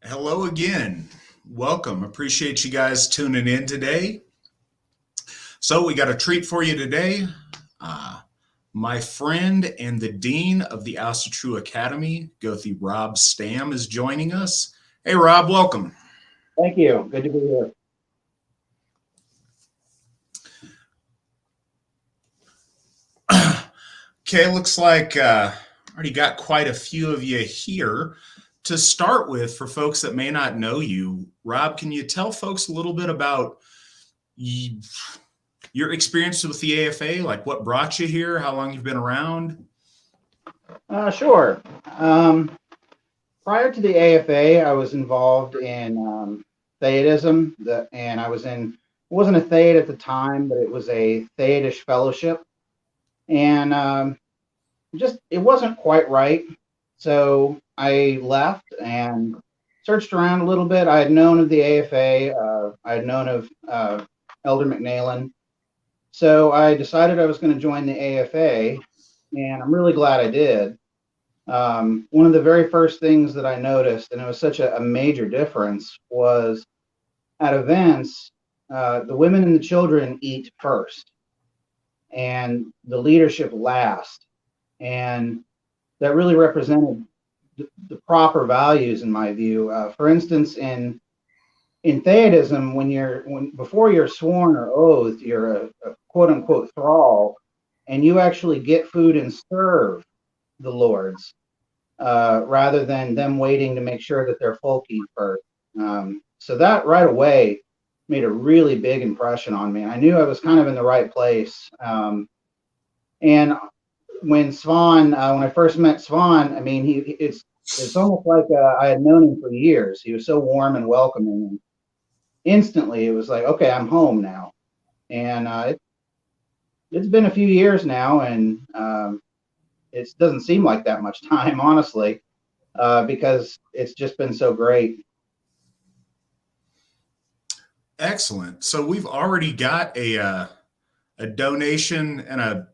Hello again. Welcome. Appreciate you guys tuning in today. So we got a treat for you today. My friend and the Dean of the Asatru Academy, Goði Rob Stamm, is joining us. Hey, Rob, welcome. Thank you. Good to be here. Okay, looks like already got quite a few of you here. To start with, for folks that may not know you, Rob, can you tell folks a little bit about your experience with the AFA, like what brought you here, how long you've been around? Sure. Prior to the AFA, I was involved in Theism, and I wasn't a Theid at the time, but it was a Theidish fellowship. And it wasn't quite right. So I left and searched around a little bit. I had known of the AFA. I had known of Elder McNailen. So I decided I was going to join the AFA, and I'm really glad I did. One of the very first things that I noticed, and it was such a major difference, was at events, the women and the children eat first, and the leadership last. And that really represented the proper values, in my view. For instance, in Theism, before you're sworn or oathed, you're a quote unquote thrall, and you actually get food and serve the lords rather than them waiting to make sure that their folk eat first. So that right away made a really big impression on me. I knew I was kind of in the right place. And when I first met Svan, I mean, it's almost like I had known him for years. He was so warm and welcoming. And instantly, it was like, okay, I'm home now. And it's been a few years now, and it doesn't seem like that much time, honestly, because it's just been so great. Excellent. So we've already got a donation and a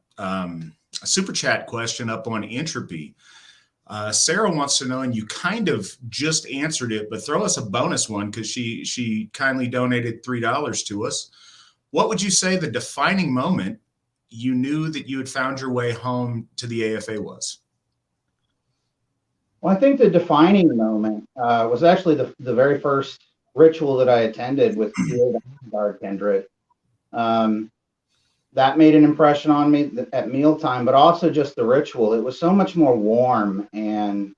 super chat question up on Entropy. Sarah wants to know, and you kind of just answered it, but throw us a bonus one because she kindly donated $3 to us. What would you say the defining moment you knew that you had found your way home to the AFA was? Well, I think the defining moment was actually the very first ritual that I attended with the Guard Kindred. That made an impression on me at mealtime, but also just the ritual. It was so much more warm, and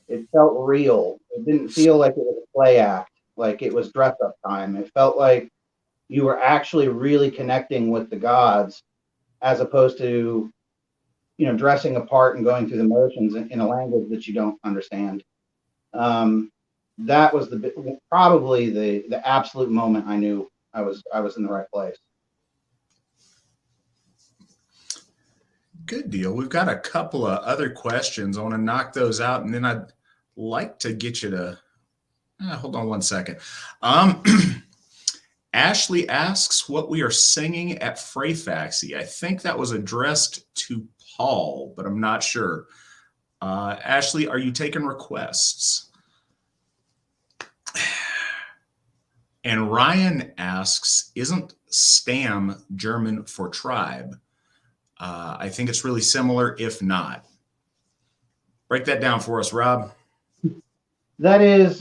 it felt real. It didn't feel like it was a play act, like it was dress up time. It felt like you were actually really connecting with the gods, as opposed to, dressing a part and going through the motions in a language that you don't understand. That was probably the absolute moment I knew I was in the right place. Good deal. We've got a couple of other questions. I want to knock those out, and then I'd like to get you to hold on one second. Ashley asks what we are singing at Freyfaxi. I think that was addressed to Paul, but I'm not sure. Ashley, are you taking requests? And Ryan asks, isn't Stamm German for tribe? I think it's really similar, if not. Break that down for us, Rob. That is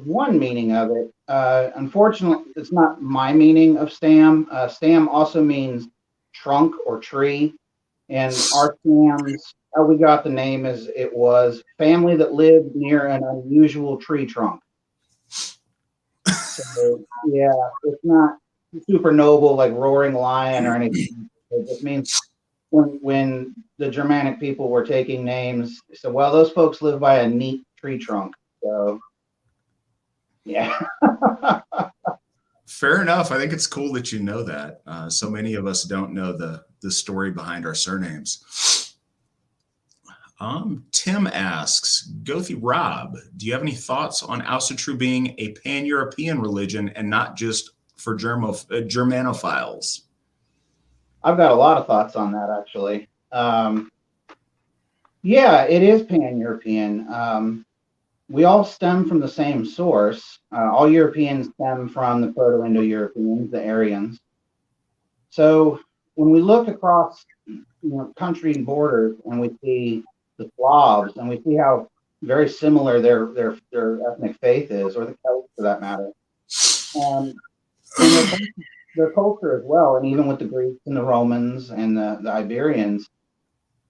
one meaning of it. Unfortunately, it's not my meaning of Stamm. Stamm also means trunk or tree. And our Stamms, how we got the name is it was family that lived near an unusual tree trunk. So, yeah, it's not super noble like roaring lion or anything. It just means when the Germanic people were taking names, so well, those folks live by a neat tree trunk. So, yeah. Fair enough. I think it's cool that you know that. So many of us don't know the story behind our surnames. Tim asks, Gothi Rob, do you have any thoughts on Asatru being a pan-European religion and not just for Germanophiles? I've got a lot of thoughts on that, actually. Yeah, it is pan-European. we all stem from the same source. All Europeans stem from the Proto-Indo-Europeans, the Aryans. So when we look across, country borders and we see the Slavs and we see how very similar their ethnic faith is, or the Celts for that matter, and their culture as well, and even with the Greeks and the Romans and the Iberians,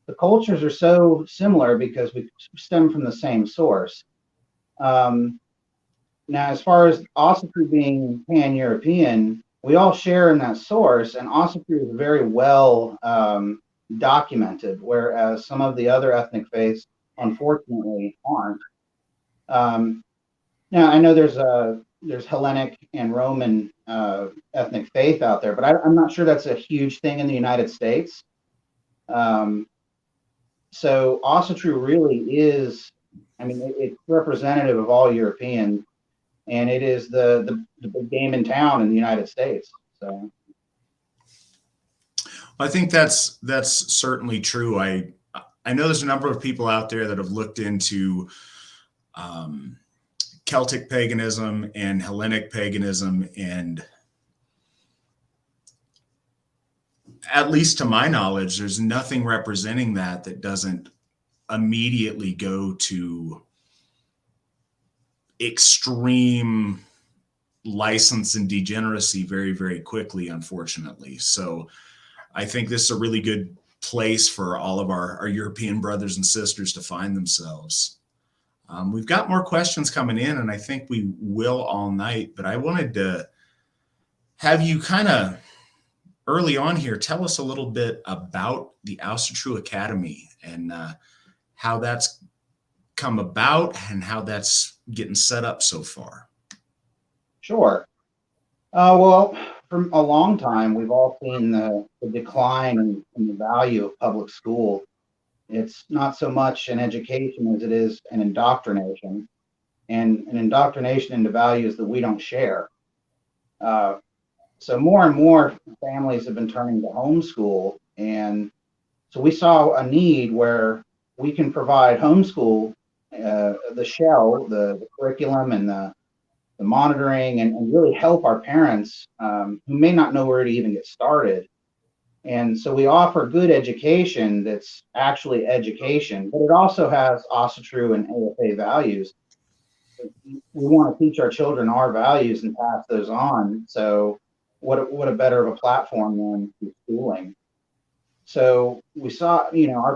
the cultures are so similar because we stem from the same source. Now, as far as Asatru being pan-European, we all share in that source, and Asatru is very well documented, whereas some of the other ethnic faiths, unfortunately, aren't. Now, I know there's Hellenic and Roman ethnic faith out there, but I'm not sure that's a huge thing in the United States. So Asatru really is, it's representative of all Europeans, and it is the big game in town in the United States. So I think that's certainly true. I know there's a number of people out there that have looked into Celtic paganism and Hellenic paganism, and at least to my knowledge, there's nothing representing that doesn't immediately go to extreme license and degeneracy very, very quickly, unfortunately. So I think this is a really good place for all of our European brothers and sisters to find themselves. We've got more questions coming in, and I think we will all night, but I wanted to have you kind of early on here tell us a little bit about the Asatru Academy and how that's come about and how that's getting set up so far. Sure. Well, for a long time, we've all seen the decline in the value of public school. It's not so much an education as it is an indoctrination, and an indoctrination into values that we don't share. So more and more families have been turning to homeschool, and so we saw a need where we can provide homeschool, the shell, the curriculum, and the monitoring, and really help our parents who may not know where to even get started. And so we offer good education that's actually education, but it also has Asatru and AFA values. We want to teach our children our values and pass those on. So what a better of a platform than schooling. So we saw,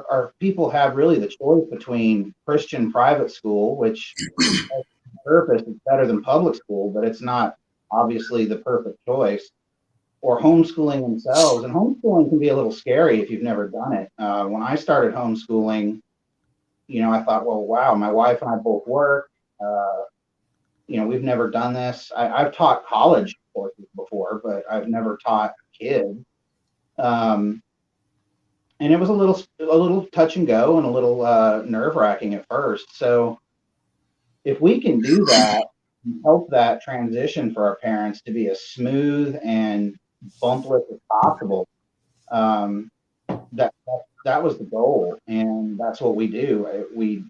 our people have really the choice between Christian private school, which purpose is better than public school, but it's not obviously the perfect choice, or homeschooling themselves. And homeschooling can be a little scary if you've never done it. When I started homeschooling, I thought, well, wow, my wife and I both work. We've never done this. I've taught college courses before, but I've never taught kids. And it was a little touch and go and a little nerve-wracking at first. So if we can do that, help that transition for our parents to be as smooth and bumpless as possible, that was the goal, and that's what we do. We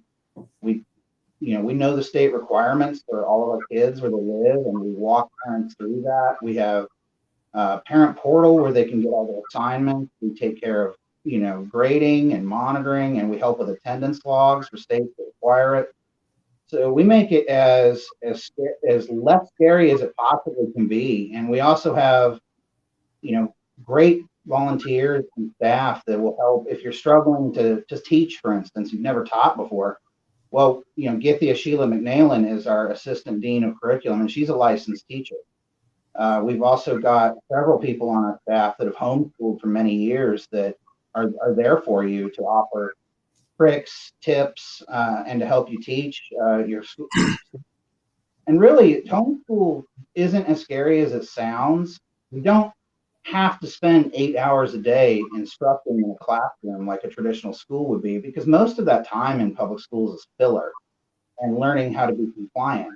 know the state requirements for all of our kids where they live, and we walk parents through that. We have a parent portal where they can get all their assignments. We take care of grading and monitoring, and we help with attendance logs for states that require it. So we make it as less scary as it possibly can be. And we also have, great volunteers and staff that will help if you're struggling to teach, for instance, you've never taught before. Well, Githia Sheila McNailan is our assistant dean of curriculum, and she's a licensed teacher. We've also got several people on our staff that have homeschooled for many years that are there for you to offer tricks, tips, and to help you teach your school. And really, homeschool isn't as scary as it sounds. You don't have to spend 8 hours a day instructing in a classroom like a traditional school would be, because most of that time in public schools is filler and learning how to be compliant.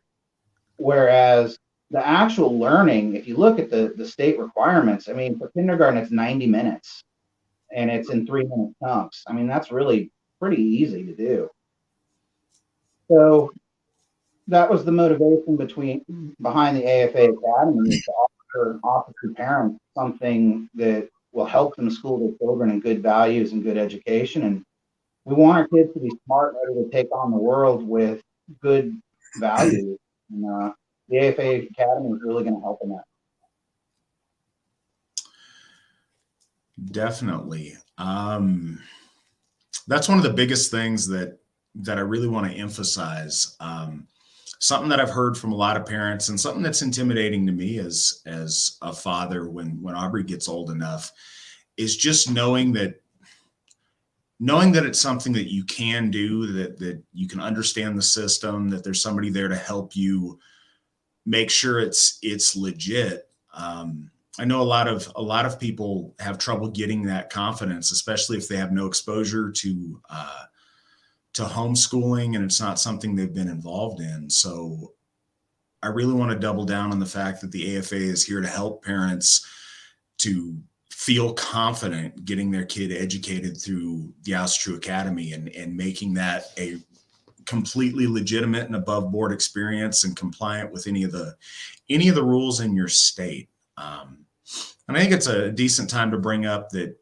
Whereas the actual learning, if you look at the state requirements, for kindergarten, it's 90 minutes and it's in 3-minute chunks. That's really pretty easy to do. So that was the motivation behind the AFA Academy, is to offer to parents something that will help them school their children in good values and good education. And we want our kids to be smart, ready to take on the world with good values. And the AFA Academy is really going to help in that. Definitely. That's one of the biggest things that I really want to emphasize. Something that I've heard from a lot of parents, and something that's intimidating to me as a father when Aubrey gets old enough, is just knowing that it's something that you can do, that you can understand the system, that there's somebody there to help you make sure it's legit. I know a lot of people have trouble getting that confidence, especially if they have no exposure to homeschooling and it's not something they've been involved in. So I really want to double down on the fact that the AFA is here to help parents to feel confident getting their kid educated through the Asatru Academy and making that a completely legitimate and above board experience and compliant with any of the rules in your state. And I think it's a decent time to bring up that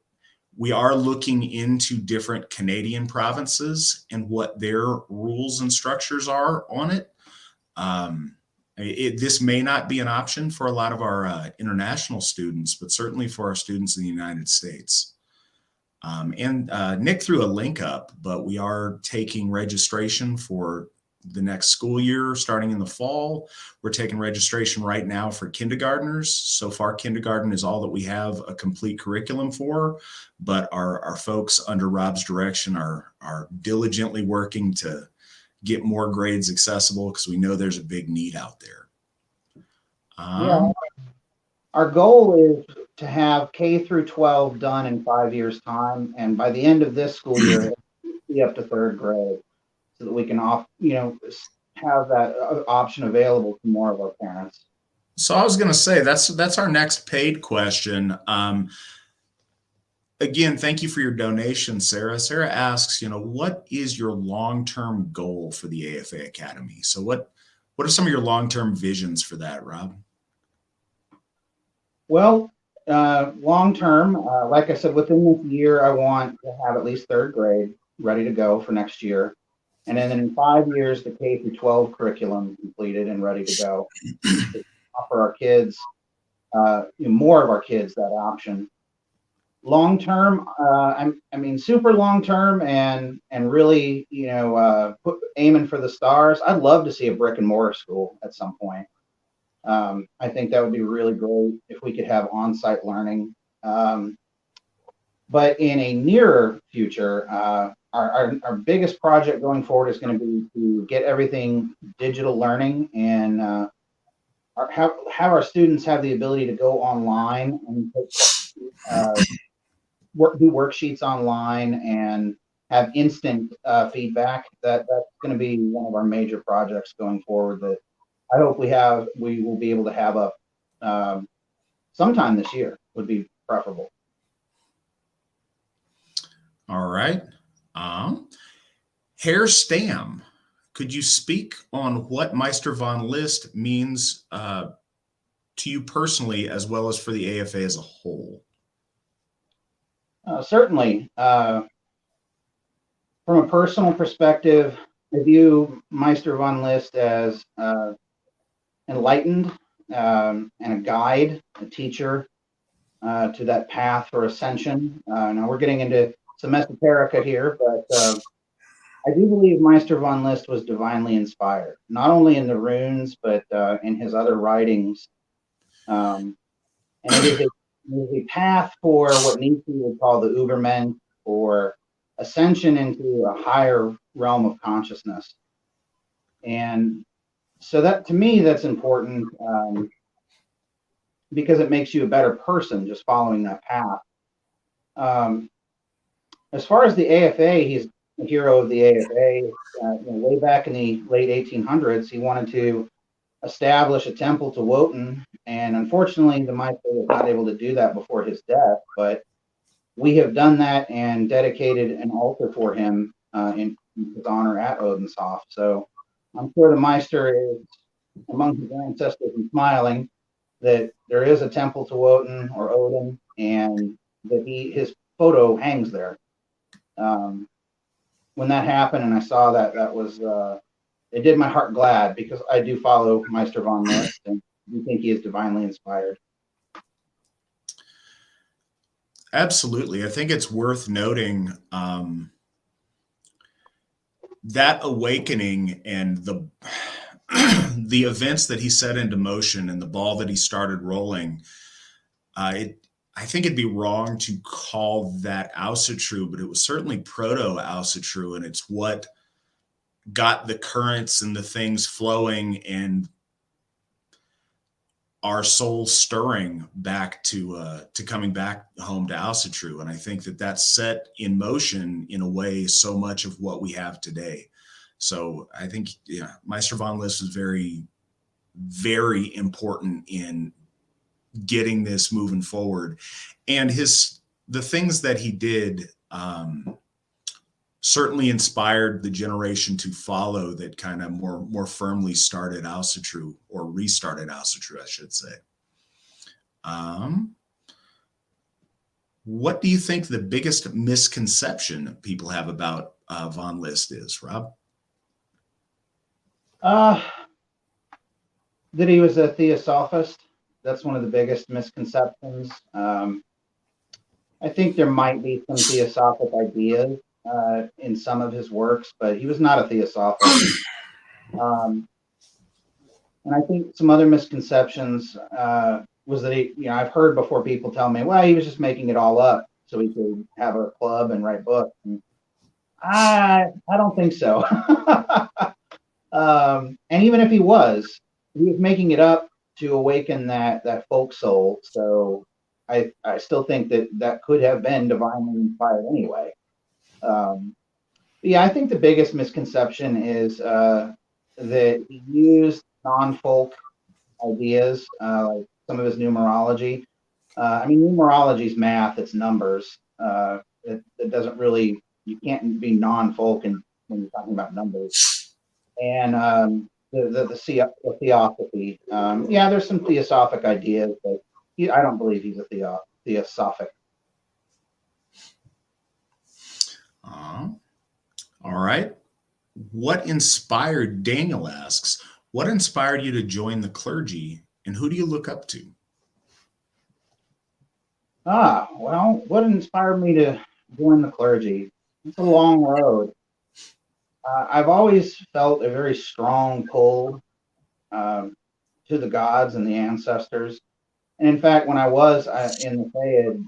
we are looking into different Canadian provinces and what their rules and structures are on it. This may not be an option for a lot of our international students, but certainly for our students in the United States. And Nick threw a link up, but we are taking registration for the next school year starting in the fall. We're taking registration right now for kindergartners. So far, kindergarten is all that we have a complete curriculum for, but our folks under Rob's direction are diligently working to get more grades accessible because we know there's a big need out there. Yeah, our goal is to have K through 12 done in 5 years' time, and by the end of this school year, be up to 3rd grade, so that we can have that option available to more of our parents. So I was going to say that's our next paid question. Again, thank you for your donation, Sarah. Sarah asks, what is your long-term goal for the AFA Academy? So what are some of your long-term visions for that, Rob? Well, long-term, like I said, within this year, I want to have at least 3rd grade ready to go for next year. And then in 5 years, the K through 12 curriculum completed and ready to go. To offer our kids, more of our kids, that option. Long term, super long term, and really, aiming for the stars. I'd love to see a brick and mortar school at some point. I think that would be really great if we could have on-site learning. But in a nearer future, our biggest project going forward is going to be to get everything digital learning and have our students have the ability to go online and do worksheets online and have instant feedback. That's going to be one of our major projects going forward that I hope we will be able to have up sometime this year would be preferable. All right. Herr Stamm, could you speak on what Meister von List means to you personally, as well as for the AFA as a whole? Certainly. From a personal perspective, I view Meister von List as enlightened and a guide, a teacher to that path for ascension. Now we're getting into some esoterica here, but I do believe Meister von List was divinely inspired, not only in the runes, but in his other writings. And it is a path for what Nietzsche would call the Ubermensch, or ascension into a higher realm of consciousness. And so that, to me, that's important because it makes you a better person just following that path. As far as the AFA, he's a hero of the AFA. Way back in the late 1800s, he wanted to establish a temple to Wotan, and unfortunately, the Meister was not able to do that before his death. But we have done that and dedicated an altar for him in his honor at Odenshof. So I'm sure the Meister is among his ancestors and smiling that there is a temple to Woden or Odin, and that his photo hangs there. When that happened and I saw that, that was it did my heart glad, because I do follow Meister von List and do think he is divinely inspired. Absolutely. I think it's worth noting that awakening and the the events that he set into motion and the ball that he started rolling. I think it'd be wrong to call that Asatru, but it was certainly proto Asatru, and it's what got the currents and the things flowing and our souls stirring back to coming back home to Asatru. And I think that that's set in motion in a way so much of what we have today. So I think, yeah, Meister von List is very, very important in getting this moving forward. And the things that he did certainly inspired the generation to follow that kind of more firmly started Asatru, or restarted Asatru, I should say. What do you think the biggest misconception people have about von List is, Rob? That he was a theosophist. That's one of the biggest misconceptions. I think there might be some theosophic ideas in some of his works, but he was not a theosophist. And I think some other misconceptions was that I've heard before people tell me, well, he was just making it all up so he could have a club and write books. And I don't think so. And even if he was making it up to awaken that folk soul. So I still think that could have been divinely inspired anyway. Yeah, I think the biggest misconception is that he used non-folk ideas, like some of his numerology. Numerology is math; it's numbers. It doesn't really, you can't be non-folk when you're talking about numbers. And the theosophy. Yeah, there's some theosophic ideas, but I don't believe he's a theosophic. All right. Daniel asks, what inspired you to join the clergy, and who do you look up to? Well, what inspired me to join the clergy? It's a long road. I've always felt a very strong pull to the gods and the ancestors. And in fact, when I was in the Fayed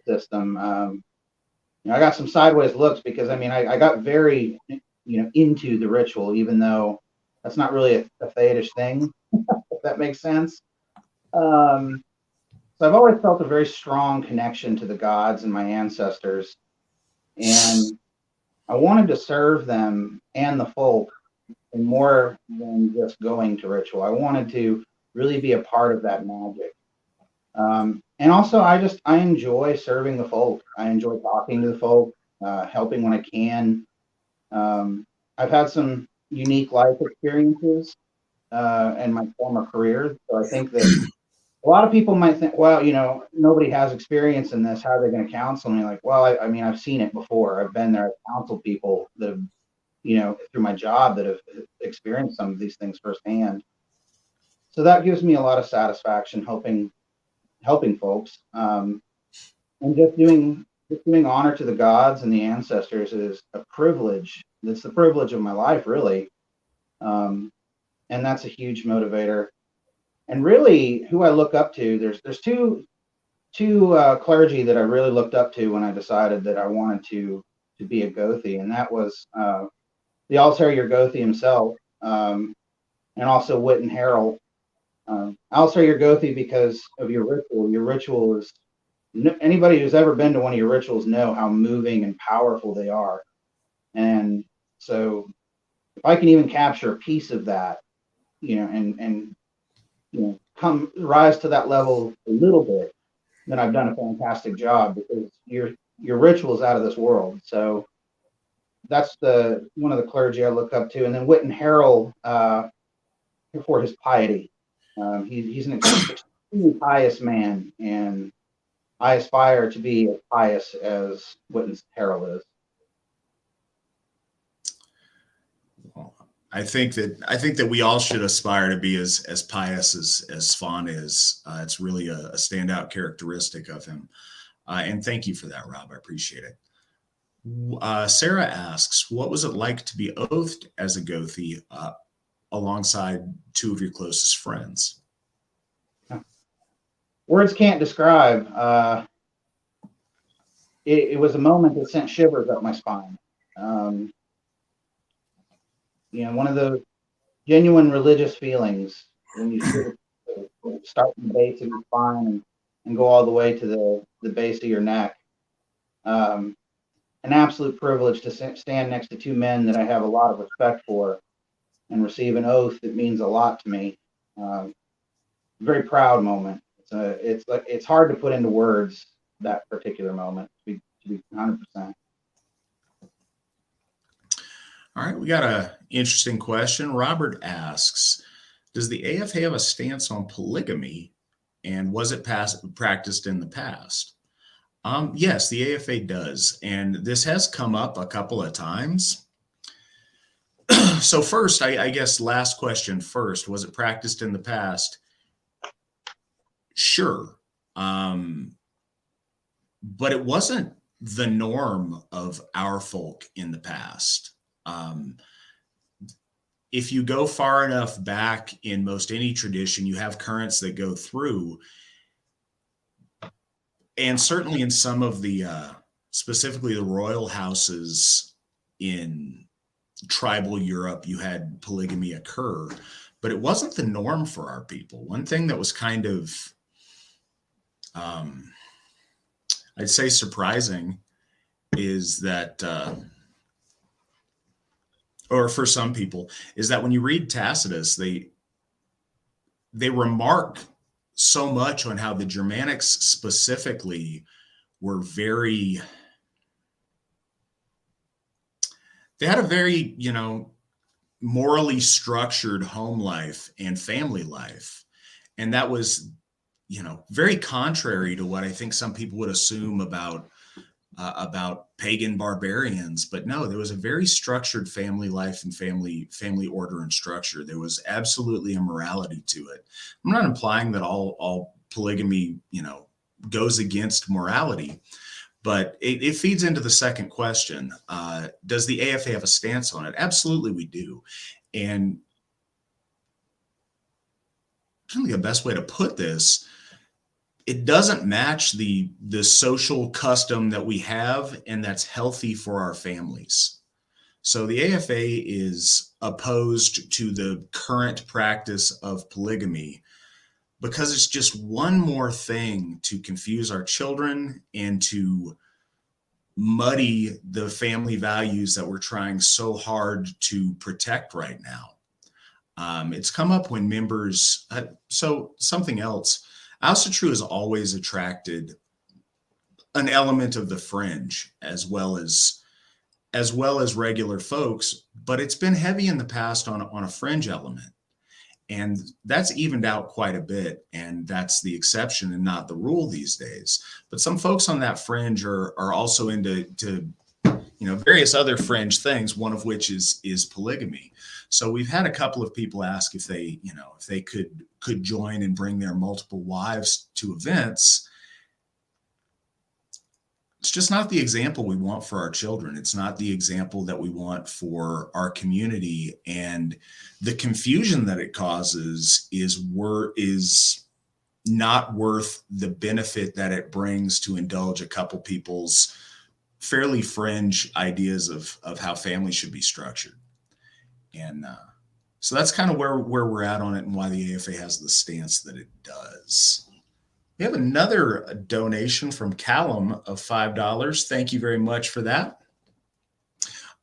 system, I got some sideways looks because I got very into the ritual, even though that's not really a Fayedish thing, if that makes sense. So I've always felt a very strong connection to the gods and my ancestors, and I wanted to serve them and the folk in more than just going to ritual. I wanted to really be a part of that magic. And also, I enjoy serving the folk. I enjoy talking to the folk, helping when I can. I've had some unique life experiences in my former career, so I think that a lot of people might think, well, nobody has experience in this. How are they going to counsel me? Like, well, I've seen it before. I've been there. I've counseled people that have, through my job, that have experienced some of these things firsthand. So that gives me a lot of satisfaction helping folks, and just doing honor to the gods and the ancestors is a privilege. It's the privilege of my life, really, and that's a huge motivator. And really, who I look up to, there's two clergy that I really looked up to when I decided that I wanted to be a Gothi, and that was the Alsherjargothi himself, and also Wit and Harold. Alsherjargothi, because of your ritual. Your ritual is, anybody who's ever been to one of your rituals know how moving and powerful they are. And so if I can even capture a piece of that, and come rise to that level a little bit, then I've done a fantastic job, because your ritual is out of this world. So that's the one of the clergy I look up to. And then Whit and Harrell for his piety. He's an extremely pious man, and I aspire to be as pious as Whit and Harrell is. Well, I think that we all should aspire to be as pious as Fawn is. It's really a standout characteristic of him. And thank you for that, Rob. I appreciate it. Sarah asks, what was it like to be oathed as a Gothi alongside two of your closest friends? Words can't describe. It was a moment that sent shivers up my spine. One of those genuine religious feelings when you start from the base of your spine and go all the way to the base of your neck. An absolute privilege to stand next to two men that I have a lot of respect for and receive an oath that means a lot to me. Very proud moment. It's hard to put into words that particular moment, to be 100%. All right, we got an interesting question. Robert asks, does the AFA have a stance on polygamy, and was it practiced in the past? Yes, the AFA does, and this has come up a couple of times. So first, I guess last question first, was it practiced in the past? Sure. But it wasn't the norm of our folk in the past. If you go far enough back in most any tradition, you have currents that go through. And certainly in some of the, specifically the royal houses in tribal Europe, you had polygamy occur, but it wasn't the norm for our people. One thing that was kind of, I'd say surprising is that, or for some people, is that when you read Tacitus, they remark so much on how the Germanics specifically were they had a very, morally structured home life and family life. And that was, very contrary to what I think some people would assume about pagan barbarians. But no, there was a very structured family life and family order and structure. There was absolutely a morality to it. I'm not implying that all polygamy, goes against morality, but it feeds into the second question. Does the AFA have a stance on it? Absolutely, we do. And I think the best way to put this, it doesn't match the social custom that we have, and that's healthy for our families. So the AFA is opposed to the current practice of polygamy because it's just one more thing to confuse our children and to muddy the family values that we're trying so hard to protect right now. It's come up when members, so something else, Asatru has always attracted an element of the fringe as well as regular folks, but it's been heavy in the past on a fringe element. And that's evened out quite a bit, and that's the exception and not the rule these days. But some folks on that fringe are also into various other fringe things, one of which is polygamy. So we've had a couple of people ask if they could join and bring their multiple wives to events. It's just not the example we want for our children. It's not the example that we want for our community. And the confusion that it causes is not worth the benefit that it brings to indulge a couple people's fairly fringe ideas of how families should be structured. And so that's kind of where we're at on it and why the AFA has the stance that it does. We have another donation from Callum of $5. Thank you very much for that.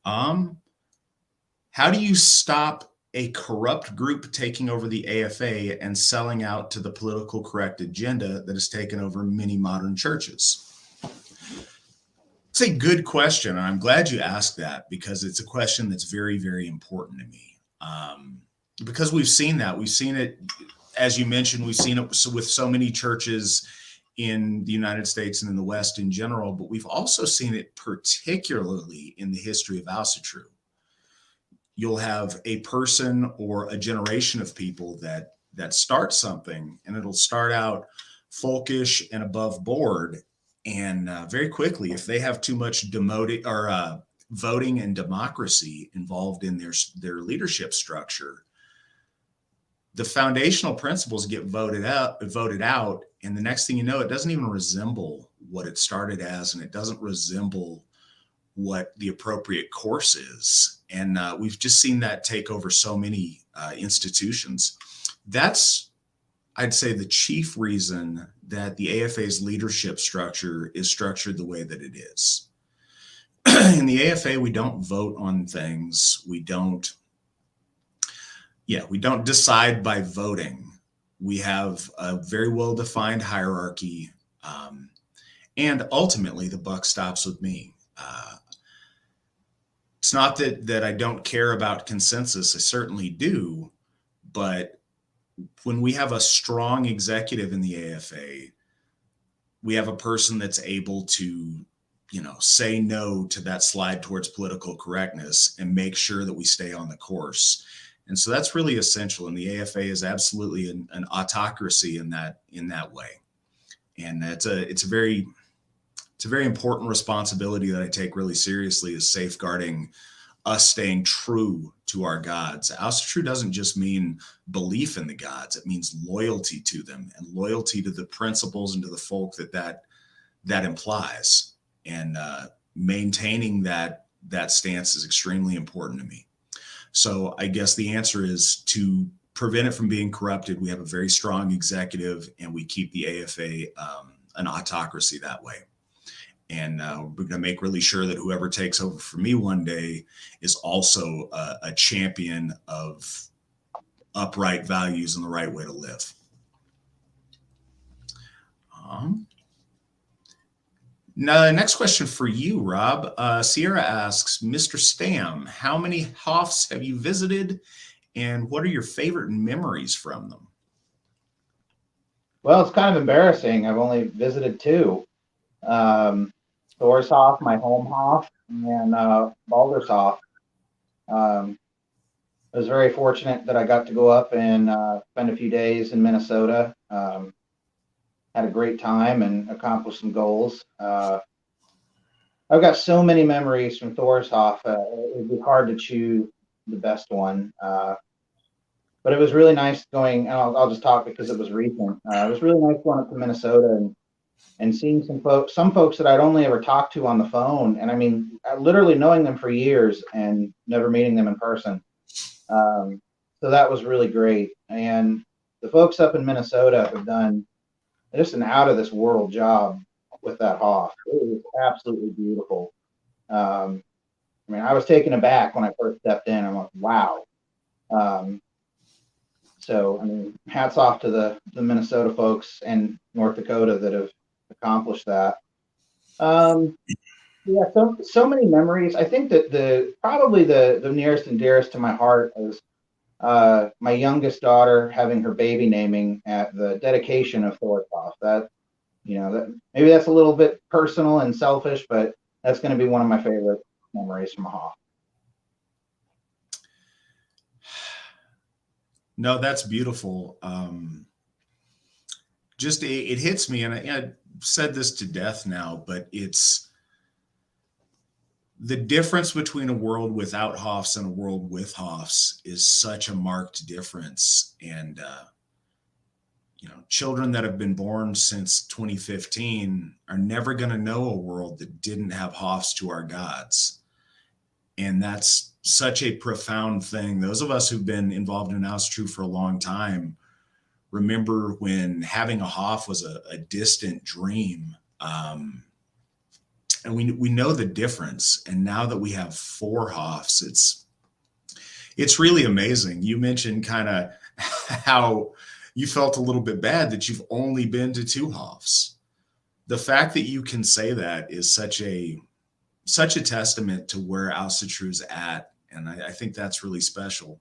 How do you stop a corrupt group taking over the AFA and selling out to the political correct agenda that has taken over many modern churches? It's a good question, and I'm glad you asked that because it's a question that's very, very important to me. Because we've seen that. We've seen it, as you mentioned, we've seen it with so many churches in the United States and in the West in general, but we've also seen it particularly in the history of Asatru. You'll have a person or a generation of people that start something, and it'll start out folkish and above board. And very quickly, if they have too much voting and democracy involved in their leadership structure, the foundational principles get voted out, and the next thing you know, it doesn't even resemble what it started as, and it doesn't resemble what the appropriate course is. And we've just seen that take over so many institutions. That's, I'd say, the chief reason that the AFA's leadership structure is structured the way that it is. In the AFA, we don't vote on things. We don't decide by voting. We have a very well-defined hierarchy. And ultimately, the buck stops with me. It's not that I don't care about consensus. I certainly do. But when we have a strong executive in the AFA, we have a person that's able to, say no to that slide towards political correctness and make sure that we stay on the course. And so that's really essential. And the AFA is absolutely an autocracy in that way. And it's a very important responsibility that I take really seriously, is safeguarding us staying true to our gods. Asatru doesn't just mean belief in the gods. It means loyalty to them and loyalty to the principles and to the folk that implies. And maintaining that stance is extremely important to me. So I guess the answer is, to prevent it from being corrupted, we have a very strong executive, and we keep the AFA an autocracy that way. And we're going to make really sure that whoever takes over for me one day is also a champion of upright values and the right way to live. Now, next question for you, Rob. Sierra asks, Mr. Stamm, how many Hofs have you visited, and what are your favorite memories from them? Well, it's kind of embarrassing. I've only visited two. Thorshof, my home Hof, and Baldershof. I was very fortunate that I got to go up and spend a few days in Minnesota. Had a great time and accomplished some goals. I've got so many memories from Thorshof. It would be hard to choose the best one. But it was really nice going, and I'll just talk because it was recent. It was really nice going up to Minnesota and seeing some folks that I'd only ever talked to on the phone. And I mean, literally knowing them for years and never meeting them in person. So that was really great. And the folks up in Minnesota have done just an out of this world job with that Hof. It was absolutely beautiful. I mean, I was taken aback when I first stepped in. I'm like, wow. So, I mean, hats off to the Minnesota folks and North Dakota that have accomplished that. Yeah, so many memories. I think that probably the nearest and dearest to my heart is my youngest daughter having her baby naming at the dedication of Thorshof. That maybe that's a little bit personal and selfish, but that's going to be one of my favorite memories from a Hof. No, that's beautiful. It hits me, and I said this to death now, but it's the difference between a world without Hofs and a world with Hofs is such a marked difference. And children that have been born since 2015 are never going to know a world that didn't have Hofs to our gods. And that's such a profound thing. Those of us who've been involved in Asatru for a long time remember when having a Hof was a distant dream. And we know the difference. And now that we have 4 Hofs, it's really amazing. You mentioned kind of how you felt a little bit bad that you've only been to 2 Hofs. The fact that you can say that is such a such a testament to where Asatru's at. And I think that's really special.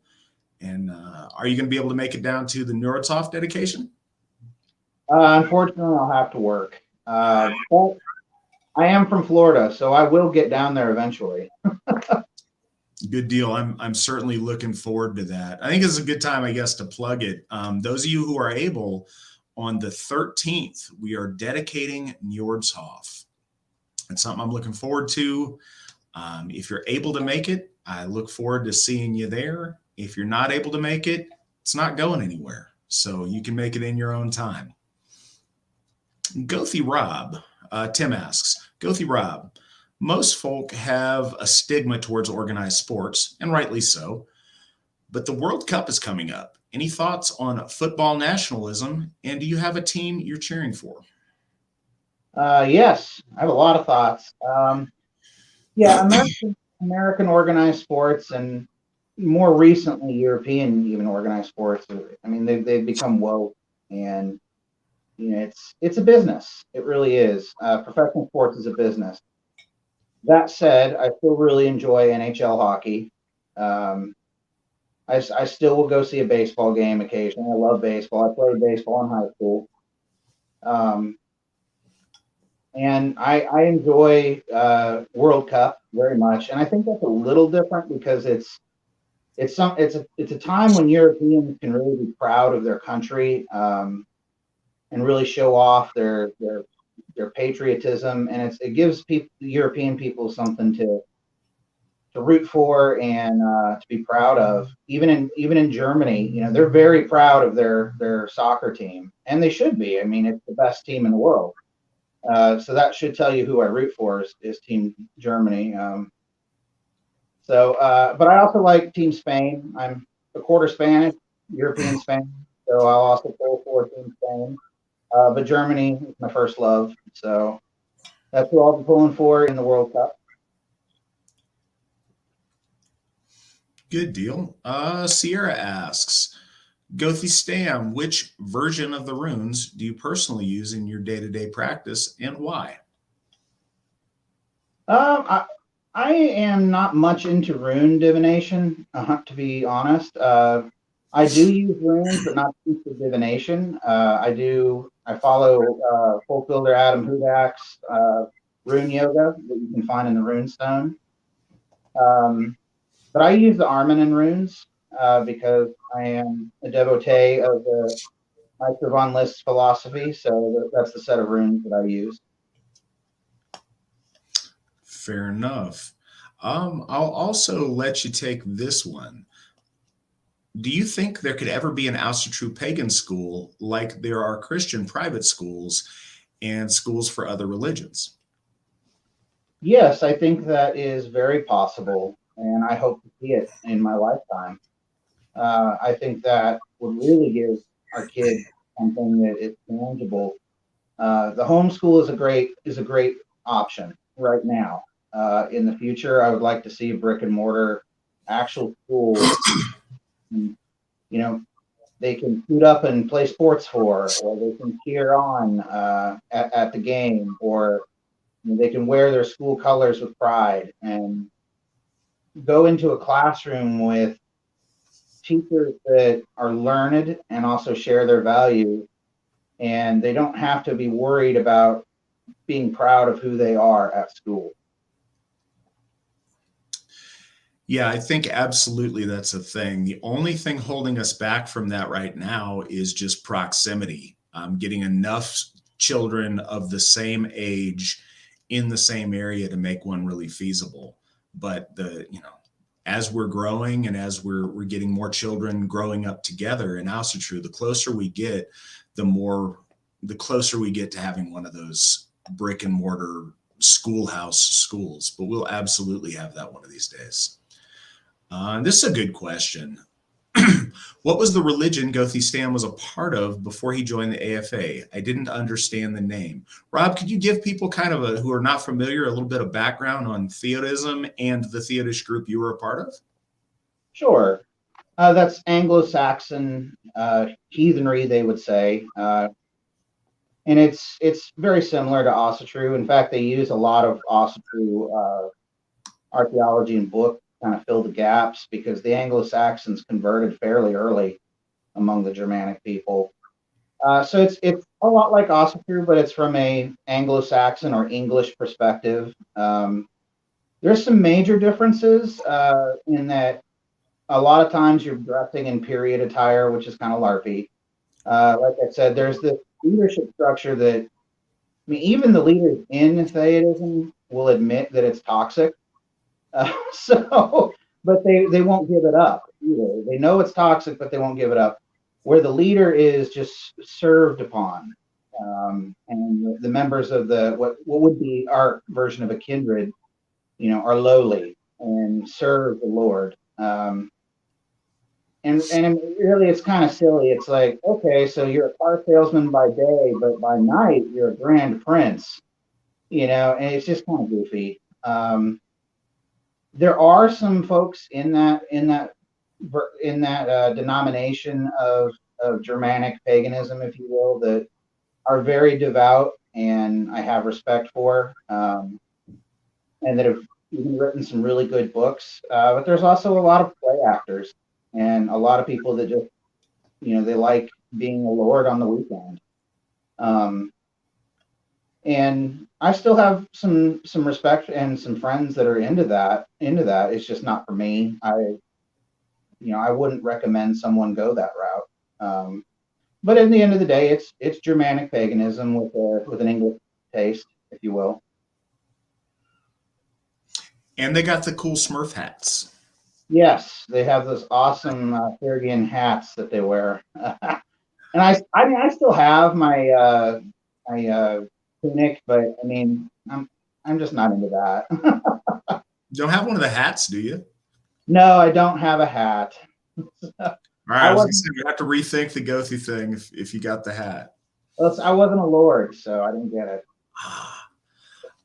And are you going to be able to make it down to the Njord and Hofs dedication? Unfortunately, I'll have to work. But I am from Florida, so I will get down there eventually. Good deal. I'm certainly looking forward to that. I think it's a good time, I guess, to plug it. Those of you who are able, on the 13th, we are dedicating Njord and Hofs. It's something I'm looking forward to. If you're able to make it, I look forward to seeing you there. If you're not able to make it, it's not going anywhere. So you can make it in your own time. Gothi Rob, Tim asks, Gothi Rob, most folk have a stigma towards organized sports, and rightly so, but the World Cup is coming up. Any thoughts on football nationalism, and do you have a team you're cheering for? Yes, I have a lot of thoughts. Yeah, American organized sports, and more recently European even organized sports. I mean, they've become woke, and it's a business. It really is. Professional sports is a business. That said, I still really enjoy NHL hockey. I still will go see a baseball game occasionally. I love baseball. I played baseball in high school. And I enjoy World Cup very much, and I think that's a little different because it's a time when Europeans can really be proud of their country, and really show off their patriotism, and it gives European people something to root for and to be proud of. Even in Germany, they're very proud of their soccer team, and they should be. I mean, it's the best team in the world. So that should tell you who I root for is Team Germany. But I also like Team Spain. I'm a quarter Spanish, European Spanish, so I'll also go for Team Spain. But Germany is my first love, so that's who I'll be pulling for in the World Cup. Good deal. Sierra asks, Gothi Stamm, which version of the runes do you personally use in your day-to-day practice, and why? I am not much into rune divination, to be honest. I do use runes, but not for divination. I follow folk builder Adam Hudak's rune yoga that you can find in the rune stone. But I use the Armanen runes because I am a devotee of the Meister von List philosophy, so that's the set of runes that I use. Fair enough. I'll also let you take this one. Do you think there could ever be an Asatru pagan school like there are Christian private schools and schools for other religions? Yes, I think that is very possible, and I hope to see it in my lifetime. I think that would really give our kids something that is tangible. The homeschool is a great option right now. In the future, I would like to see a brick and mortar actual school. They can suit up and play sports for, or they can cheer on at the game, or they can wear their school colors with pride and go into a classroom with teachers that are learned and also share their values, and they don't have to be worried about being proud of who they are at school. Yeah, I think absolutely that's a thing. The only thing holding us back from that right now is just proximity, getting enough children of the same age in the same area to make one really feasible. But as we're growing and as we're getting more children growing up together in Asatru, the closer we get, the closer we get to having one of those brick and mortar schoolhouse schools. But we'll absolutely have that one of these days. This is a good question. What was the religion Gothi Stamm was a part of before he joined the AFA? I didn't understand the name. Rob, could you give people kind of who are not familiar a little bit of background on theodism and the theodish group you were a part of? Sure. That's Anglo-Saxon heathenry, they would say. and it's very similar to Asatru. In fact, they use a lot of Asatru archaeology and book to kind of fill the gaps because the Anglo-Saxons converted fairly early among the Germanic people. So it's a lot like Asatru, but it's from a Anglo-Saxon or English perspective. There's some major differences in that a lot of times you're dressing in period attire, which is kind of larpy. Like I said, there's this leadership structure that, I mean, even the leaders in Theism will admit that it's toxic. But they won't give it up either. They know it's toxic, but they won't give it up. Where the leader is just served upon, and the members of the what would be our version of a kindred, are lowly and serve the Lord. And really, it's kind of silly. It's like, okay, so you're a car salesman by day, but by night you're a grand prince, and it's just kind of goofy. There are some folks in that denomination of Germanic paganism, if you will, that are very devout, and I have respect for, and that have even written some really good books. But there's also a lot of play actors and a lot of people that just, they like being a lord on the weekend. And I still have some respect and some friends that are into that. It's just not for me. I wouldn't recommend someone go that route. But in the end of the day, it's Germanic paganism with an English taste, if you will. And they got the cool Smurf hats. Yes, they have those awesome Phrygian hats that they wear. And I still have my tunic, but I mean, I'm just not into that. You don't have one of the hats, do you? No, I don't have a hat. All right, I was gonna say we have to rethink the Gothi thing if you got the hat. I wasn't a lord, so I didn't get it.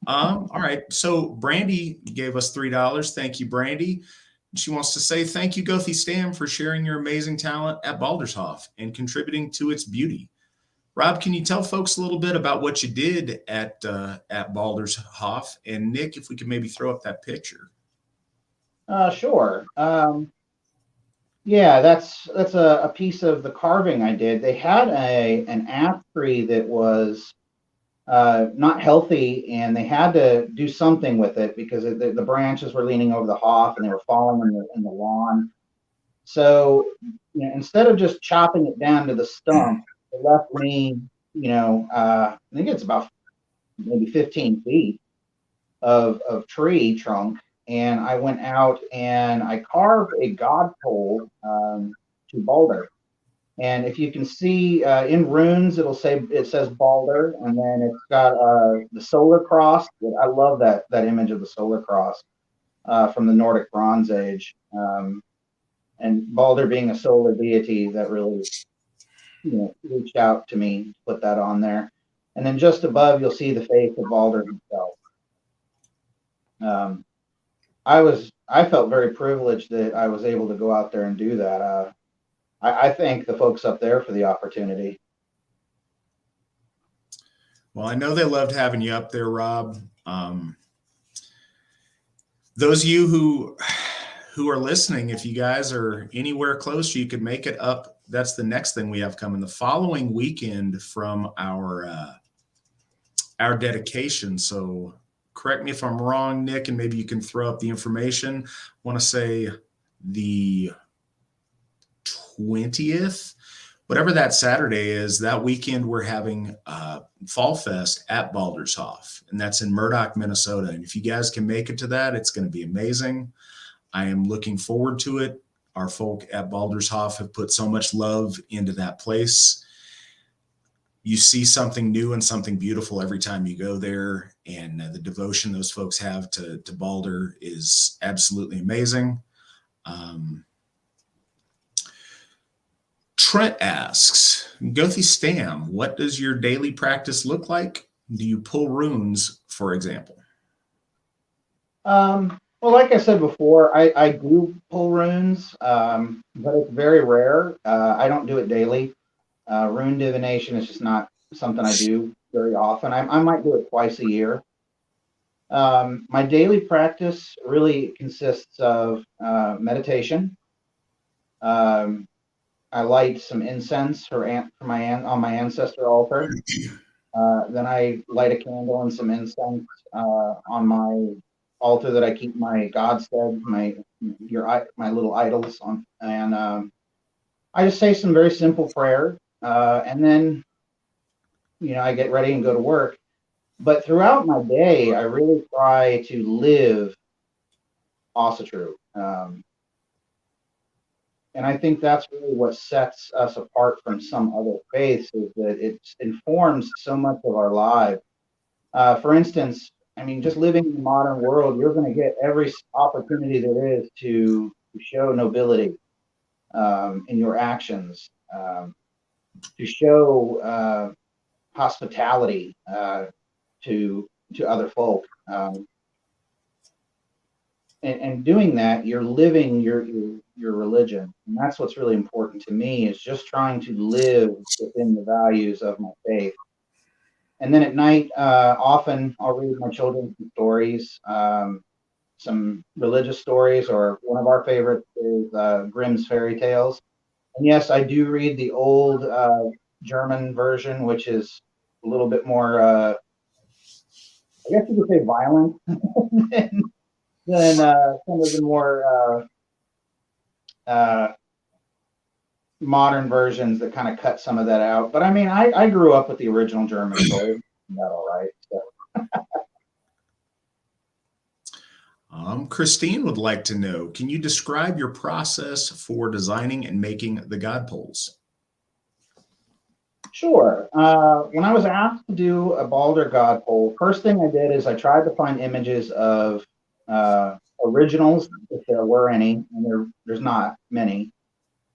All right. So Brandy gave us $3. Thank you, Brandy. She wants to say thank you, Gothi Stamm, for sharing your amazing talent at Baldershof and contributing to its beauty. Rob, can you tell folks a little bit about what you did at Baldershof? And Nick, if we could maybe throw up that picture. Sure. Yeah, that's a piece of the carving I did. They had an ash tree that was not healthy, and they had to do something with it because the branches were leaning over the hof and they were falling in the lawn. So, instead of just chopping it down to the stump, it left me, I think it's about maybe 15 feet of tree trunk. And I went out and I carved a god pole to Balder. And if you can see in runes, it says Balder, and then it's got the solar cross. I love that image of the solar cross from the Nordic Bronze Age, and Balder being a solar deity that really reached out to me to put that on there. And then just above, you'll see the face of Balder himself. I felt very privileged that I was able to go out there and do that. I thank the folks up there for the opportunity. Well, I know they loved having you up there, Rob. Those of you who are listening, if you guys are anywhere close, you could make it up. That's the next thing we have coming. The following weekend from our dedication. So correct me if I'm wrong, Nick, and maybe you can throw up the information. I want to say the 20th, whatever that Saturday is, that weekend we're having Fall Fest at Baldershof, and that's in Murdoch, Minnesota. And if you guys can make it to that, it's going to be amazing. I am looking forward to it. Our folk at Baldershof have put so much love into that place. You see something new and something beautiful every time you go there, and the devotion those folks have to Balder is absolutely amazing. Trent asks, Gothi Stamm, what does your daily practice look like? Do you pull runes, for example? Well, like I said before, I do pull runes, but it's very rare. I don't do it daily. Rune divination is just not something I do very often. I might do it twice a year. My daily practice really consists of meditation. I light some incense on my ancestor altar. Then I light a candle and some incense on my altar that I keep my godstead, my little idols on, and I just say some very simple prayer, and then I get ready and go to work. But throughout my day, I really try to live Asatru. And I think that's really what sets us apart from some other faiths, is that it informs so much of our lives. For instance, I mean, just living in the modern world, you're going to get every opportunity there is to show nobility in your actions, to show hospitality to other folk. And doing that, you're living your religion, and that's what's really important to me, is just trying to live within the values of my faith. And then at night, often I'll read my children some stories, some religious stories, or one of our favorites is Grimm's fairy tales. And yes, I do read the old German version, which is a little bit more, I guess you could say, violent than some of the more modern versions that kind of cut some of that out. But I mean, I grew up with the original German, so isn't that all right? So. Christine would like to know, can you describe your process for designing and making the god poles? Sure. When I was asked to do a Balder god pole, first thing I did is I tried to find images of originals, if there were any, and there's not many.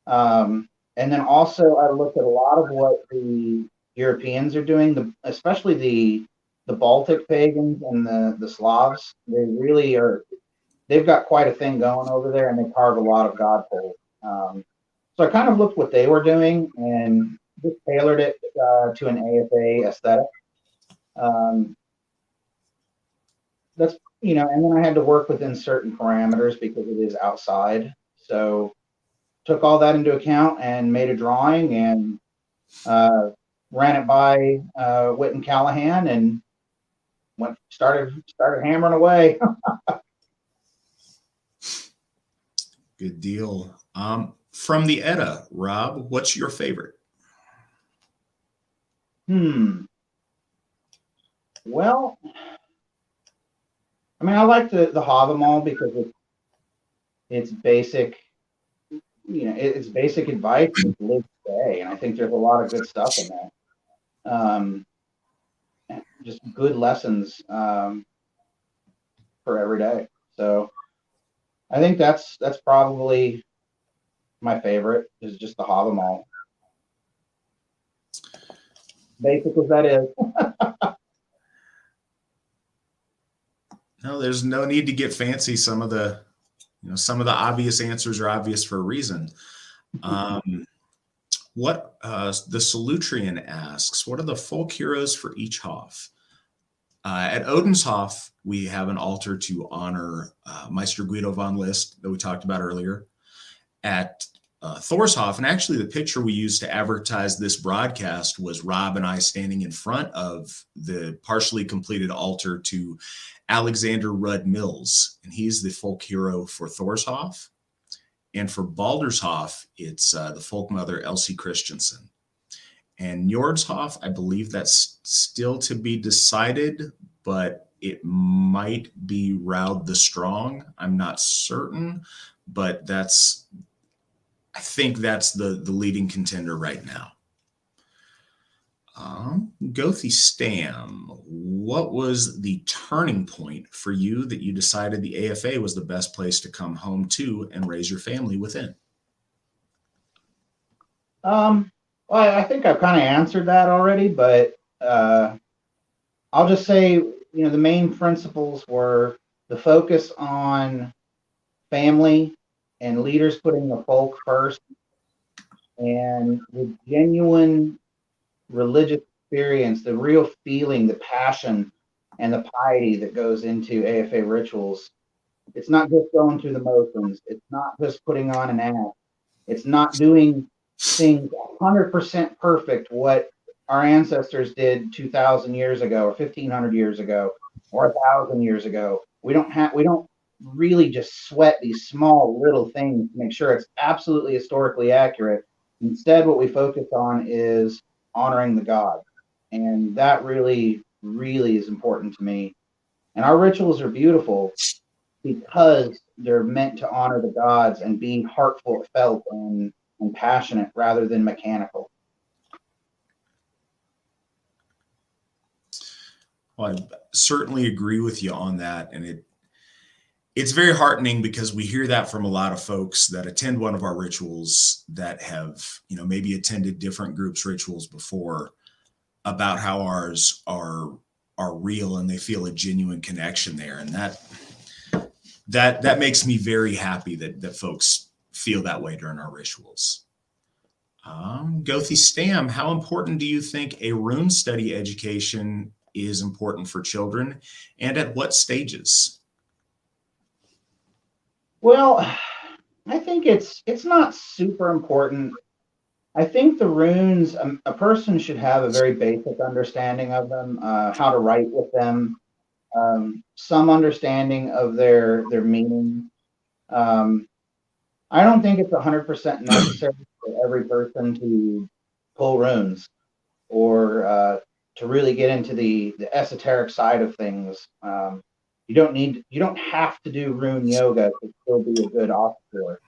And then also I looked at a lot of what the Europeans are doing, especially the Baltic pagans and the Slavs. They really are. They've got quite a thing going over there, and they carve a lot of god poles. So I kind of looked what they were doing and just tailored it to an AFA aesthetic. That's and then I had to work within certain parameters because it is outside. So took all that into account and made a drawing and ran it by Whit and Callahan and started hammering away. Good deal. From the Edda, Rob, what's your favorite? Well, I mean, I like the Havamal because it's basic. It's basic advice to live today, and I think there's a lot of good stuff in there. Just good lessons for every day. So I think that's probably my favorite, is just the Havamal. Basic as that is. No, there's no need to get fancy. Some of the obvious answers are obvious for a reason. What the Salutrian asks, what are the folk heroes for each Hof? At Odenshof, we have an altar to honor Meister von List that we talked about earlier. At Thorshof, and actually the picture we used to advertise this broadcast was Rob and I standing in front of the partially completed altar to Alexander Rudd Mills, and he's the folk hero for Thorshof. And for Baldershof, it's the folk mother Elsie Christensen. And Njordshof, I believe that's still to be decided, but it might be Raud the Strong. I'm not certain, but I think that's the leading contender right now. Gothi Stamm, what was the turning point for you that you decided the AFA was the best place to come home to and raise your family within? Well, I think I've kind of answered that already, but I'll just say, the main principles were the focus on family and leaders putting the folk first, and the genuine religious experience, the real feeling, the passion, and the piety that goes into AFA rituals. It's not just going through the motions. It's not just putting on an act. It's not doing things 100% perfect what our ancestors did 2,000 years ago or 1,500 years ago or 1,000 years ago. We don't really just sweat these small little things to make sure it's absolutely historically accurate. Instead, what we focus on is honoring the gods. And that really, really is important to me. And our rituals are beautiful because they're meant to honor the gods and be heartfelt and passionate rather than mechanical. Well, I certainly agree with you on that. And it's very heartening because we hear that from a lot of folks that attend one of our rituals that have, maybe attended different groups' rituals before, about how ours are real and they feel a genuine connection there. And that makes me very happy that folks feel that way during our rituals. Gothi Stamm, how important do you think a rune study education is important for children, and at what stages? Well, I think it's not super important. I think the runes, a person should have a very basic understanding of them, how to write with them, some understanding of their meaning. I don't think it's 100% necessary for every person to pull runes or to really get into the esoteric side of things. You don't have to do rune yoga to still be a good officer.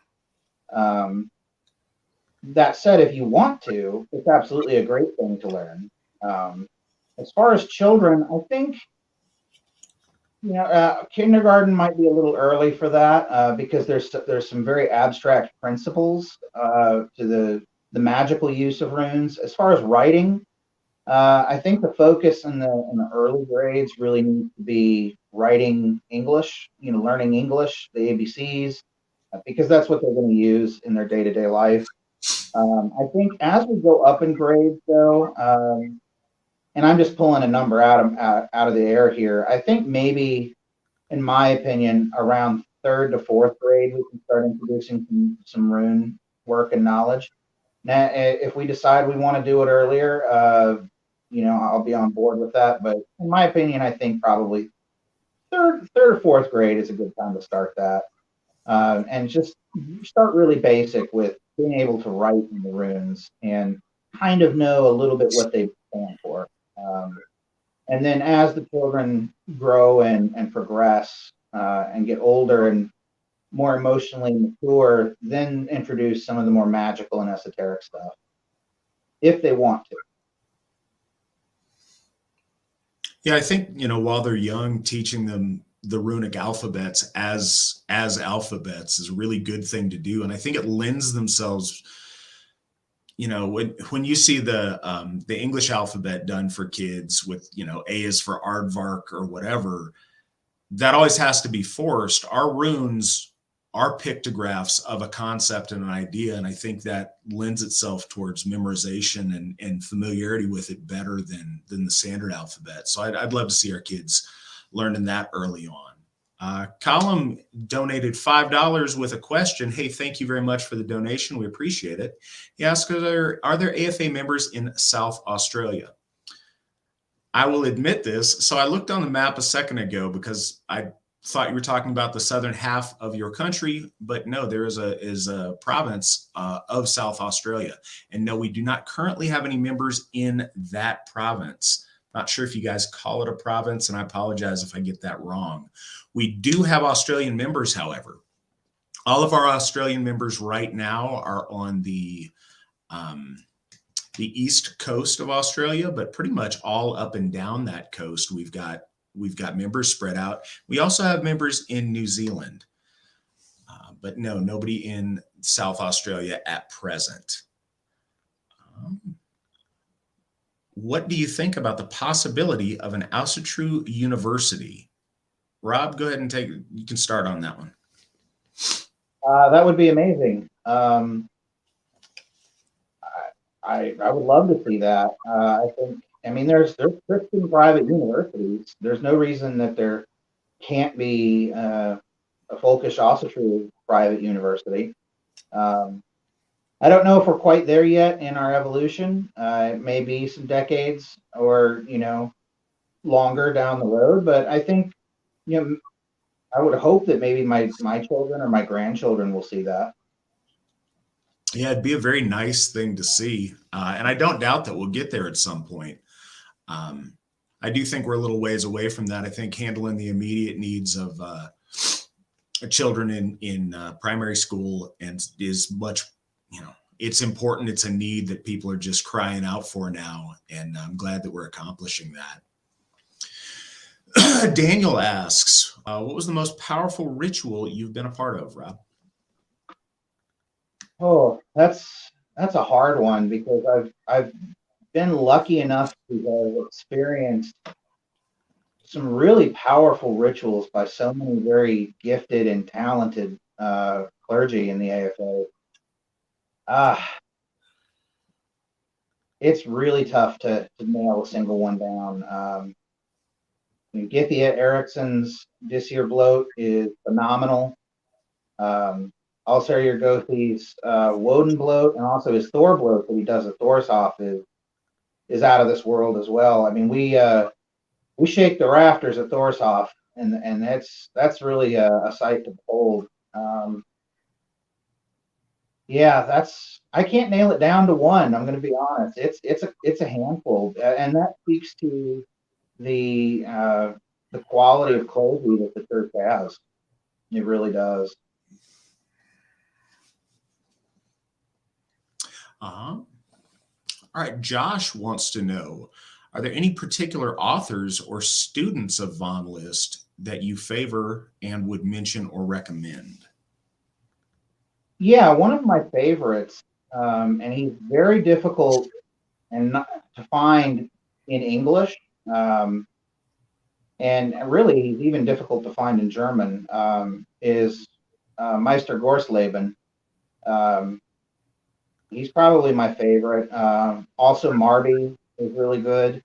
That said, if you want to, it's absolutely a great thing to learn. As far as children, I think kindergarten might be a little early for that because there's some very abstract principles to the magical use of runes. As far as writing, I think the focus in the early grades really needs to be writing English. Learning English, the ABCs, because that's what they're going to use in their day-to-day life. I think as we go up in grades, though, and I'm just pulling a number out of the air here, I think maybe, in my opinion, around 3rd to 4th grade, we can start introducing some rune work and knowledge. Now, if we decide we want to do it earlier, I'll be on board with that. But in my opinion, I think probably third or 4th grade is a good time to start that, and just start really basic with being able to write in the runes and kind of know a little bit what they stand for. And then as the children grow and progress and get older and more emotionally mature, then introduce some of the more magical and esoteric stuff, if they want to. Yeah, I think, while they're young, teaching them the runic alphabets as alphabets is a really good thing to do. And I think it lends themselves, when you see the English alphabet done for kids with, A is for aardvark or whatever, that always has to be forced. Our runes are pictographs of a concept and an idea. And I think that lends itself towards memorization and familiarity with it better than the standard alphabet. So I'd love to see our kids learning that early on. Colum donated $5 with a question. Hey, thank you very much for the donation. We appreciate it. He asked, are there AFA members in South Australia? I will admit this. So I looked on the map a second ago because I thought you were talking about the southern half of your country, but no, there is a province of South Australia. And no, we do not currently have any members in that province. Not sure if you guys call it a province, and I apologize if I get that wrong. We do have Australian members, however. All of our Australian members right now are on the east coast of Australia, but pretty much all up and down that coast, we've got members spread out. We also have members in New Zealand, but no, nobody in South Australia at present. What do you think about the possibility of an Asatru University? Rob, go ahead and you can start on that one. That would be amazing. I would love to see that. I think I mean, there's Christian private universities. There's no reason that there can't be a folkish Asatru private university. I don't know if we're quite there yet in our evolution. It may be some decades or, longer down the road, but I think, I would hope that maybe my children or my grandchildren will see that. Yeah, it'd be a very nice thing to see. And I don't doubt that we'll get there at some point. I do think we're a little ways away from that. I think handling the immediate needs of children in primary school and is much, it's important. It's a need that people are just crying out for now. And I'm glad that we're accomplishing that. Daniel asks, what was the most powerful ritual you've been a part of, Rob? Oh, that's a hard one because I've been lucky enough to have experienced some really powerful rituals by so many very gifted and talented clergy in the AFA. It's really tough to nail a single one down. Githia Ericsson's This Year Bloat is phenomenal. Alsherjargothi's Woden bloat and also his Thor bloat that he does at Thorshof is out of this world as well. I mean, we shake the rafters at Thorshof, and that's really a sight to behold. Yeah, I can't nail it down to one. I'm going to be honest. It's a handful, and that speaks to the quality of clergy that the church has. It really does. All right, Josh wants to know, are there any particular authors or students of Von List that you favor and would mention or recommend? Yeah, one of my favorites, and he's very difficult and not to find in English, and really he's even difficult to find in German, is Meister Gorsleben. He's probably my favorite. Also, Marty is really good.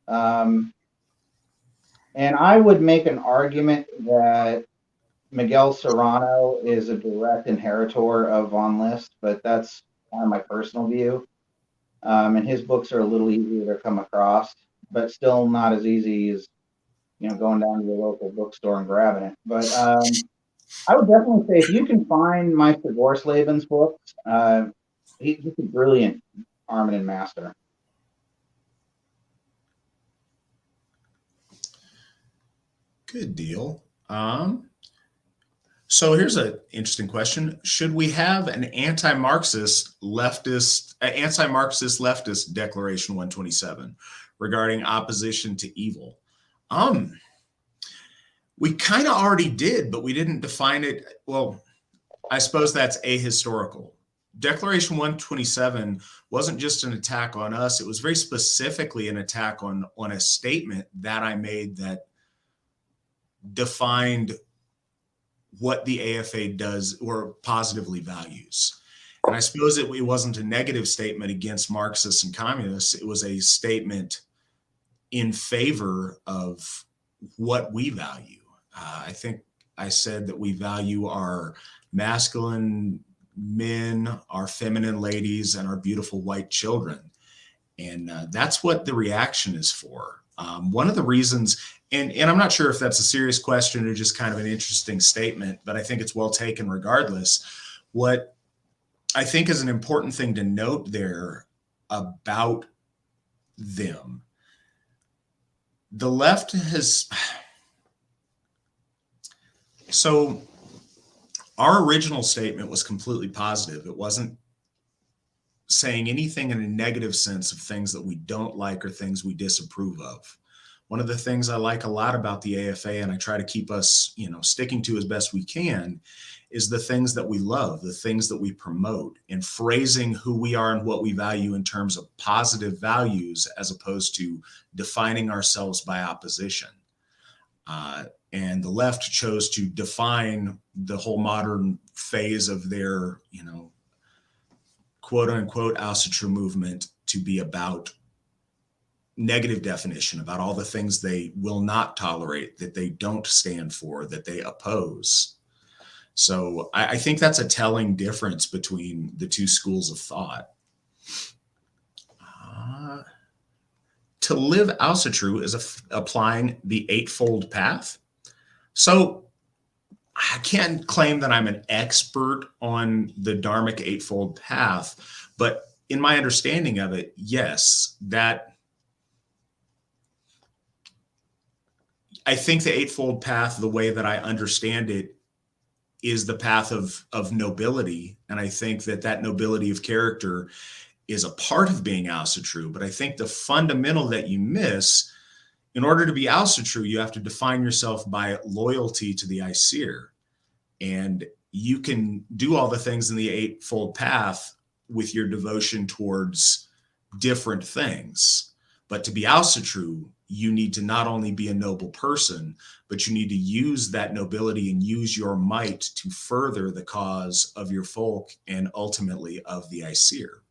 And I would make an argument that Miguel Serrano is a direct inheritor of Von List, but that's kind of my personal view. And his books are a little easier to come across, but still not as easy as going down to your local bookstore and grabbing it. But I would definitely say if you can find Meister Gorsleben's books, he's a brilliant Arminen master. Good deal. So here's an interesting question. Should we have an anti-Marxist leftist Declaration 127 regarding opposition to evil? We kind of already did, but we didn't define it. Well, I suppose that's ahistorical. Declaration 127 wasn't just an attack on us. It was very specifically an attack on a statement that I made that defined what the AFA does or positively values. And I suppose it wasn't a negative statement against Marxists and communists. It was a statement in favor of what we value. I think I said that we value our masculine men, our feminine ladies, and our beautiful white children. And that's what the reaction is for. One of the reasons, and I'm not sure if that's a serious question or just kind of an interesting statement, but I think it's well taken regardless. What I think is an important thing to note there about them, the left has, so our original statement was completely positive. It wasn't saying anything in a negative sense of things that we don't like or things we disapprove of. One of the things I like a lot about the AFA, and I try to keep us, sticking to as best we can, is the things that we love, the things that we promote, and phrasing who we are and what we value in terms of positive values as opposed to defining ourselves by opposition. And the left chose to define the whole modern phase of their, quote unquote Asatru movement to be about negative definition about all the things they will not tolerate, that they don't stand for, that they oppose. So I think that's a telling difference between the two schools of thought. To live Asatru is applying the eightfold path. So I can't claim that I'm an expert on the Dharmic eightfold path, but in my understanding of it, yes, that I think the eightfold path, the way that I understand it, is the path of nobility. And I think that nobility of character is a part of being Asatru. But I think the fundamental that you miss, in order to be Asatru, you have to define yourself by loyalty to the Aesir. And you can do all the things in the eightfold path with your devotion towards different things. But to be Asatru, you need to not only be a noble person, but you need to use that nobility and use your might to further the cause of your folk and ultimately of the Aesir.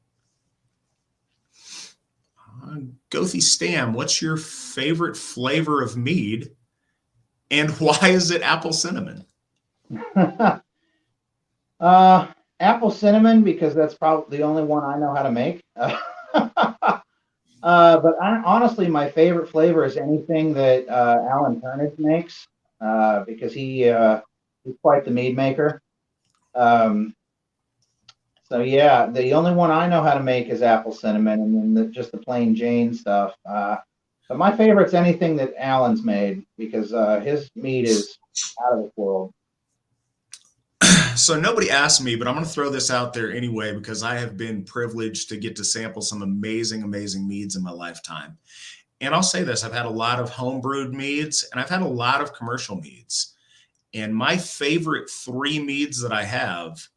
Gothi Stamm, what's your favorite flavor of mead, and why is it apple cinnamon? Apple cinnamon, because that's probably the only one I know how to make. But honestly, my favorite flavor is anything that Alan Turnage makes, because he's quite the mead maker. So yeah, the only one I know how to make is apple cinnamon, and then just the plain Jane stuff. But my favorite's anything that Alan's made, because his mead is out of this world. So nobody asked me, but I'm going to throw this out there anyway, because I have been privileged to get to sample some amazing, amazing meads in my lifetime. And I'll say this, I've had a lot of homebrewed meads, and I've had a lot of commercial meads. And my favorite 3 meads that I have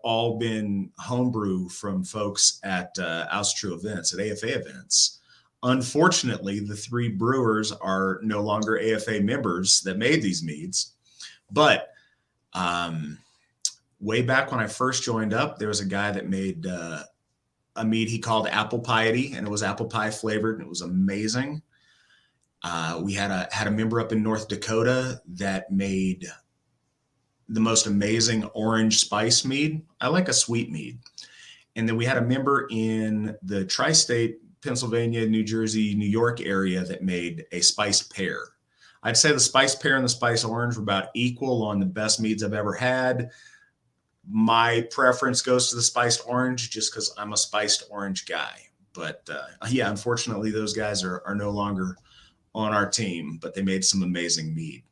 all been homebrew from folks at Asatru events, at AFA events. Unfortunately, the 3 brewers are no longer AFA members that made these meads. But way back when I first joined up, there was a guy that made a mead he called Apple Piety, and it was apple pie flavored, and it was amazing. We had a member up in North Dakota that made the most amazing orange spice mead. I like a sweet mead. And then we had a member in the tri-state Pennsylvania, New Jersey, New York area that made a spiced pear. I'd say the spiced pear and the spiced orange were about equal on the best meads I've ever had. My preference goes to the spiced orange just because I'm a spiced orange guy. But yeah, unfortunately, those guys are no longer on our team, but they made some amazing mead.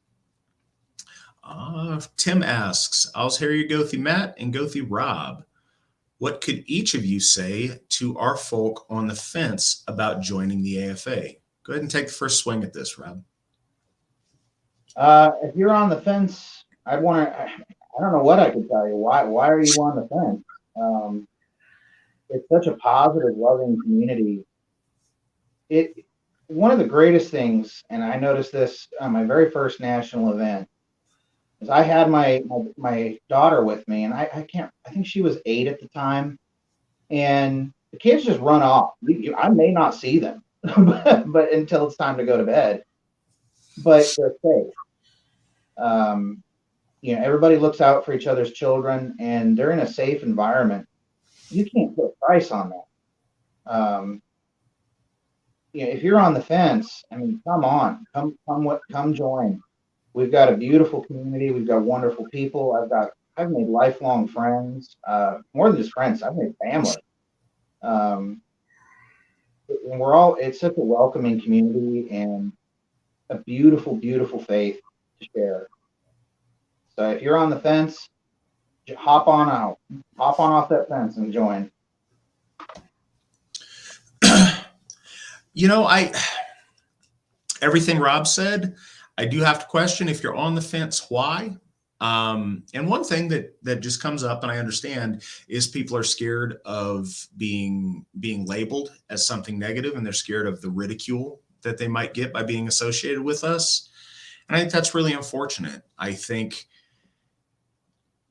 Tim asks, Alsherjargothi Matt and Gothi Rob, what could each of you say to our folk on the fence about joining the AFA? Go ahead and take the first swing at this, Rob. If you're on the fence, I don't know what I could tell you. Why are you on the fence? It's such a positive, loving community. One of the greatest things, and I noticed this on my very first national event, is I had my daughter with me, and I think she was 8 at the time, and the kids just run off. I may not see them, but until it's time to go to bed, but they're safe. Everybody looks out for each other's children, and they're in a safe environment. You can't put a price on that. If you're on the fence, I mean, come on, come join. We've got a beautiful community. We've got wonderful people. I've made lifelong friends, more than just friends. I've made family. And it's such a welcoming community and a beautiful, beautiful faith to share. So if you're on the fence, hop on off that fence and join. Everything Rob said, I do have to question, if you're on the fence, why? And one thing that just comes up, and I understand, is people are scared of being labeled as something negative, and they're scared of the ridicule that they might get by being associated with us. And I think that's really unfortunate. I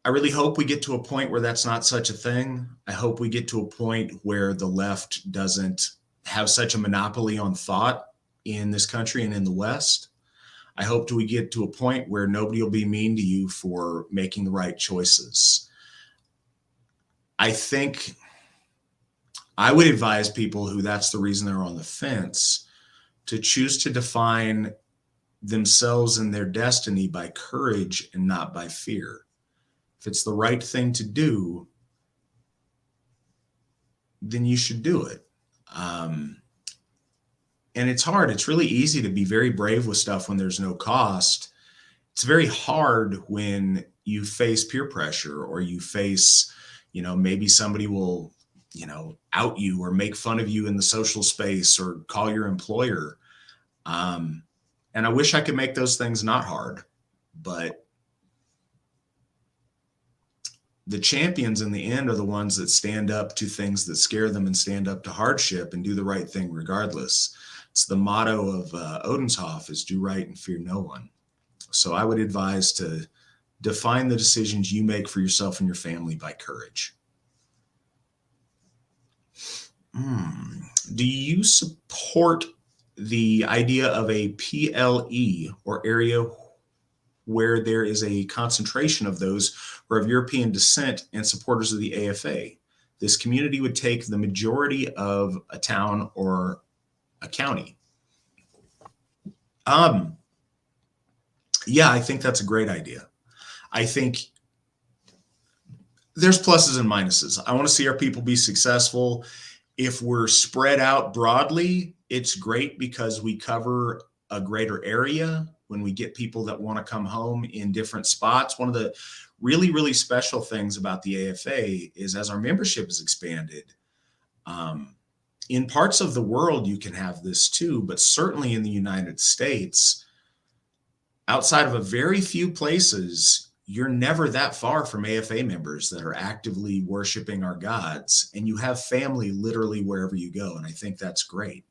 really hope we get to a point where that's not such a thing. I hope we get to a point where the left doesn't have such a monopoly on thought in this country and in the West. I hope we get to a point where nobody will be mean to you for making the right choices. I think I would advise people who that's the reason they're on the fence to choose to define themselves and their destiny by courage and not by fear. If it's the right thing to do, then you should do it. And it's hard. It's really easy to be very brave with stuff when there's no cost. It's very hard when you face peer pressure or you face, maybe somebody will, out you or make fun of you in the social space or call your employer. And I wish I could make those things not hard, but the champions in the end are the ones that stand up to things that scare them and stand up to hardship and do the right thing regardless. It's the motto of Odenshof is do right and fear no one. So I would advise to define the decisions you make for yourself and your family by courage. Do you support the idea of a PLE or area where there is a concentration of those who are of European descent and supporters of the AFA? This community would take the majority of a town or a county. Yeah, I think that's a great idea. I think there's pluses and minuses. I want to see our people be successful. If we're spread out broadly, it's great because we cover a greater area when we get people that want to come home in different spots. One of the really, really special things about the AFA is as our membership is expanded, in parts of the world, you can have this too, but certainly in the United States, outside of a very few places, you're never that far from AFA members that are actively worshiping our gods, and you have family literally wherever you go. And I think that's great.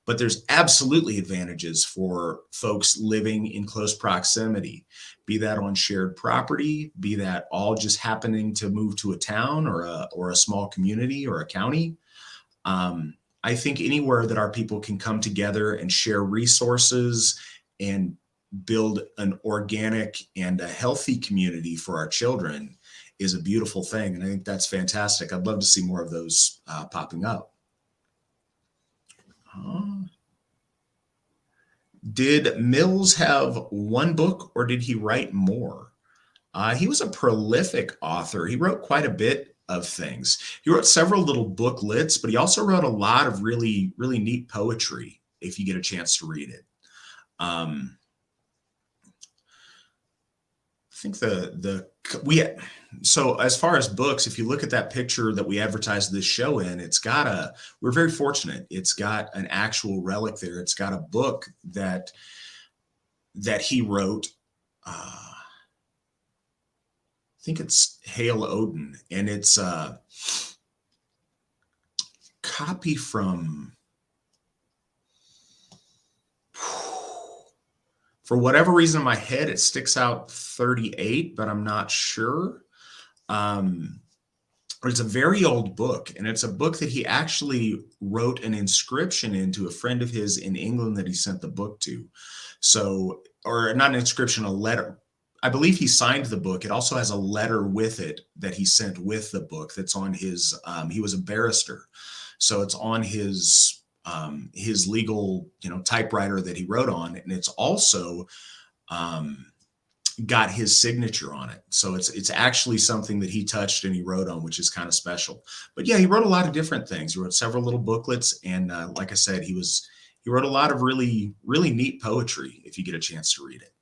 But there's absolutely advantages for folks living in close proximity, be that on shared property, be that all just happening to move to a town or a small community or a county. I think anywhere that our people can come together and share resources and build an organic and a healthy community for our children is a beautiful thing. And I think that's fantastic. I'd love to see more of those popping up. Did Mills have one book or did he write more? He was a prolific author. He wrote quite a bit of things. He wrote several little booklets, but he also wrote a lot of really, really neat poetry if you get a chance to read it. I think so as far as books, if you look at that picture that we advertised this show in, we're very fortunate. It's got an actual relic there. It's got a book that he wrote. I think it's Hail Odin, and it's a copy from, for whatever reason in my head, it sticks out 38, but I'm not sure. It's a very old book, and it's a book that he actually wrote an inscription into a friend of his in England that he sent the book to. So, or not an inscription, a letter. I believe he signed the book. It also has a letter with it that he sent with the book that's on his, he was a barrister. So it's on his legal, typewriter that he wrote on. And it's also got his signature on it. So it's actually something that he touched and he wrote on, which is kind of special. But yeah, he wrote a lot of different things. He wrote several little booklets. And like I said, he wrote a lot of really, really neat poetry if you get a chance to read it.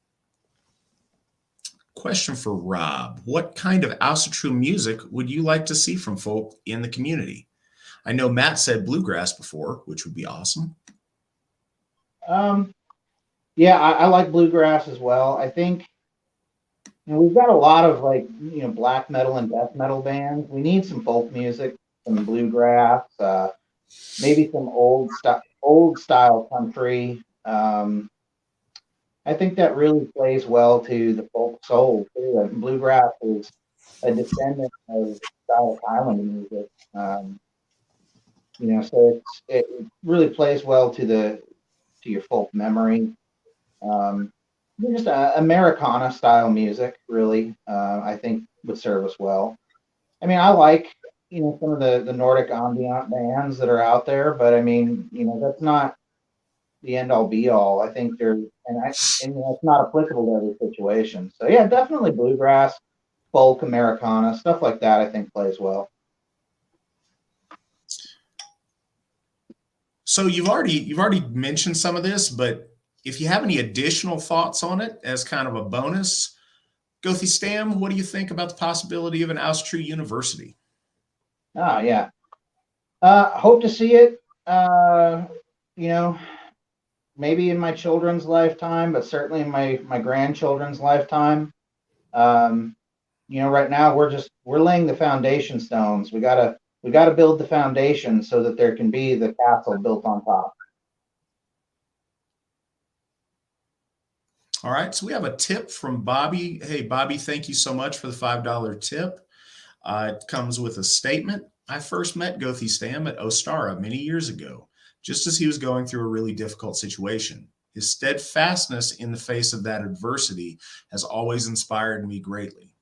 Question for Rob. What kind of Asatru music would you like to see from folk in the community? I know Matt said bluegrass before, which would be awesome. Yeah, I like bluegrass as well. I think we've got a lot of black metal and death metal bands. We need some folk music, some bluegrass, maybe some old style country. I think that really plays well to the folk soul too. Bluegrass is a descendant of Scottish Highland music. So it really plays well to your folk memory. Um, just Americana style music, really, I think would serve us well. I mean, I like, some of the Nordic ambient bands that are out there, but I mean, that's not the end all be all. I think it's not applicable to every situation. So yeah, definitely bluegrass, folk, Americana, stuff like that, I think plays well. So you've already mentioned some of this, but if you have any additional thoughts on it as kind of a bonus, Gothi Stamm, what do you think about the possibility of an Asatru University? Ah, yeah. Hope to see it. You know, maybe in my children's lifetime, but certainly in my grandchildren's lifetime. Um, right now we're laying the foundation stones. We gotta build the foundation so that there can be the castle built on top. All right, so we have a tip from Bobby. Hey, Bobby, thank you so much for the $5 tip. It comes with a statement. I first met Gothi Stamm at Ostara many years ago, just as he was going through a really difficult situation. His steadfastness in the face of that adversity has always inspired me greatly,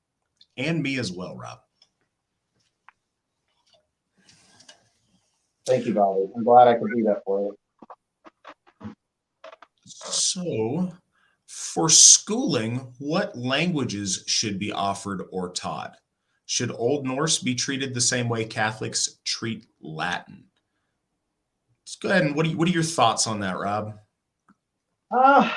and me as well, Rob. Thank you, Bobby. I'm glad I could do that for you. So, for schooling, what languages should be offered or taught? Should Old Norse be treated the same way Catholics treat Latin? Let's go ahead and what are your thoughts on that, Rob? Uh,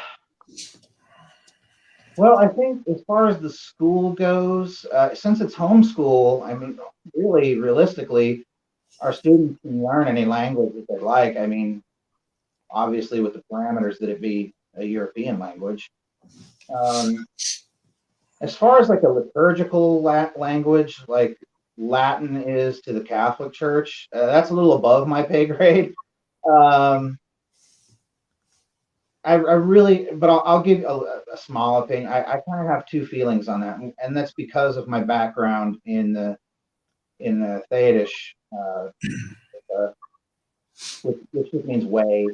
well, I think as far as the school goes, since it's homeschool, I mean, really, realistically, our students can learn any language that they like. I mean, obviously with the parameters that it be a European language. Um, as far as like a liturgical language, like Latin is to the Catholic Church, that's a little above my pay grade. Um, I really, but I'll give a small opinion. I kind of have two feelings on that, and that's because of my background in the Theodish, uh, which just means way.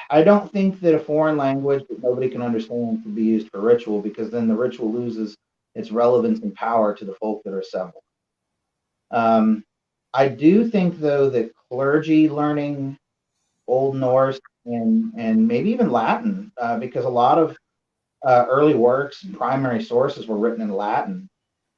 I don't think that a foreign language that nobody can understand can be used for ritual, because then the ritual loses its relevance and power to the folk that are assembled. I do think, though, that clergy learning Old Norse and maybe even Latin, because a lot of early works and primary sources were written in Latin.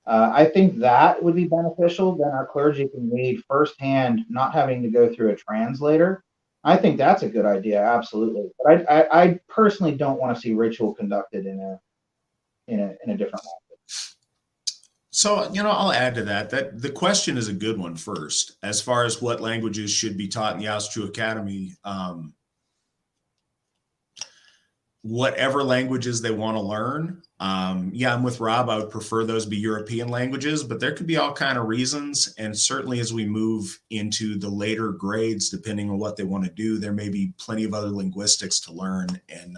I think that would be beneficial. Then our clergy can read firsthand, not having to go through a translator. I think that's a good idea, absolutely. But I personally don't want to see ritual conducted in a different language. So, I'll add to that the question is a good one first, as far as what languages should be taught in the Asatru Academy. Whatever languages they want to learn. Yeah, I'm with Rob. I would prefer those be European languages, but there could be all kind of reasons. And certainly as we move into the later grades, depending on what they want to do, there may be plenty of other linguistics to learn. And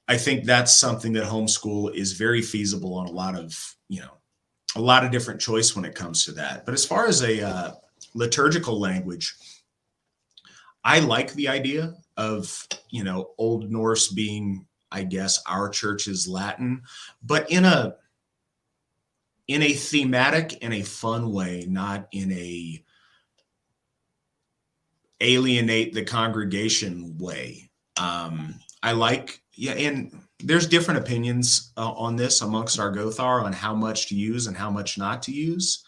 I think that's something that homeschool is very feasible on a lot of different choice when it comes to that. But as far as a liturgical language, I like the idea of, Old Norse being, I guess, our church's Latin, but in a thematic and a fun way, not in a alienate the congregation way. I like, yeah, and there's different opinions on this amongst our Gothar on how much to use and how much not to use.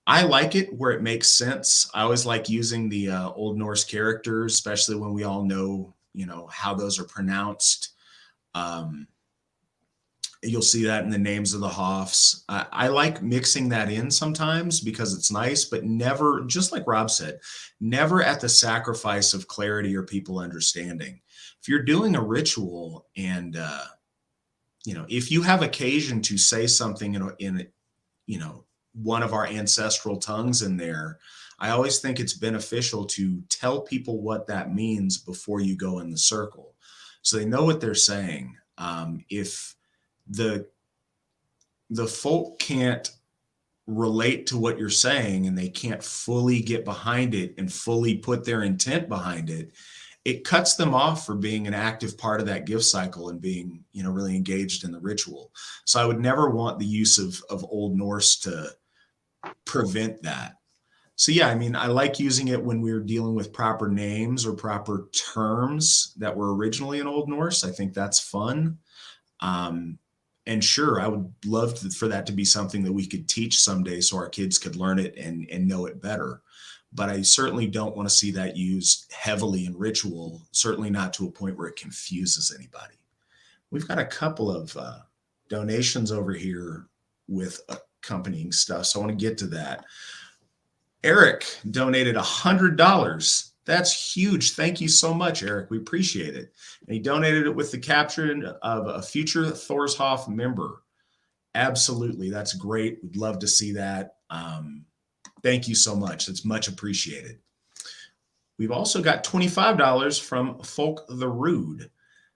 I like it where it makes sense. I always like using the Old Norse characters, especially when we all know, how those are pronounced. You'll see that in the names of the Hofs. I like mixing that in sometimes because it's nice, but never, just like Rob said, never at the sacrifice of clarity or people understanding. If you're doing a ritual and, if you have occasion to say something in one of our ancestral tongues in there, I always think it's beneficial to tell people what that means before you go in the circle, so they know what they're saying. If the folk can't relate to what you're saying and they can't fully get behind it and fully put their intent behind it, it cuts them off for being an active part of that gift cycle and being, really engaged in the ritual. So I would never want the use of Old Norse to prevent that. So yeah, I mean, I like using it when we're dealing with proper names or proper terms that were originally in Old Norse. I think that's fun. And sure, I would love for that to be something that we could teach someday so our kids could learn it and know it better. But I certainly don't want to see that used heavily in ritual, certainly not to a point where it confuses anybody. We've got a couple of donations over here with accompanying stuff, so I want to get to that. Eric donated $100. That's huge. Thank you so much, Eric. We appreciate it. And he donated it with the caption of a future Thorshof member. Absolutely. That's great. We'd love to see that. Thank you so much. It's much appreciated. We've also got $25 from Folk the Rude.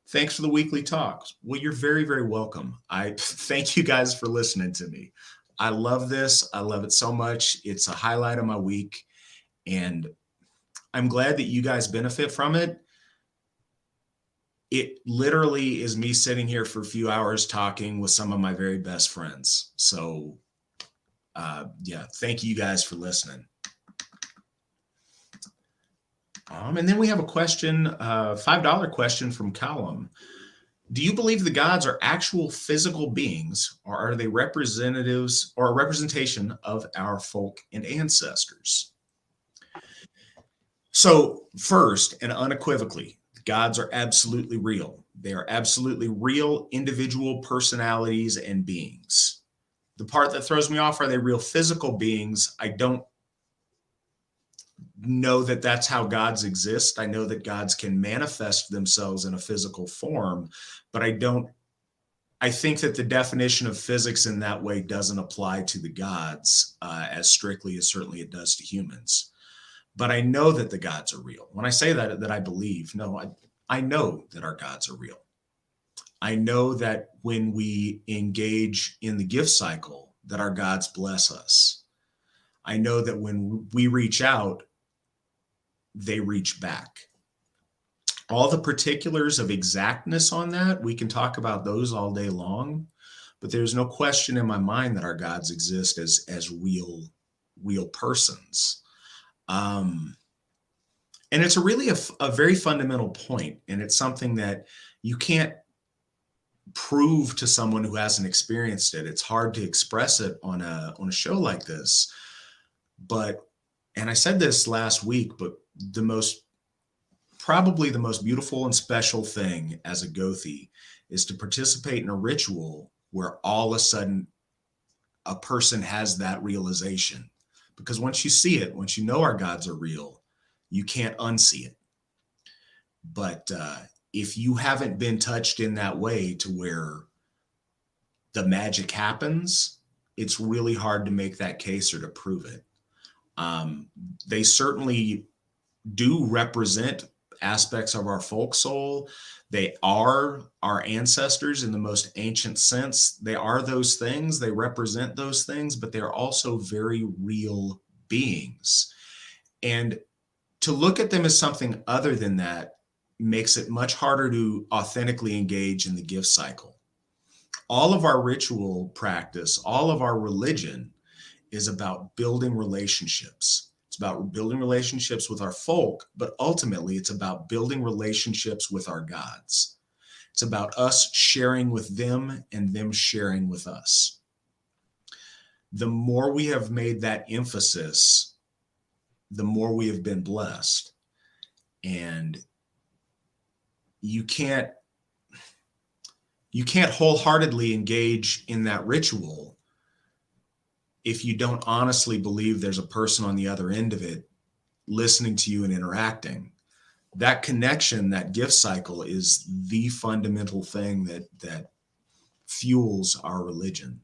Thanks for the weekly talks. Well, you're very, very welcome. I thank you guys for listening to me. I love this. I love it so much. It's a highlight of my week. And I'm glad that you guys benefit from it. It literally is me sitting here for a few hours talking with some of my very best friends. So yeah, thank you guys for listening. And then we have a question, $5 question from Callum. Do you believe the gods are actual physical beings, or are they representatives or a representation of our folk and ancestors? So first and unequivocally, gods are absolutely real. They are absolutely real individual personalities and beings. The part that throws me off, are they real physical beings? I don't know that that's how gods exist. I know that gods can manifest themselves in a physical form, but I think that the definition of physics in that way doesn't apply to the gods as strictly as certainly it does to humans. But I know that the gods are real. When I say that I believe, no, I know that our gods are real. I know that when we engage in the gift cycle, that our gods bless us. I know that when we reach out, they reach back. All the particulars of exactness on that, we can talk about those all day long, but there's no question in my mind that our gods exist as real persons. And it's really a very fundamental point, and it's something that you can't prove to someone who hasn't experienced it. It's hard to express it on a show like this. But, and I said this last week, but probably the most beautiful and special thing as a Gothi is to participate in a ritual where all of a sudden a person has that realization. Because once you see it, once you know our gods are real, you can't unsee it. But if you haven't been touched in that way to where the magic happens, it's really hard to make that case or to prove it. They certainly do represent aspects of our folk soul. They are our ancestors in the most ancient sense. They are those things. They represent those things, but they're also very real beings. And to look at them as something other than that makes it much harder to authentically engage in the gift cycle. All of our ritual practice, all of our religion is about building relationships. It's about building relationships with our folk, but ultimately it's about building relationships with our gods. It's about us sharing with them and them sharing with us. The more we have made that emphasis, the more we have been blessed. And you can't wholeheartedly engage in that ritual if you don't honestly believe there's a person on the other end of it listening to you and interacting. That connection, that gift cycle is the fundamental thing that fuels our religion.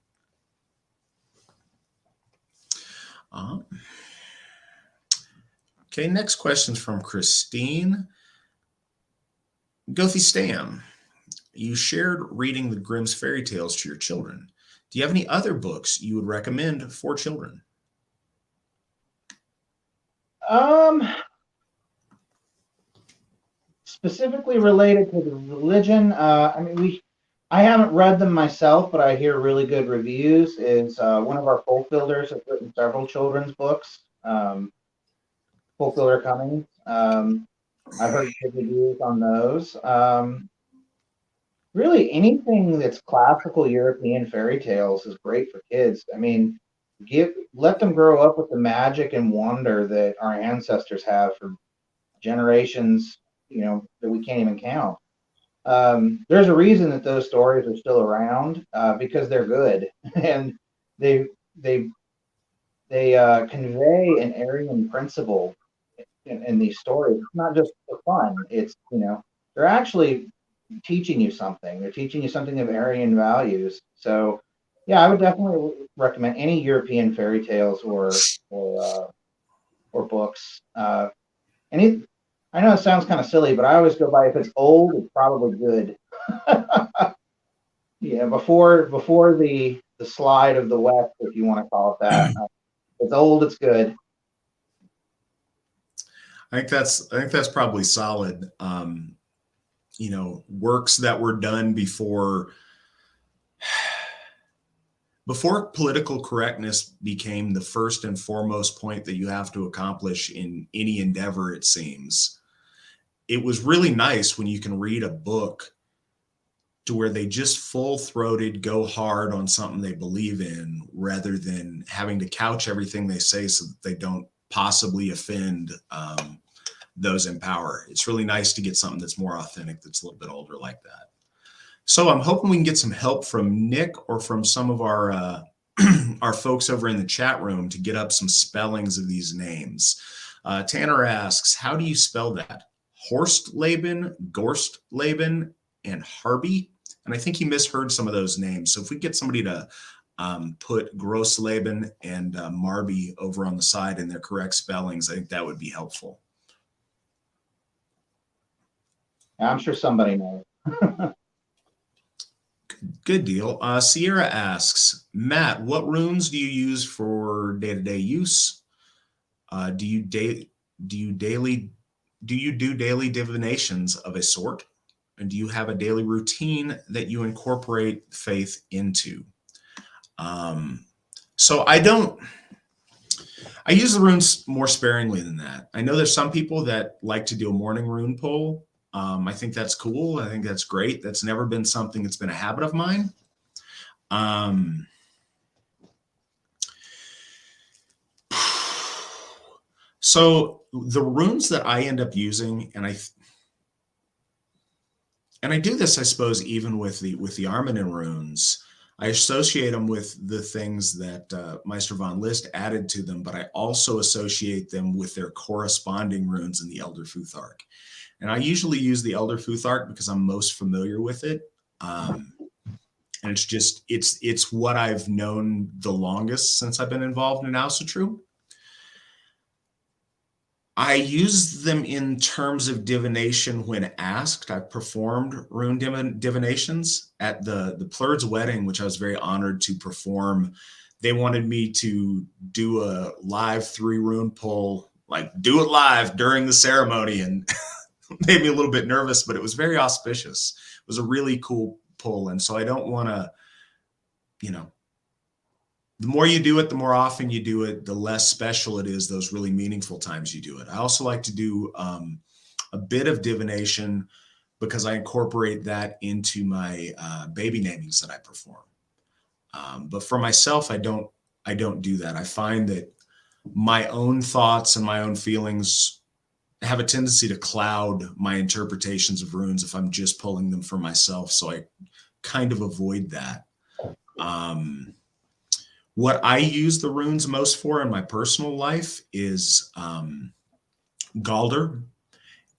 Okay, next question's from Christine. Gothi Stamm, you shared reading the Grimm's fairy tales to your children. Do you have any other books you would recommend for children? Specifically related to the religion, I haven't read them myself, but I hear really good reviews. Is one of our folk builders has written several children's books. Folk Builder Cummings. I've heard good reviews on those. Really, anything that's classical European fairy tales is great for kids. I mean, let them grow up with the magic and wonder that our ancestors have for generations, that we can't even count. There's a reason that those stories are still around, because they're good and they they convey an Aryan principle in these stories. It's not just for fun. It's they're actually teaching you something. They're teaching you something of Aryan values. So yeah, I would definitely recommend any European fairy tales or books. Any I know it sounds kind of silly, but I always go by if it's old, it's probably good. Yeah, before the slide of the West, if you want to call it that. If it's old, it's good. I think that's probably solid. Works that were done before political correctness became the first and foremost point that you have to accomplish in any endeavor, it seems. It was really nice when you can read a book to where they just full-throated go hard on something they believe in rather than having to couch everything they say so that they don't possibly offend those in power. It's really nice to get something that's more authentic, that's a little bit older like that. So I'm hoping we can get some help from Nick or from some of our our folks over in the chat room to get up some spellings of these names. Tanner asks, how do you spell that? Horstleben, Gorstleben, and Harby? And I think he misheard some of those names. So if we get somebody to put Grossleben and Marby over on the side in their correct spellings, I think that would be helpful. I'm sure somebody knows. Good deal. Sierra asks, Matt, what runes do you use for day-to-day use? Do you do daily divinations of a sort? And do you have a daily routine that you incorporate faith into? So I use the runes more sparingly than that. I know there's some people that like to do a morning rune pull. I think that's cool. I think that's great. That's never been something that's been a habit of mine. So the runes that I end up using, and I do this, I suppose, even with the Armanen runes, I associate them with the things that Meister von List added to them, but I also associate them with their corresponding runes in the Elder Futhark. And I usually use the Elder Futhark because I'm most familiar with it. And it's what I've known the longest since I've been involved in Asatru. I use them in terms of divination when asked. I've performed rune divinations at the Plurd's wedding, which I was very honored to perform. They wanted me to do a live 3 rune pull, like do it live during the ceremony, and made me a little bit nervous, but it was very auspicious. It was a really cool pull. And so I don't want to, the more you do it, the more often you do it, the less special it is those really meaningful times you do it. I also like to do a bit of divination because I incorporate that into my baby namings that I perform. But for myself, I don't do that. I find that my own thoughts and my own feelings have a tendency to cloud my interpretations of runes if I'm just pulling them for myself. So I kind of avoid that. What I use the runes most for in my personal life is Galder.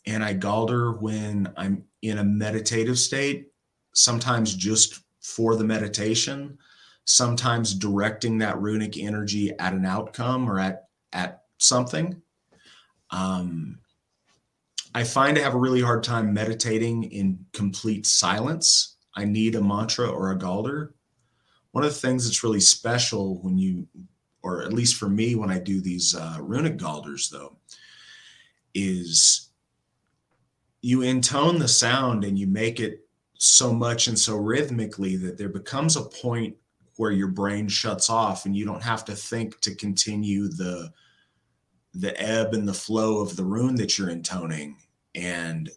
And I Galder when I'm in a meditative state, sometimes just for the meditation, sometimes directing that runic energy at an outcome or at something. I find I have a really hard time meditating in complete silence. I need a mantra or a Galder. one of the things that's really special when you, or at least for me, when I do these runic galders, though, is you intone the sound and you make it so much and so rhythmically that there becomes a point where your brain shuts off and you don't have to think to continue the ebb and the flow of the rune that you're intoning, and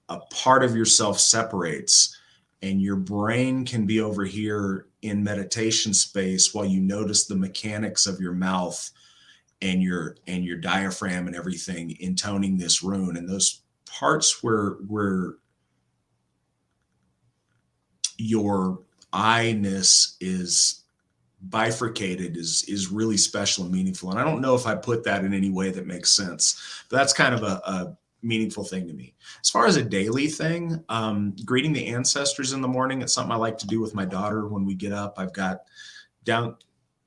a part of yourself separates and your brain can be over here in meditation space while you notice the mechanics of your mouth and your diaphragm and everything intoning this rune. And those parts where your I-ness is bifurcated is really special and meaningful. And I don't know if I put that in any way that makes sense, but that's kind of a meaningful thing to me. As far as a daily thing, greeting the ancestors in the morning, it's something I like to do with my daughter when we get up. I've got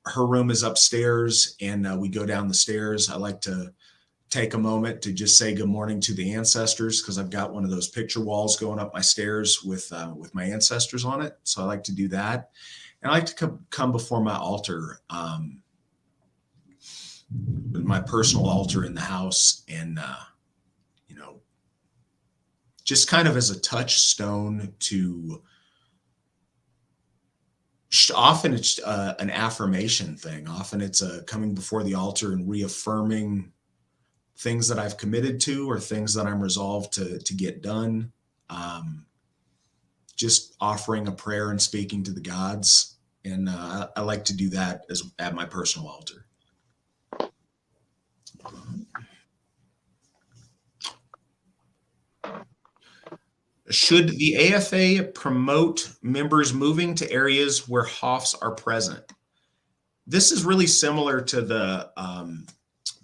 her room is upstairs, and we go down the stairs. I like to take a moment to just say good morning to the ancestors, because I've got one of those picture walls going up my stairs with my ancestors on it. So I like to do that. And I like to come before my altar, my personal altar in the house, and just kind of as a touchstone to. Often it's an affirmation thing. Often it's coming before the altar and reaffirming things that I've committed to or things that I'm resolved to get done. Just offering a prayer and speaking to the gods. And I like to do that at my personal altar. Should the AFA promote members moving to areas where Hofs are present? This is really similar to the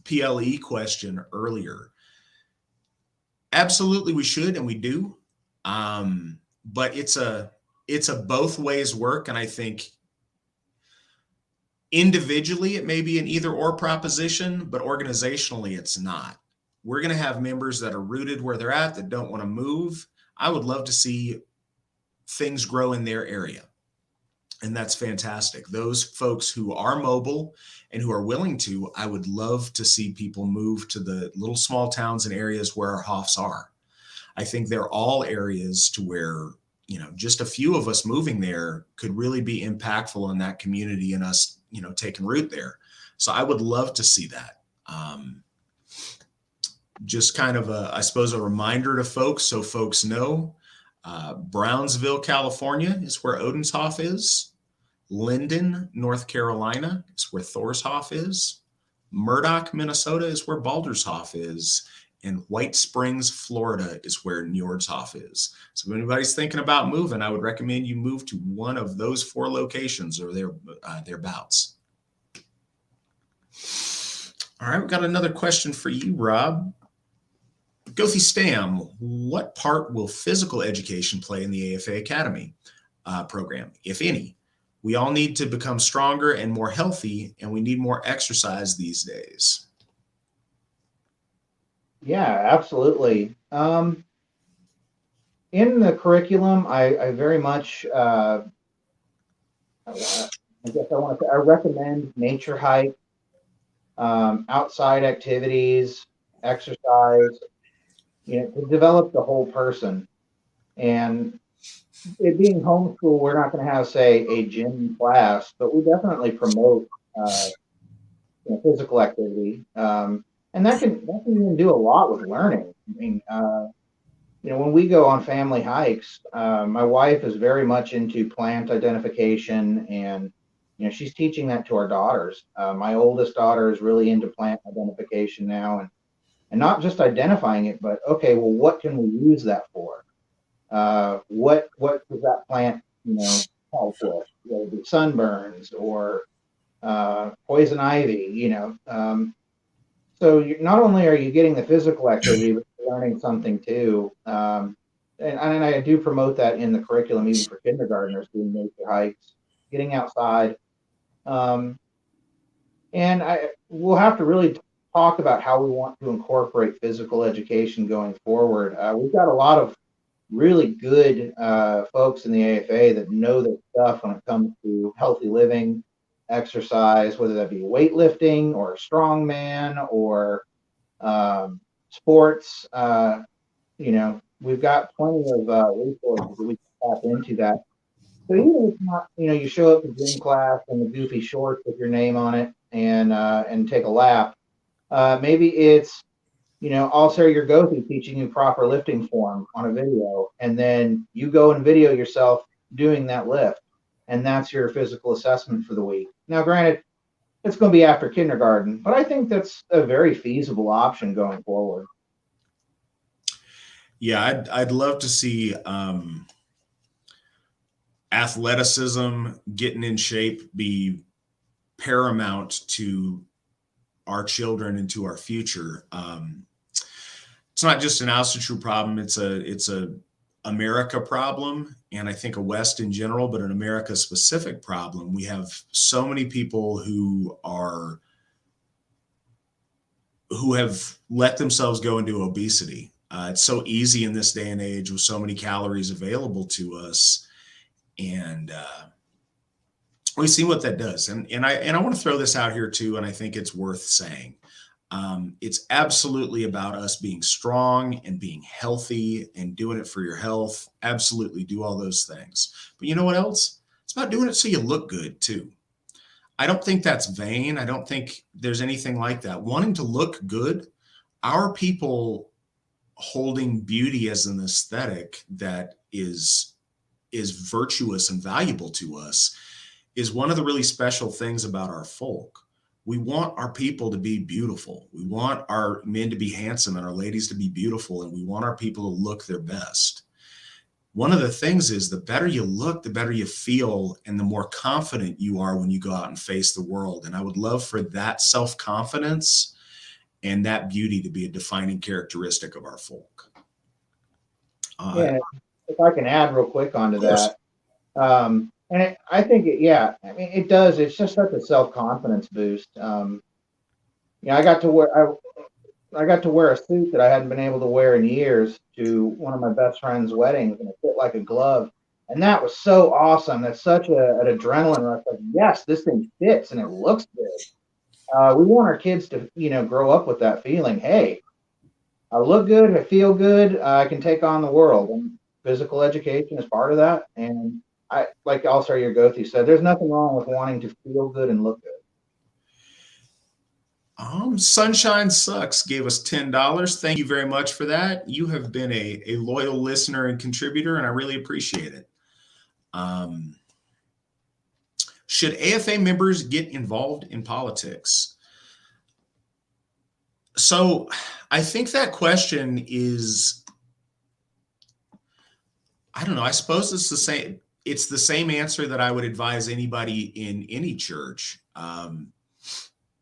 PLE question earlier. Absolutely, we should, and we do. But it's a both ways work, and I think individually it may be an either or proposition, but organizationally it's not. We're going to have members that are rooted where they're at that don't want to move. I would love to see things grow in their area. And that's fantastic. Those folks who are mobile and who are willing to, I would love to see people move to the little small towns and areas where our Hofs are. I think they're all areas to where, just a few of us moving there could really be impactful in that community and us, taking root there. So I would love to see that. Just kind of I suppose, a reminder to folks, so folks know, Brownsville, California is where Odenshof is. Linden, North Carolina is where Thorshof is. Murdoch, Minnesota is where Baldershof is. And White Springs, Florida is where Njordshof is. So if anybody's thinking about moving, I would recommend you move to one of those 4 locations or thereabouts. All right, we've got another question for you, Rob. Gothi Stamm, what part will physical education play in the AFA Academy program, if any? We all need to become stronger and more healthy, and we need more exercise these days. Yeah, absolutely. In the curriculum, I very much, I recommend nature hike, outside activities, exercise, to develop the whole person. And it being homeschool, we're not going to have, say, a gym class, but we definitely promote physical activity. And that can even do a lot with learning. I mean, when we go on family hikes, my wife is very much into plant identification, and she's teaching that to our daughters. My oldest daughter is really into plant identification now, and not just identifying it, but okay, well, what can we use that for? What does that plant help with? Whether it be sunburns or poison ivy, So not only are you getting the physical activity, but you're learning something too. And I do promote that in the curriculum, even for kindergartners, doing nature hikes, getting outside. And we'll have to really talk about how we want to incorporate physical education going forward. We've got a lot of really good folks in the AFA that know their stuff when it comes to healthy living, exercise, whether that be weightlifting or strongman or sports. We've got plenty of resources that we can tap into that. So even if it's not, you show up to gym class in the goofy shorts with your name on it and take a lap. Maybe it's Alsherjargothi teaching you proper lifting form on a video, and then you go and video yourself doing that lift, and that's your physical assessment for the week. Now, granted, it's going to be after kindergarten, but I think that's a very feasible option going forward. Yeah, I'd love to see athleticism, getting in shape, be paramount to our children and to our future. It's not just an Asatru problem. It's a America problem, and I think a West in general, but an America specific problem. We have so many people who have let themselves go into obesity. It's so easy in this day and age with so many calories available to us, and we see what that does. And I want to throw this out here too, and I think it's worth saying. It's absolutely about us being strong and being healthy and doing it for your health. Absolutely do all those things. But you know what else? It's about doing it so you look good too. I don't think that's vain. I don't think there's anything like that. Wanting to look good, our people holding beauty as an aesthetic that is virtuous and valuable to us is one of the really special things about our folk. We want our people to be beautiful. We want our men to be handsome and our ladies to be beautiful, and we want our people to look their best. One of the things is the better you look, the better you feel, and the more confident you are when you go out and face the world. And I would love for that self-confidence and that beauty to be a defining characteristic of our folk. Yeah, if I can add real quick onto that. I think it does. It's just such a self-confidence boost. I got to wear a suit that I hadn't been able to wear in years to one of my best friend's weddings, and it fit like a glove. And that was so awesome. That's such an adrenaline rush. Like, yes, this thing fits and it looks good. We want our kids to, grow up with that feeling. Hey, I look good, I feel good, I can take on the world. And physical education is part of that. And I, like Alsherjargothi said, there's nothing wrong with wanting to feel good and look good. Sunshine Sucks gave us $10. Thank you very much for that. You have been a loyal listener and contributor, and I really appreciate it. Should AFA members get involved in politics? So I think that question is, I don't know, I suppose it's the same. It's the same answer that I would advise anybody in any church.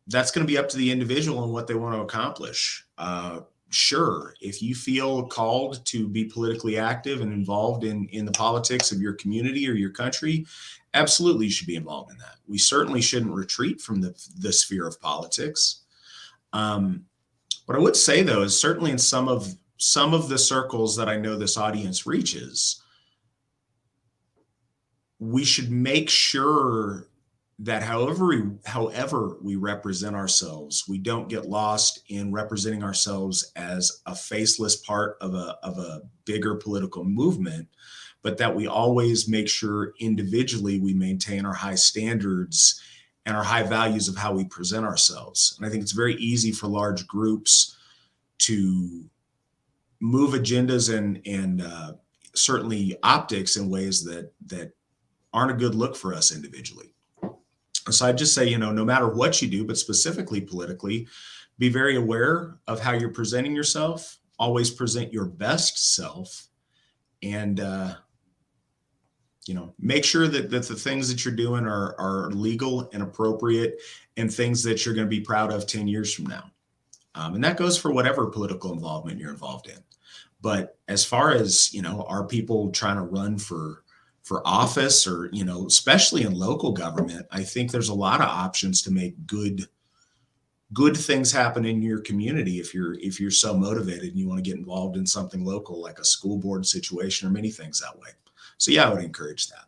That's going to be up to the individual and what they want to accomplish. Sure, if you feel called to be politically active and involved in the politics of your community or your country, absolutely you should be involved in that. We certainly shouldn't retreat from the sphere of politics. What I would say, though, is certainly in some of the circles that I know this audience reaches, we should make sure that however we represent ourselves, we don't get lost in representing ourselves as a faceless part of a bigger political movement, but that we always make sure individually we maintain our high standards and our high values of how we present ourselves. And I think it's very easy for large groups to move agendas and certainly optics in ways that aren't a good look for us individually. So I'd just say, no matter what you do, but specifically politically, be very aware of how you're presenting yourself. Always present your best self, and make sure that the things that you're doing are legal and appropriate, and things that you're going to be proud of 10 years from now. And that goes for whatever political involvement you're involved in. But as far as, are people trying to run for office or, especially in local government, I think there's a lot of options to make good good things happen in your community if you're so motivated and you want to get involved in something local, like a school board situation or many things that way. So yeah, I would encourage that.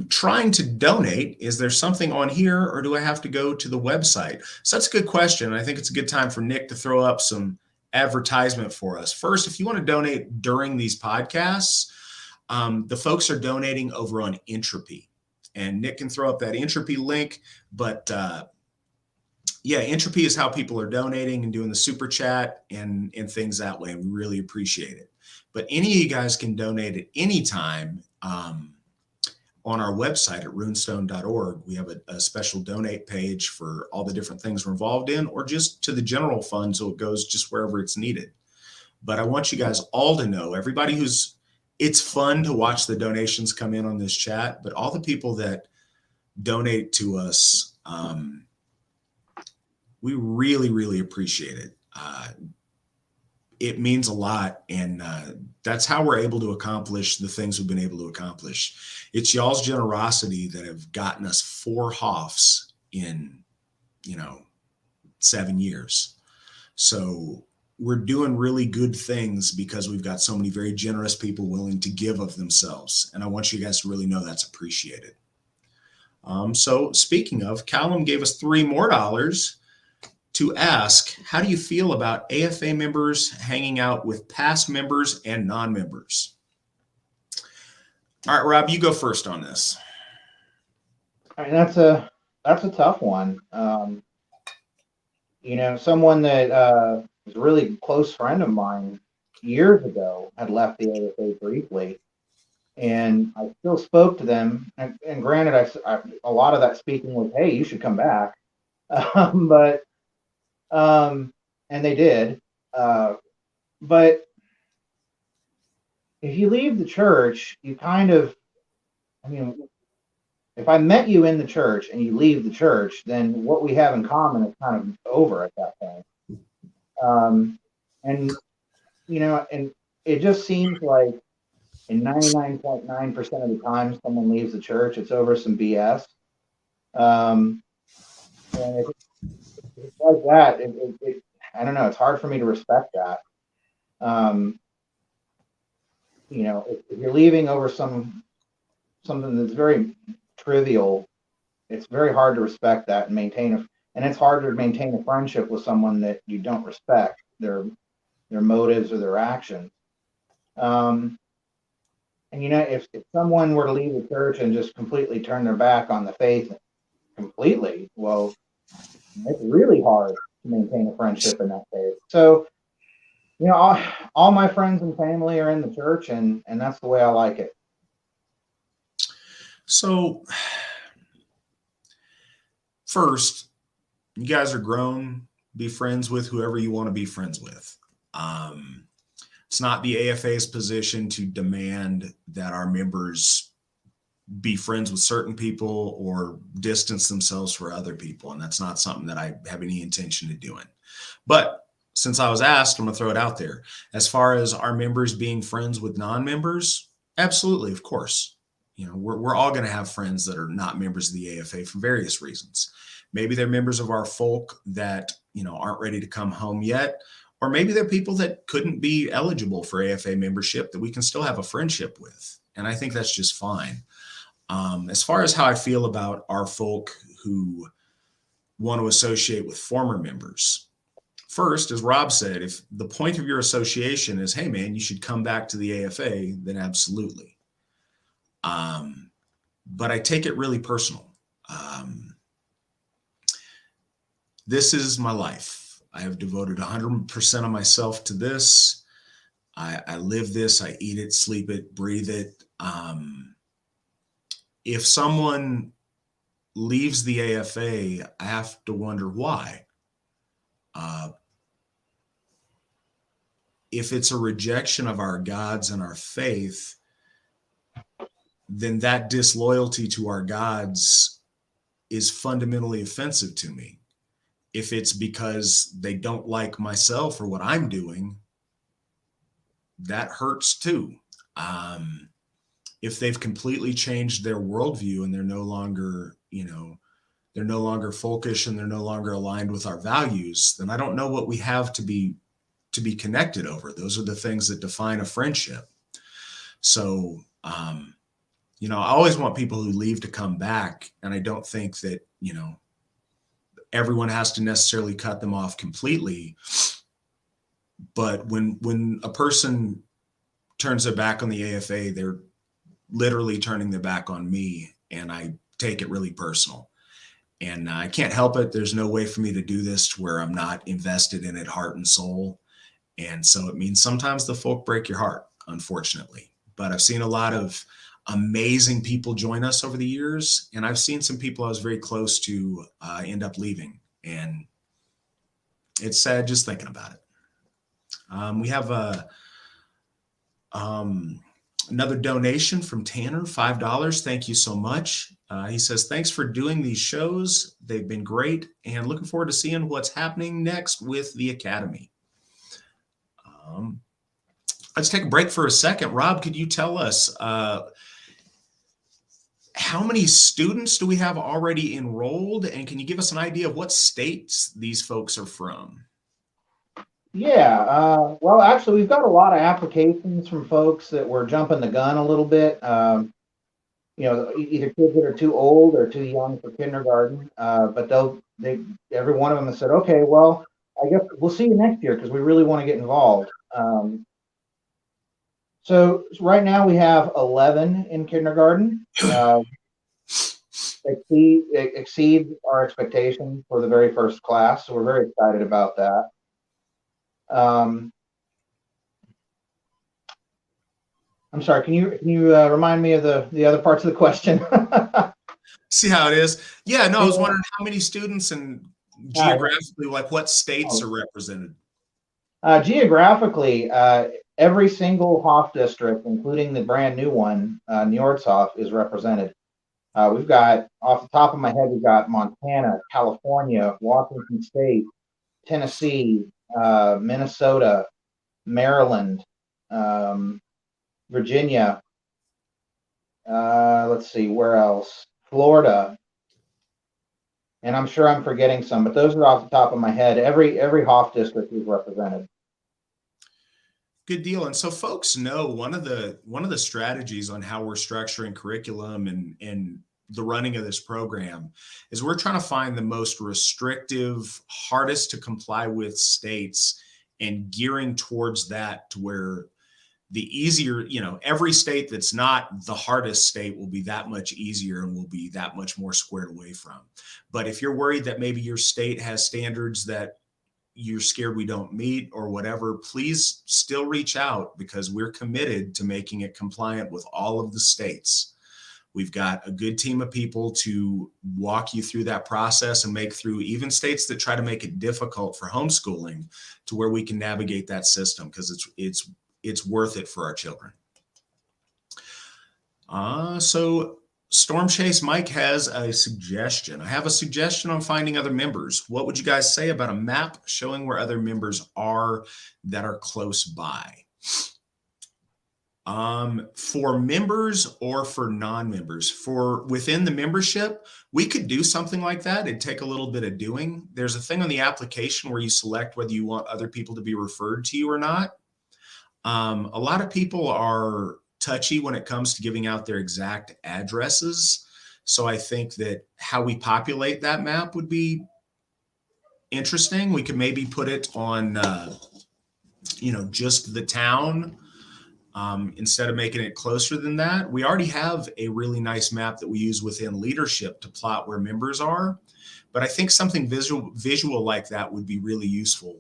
Trying to donate, is there something on here or do I have to go to the website? So that's a good question. I think it's a good time for Nick to throw up some advertisement for us. First, if you want to donate during these podcasts, the folks are donating over on Entropy, and Nick can throw up that Entropy link. But yeah, Entropy is how people are donating and doing the super chat and things that way. We really appreciate it. But any of you guys can donate at any time. On our website at runestone.org, we have a special donate page for all the different things we're involved in, or just to the general fund, so it goes just wherever it's needed. But I want you guys all to know, everybody it's fun to watch the donations come in on this chat, but all the people that donate to us, we really, really appreciate it. It means a lot, and that's how we're able to accomplish the things we've been able to accomplish. It's y'all's generosity that have gotten us 4 Hofs in 7 years. So we're doing really good things because we've got so many very generous people willing to give of themselves, and I want you guys to really know that's appreciated. So speaking of, Callum gave us $3 more to ask, how do you feel about AFA members hanging out with past members and non-members? All right, Rob, you go first on this. I mean, that's a tough one. Someone that was a really close friend of mine years ago had left the AFA briefly, and I still spoke to them. And granted, a lot of that speaking was, "Hey, you should come back," but and they did. But if you leave the church, you kind of, if I met you in the church and you leave the church, then what we have in common is kind of over at that point. And it just seems like in 99.9% of the time someone leaves the church, it's over some BS. And if it's like that, I don't know, it's hard for me to respect that. If you're leaving over something that's very trivial, it's very hard to respect that and maintain and it's harder to maintain a friendship with someone that you don't respect their motives or their actions. And if someone were to leave the church and just completely turn their back on the faith completely, well, it's really hard to maintain a friendship in that faith. So, all my friends and family are in the church, and that's the way I like it. So, first, you guys are grown. Be friends with whoever you want to be friends with. It's not the AFA's position to demand that our members be friends with certain people or distance themselves from other people. And that's not something that I have any intention of doing. But since I was asked, I'm going to throw it out there. As far as our members being friends with non-members, absolutely, of course. We're all going to have friends that are not members of the AFA for various reasons. Maybe they're members of our folk that, aren't ready to come home yet. Or maybe they're people that couldn't be eligible for AFA membership that we can still have a friendship with. And I think that's just fine. As far as how I feel about our folk who want to associate with former members, first, as Rob said, if the point of your association is, hey, man, you should come back to the AFA, then absolutely. But I take it really personal. This is my life. I have devoted 100% of myself to this. I live this, I eat it, sleep it, breathe it. If someone leaves the AFA, I have to wonder why. If it's a rejection of our gods and our faith, then that disloyalty to our gods is fundamentally offensive to me. If it's because they don't like myself or what I'm doing, that hurts too. If they've completely changed their worldview and they're no longer, they're no longer folkish and they're no longer aligned with our values, then I don't know what we have to be connected over. Those are the things that define a friendship. So, you know, I always want people who leave to come back. And I don't think that, you know, everyone has to necessarily cut them off completely. But when a person turns their back on the AFA, they're literally turning their back on me, and I take it really personal. And I can't help it. There's no way for me to do this to where I'm not invested in it heart and soul. And so it means sometimes the folk break your heart, unfortunately. But I've seen a lot of amazing people join us over the years, and I've seen some people I was very close to end up leaving, and it's sad just thinking about it. We have another donation from Tanner, $5. Thank you so much. He says, thanks for doing these shows. They've been great, and looking forward to seeing what's happening next with the Academy. Let's take a break for a second. Rob, could you tell us how many students do we have already enrolled? And can you give us an idea of what states these folks are from? Yeah, well, actually, we've got a lot of applications from folks that were jumping the gun a little bit. You know, either kids that are too old or too young for kindergarten. But every one of them has said, okay, well, I guess we'll see you next year because we really want to get involved. So right now we have 11 in kindergarten. Exceed our expectation for the very first class. So we're very excited about that. I'm sorry, can you remind me of the other parts of the question? See how it is? Yeah, no, I was wondering how many students and geographically, like what states are represented? Geographically, every single Hof district, including the brand new one, Njord Hof, is represented. We've got, off the top of my head, we've got Montana, California, Washington State, Tennessee, Minnesota, Maryland, Virginia. Let's see, where else? Florida. And I'm sure I'm forgetting some, but those are off the top of my head. Every Hof district is represented. Good deal. And so folks know one of the strategies on how we're structuring curriculum and the running of this program is we're trying to find the most restrictive, hardest to comply with states and gearing towards that to where the easier, you know, every state that's not the hardest state will be that much easier and will be that much more squared away from. But if you're worried that maybe your state has standards that you're scared we don't meet or whatever, please still reach out because we're committed to making it compliant with all of the states. We've got a good team of people to walk you through that process and make through even states that try to make it difficult for homeschooling to where we can navigate that system because it's worth it for our children. So Storm Chase Mike has a suggestion. I have a suggestion on finding other members. What would you guys say about a map showing where other members are that are close by? For members or for non-members, for within the membership, we could do something like that. It'd take a little bit of doing. There's a thing on the application where you select whether you want other people to be referred to you or not. A lot of people are touchy when it comes to giving out their exact addresses. So I think that how we populate that map would be interesting. We could maybe put it on, you know, just the town instead of making it closer than that. We already have a really nice map that we use within leadership to plot where members are. But I think something visual like that would be really useful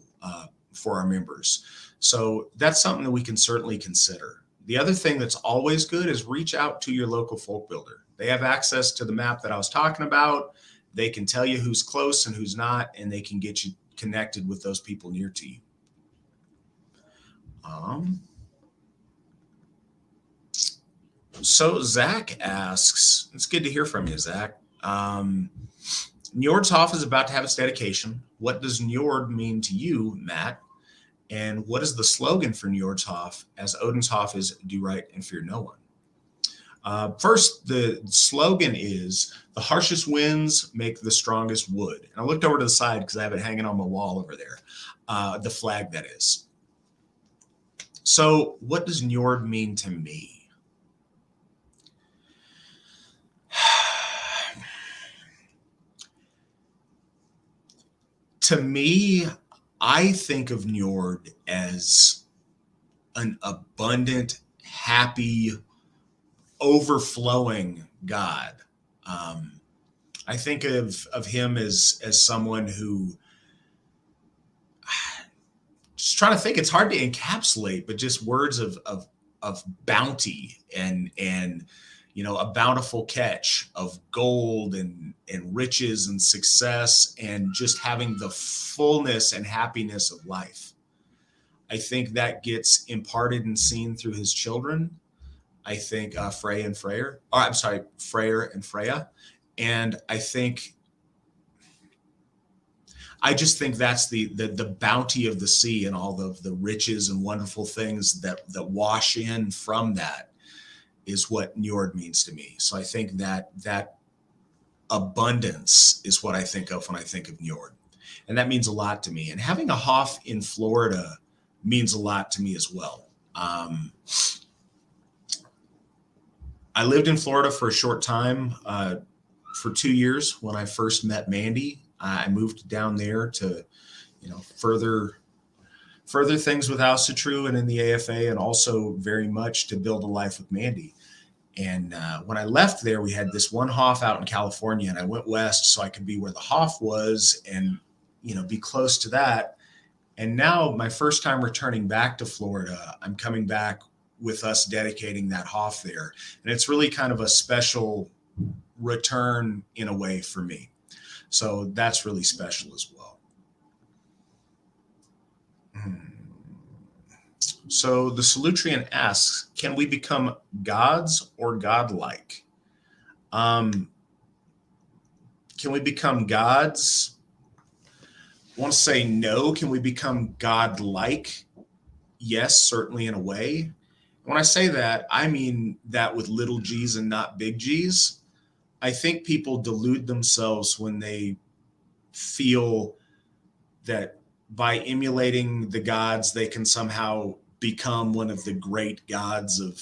for our members. So that's something that we can certainly consider. The other thing that's always good is reach out to your local folk builder. They have access to the map that I was talking about. They can tell you who's close and who's not, and they can get you connected with those people near to you. So Zach asks, it's good to hear from you, Zach. Njord's Hof is about to have its dedication. What does Njord mean to you, Matt? And what is the slogan for Njord's Hof, as Odin's Hof is do right and fear no one? First, the slogan is, the harshest winds make the strongest wood. And I looked over to the side because I have it hanging on my wall over there, the flag that is. So what does Njord mean to me? To me, I think of Njord as an abundant, happy, overflowing God. I think of him as someone who, just trying to think, it's hard to encapsulate, but just words of bounty and a bountiful catch of gold and riches and success, and just having the fullness and happiness of life. I think that gets imparted and seen through his children. I think Freya and Freyr. Oh, I'm sorry, Freyr and Freya. And I just think that's the bounty of the sea and all the riches and wonderful things that wash in from that is what Njord means to me. So I think that abundance is what I think of when I think of Njord. And that means a lot to me. And having a Hof in Florida means a lot to me as well. I lived in Florida for a short time, for 2 years when I first met Mandy. I moved down there to, further things with Asatru and in the AFA, and also very much to build a life with Mandy. And when I left there, we had this one Hof out in California, and I went west so I could be where the Hof was and, be close to that. And now my first time returning back to Florida, I'm coming back with us dedicating that Hof there. And it's really kind of a special return in a way for me. So that's really special as well. So the Salutrian asks, can we become gods or godlike? Can we become gods? I want to say no. Can we become godlike? Yes, certainly in a way. When I say that, I mean that with little g's and not big G's. I think people delude themselves when they feel that by emulating the gods, they can somehow become one of the great gods of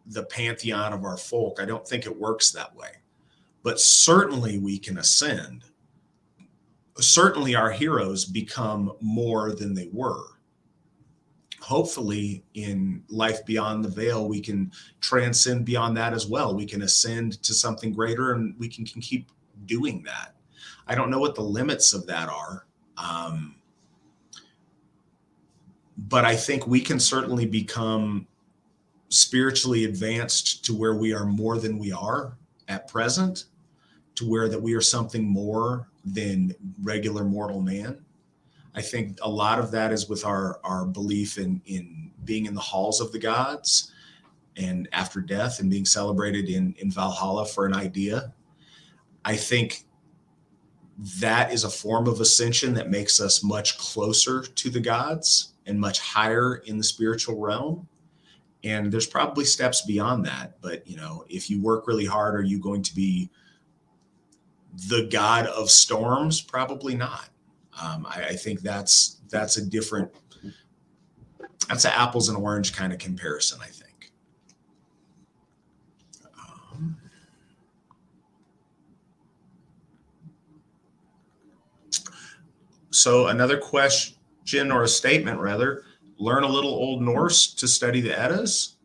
the pantheon of our folk. I don't think it works that way. But certainly we can ascend. Certainly our heroes become more than they were. Hopefully in life beyond the veil, we can transcend beyond that as well. We can ascend to something greater, and we can keep doing that. I don't know what the limits of that are. But I think we can certainly become spiritually advanced to where we are more than we are at present, to where that we are something more than regular mortal man. I think a lot of that is with our belief in being in the halls of the gods and after death and being celebrated in Valhalla for an idea. I think that is a form of ascension that makes us much closer to the gods and much higher in the spiritual realm. And there's probably steps beyond that. But, if you work really hard, are you going to be the god of storms? Probably not. I think that's an apples and orange kind of comparison, I think. So another question, or a statement rather, learn a little Old Norse to study the Eddas?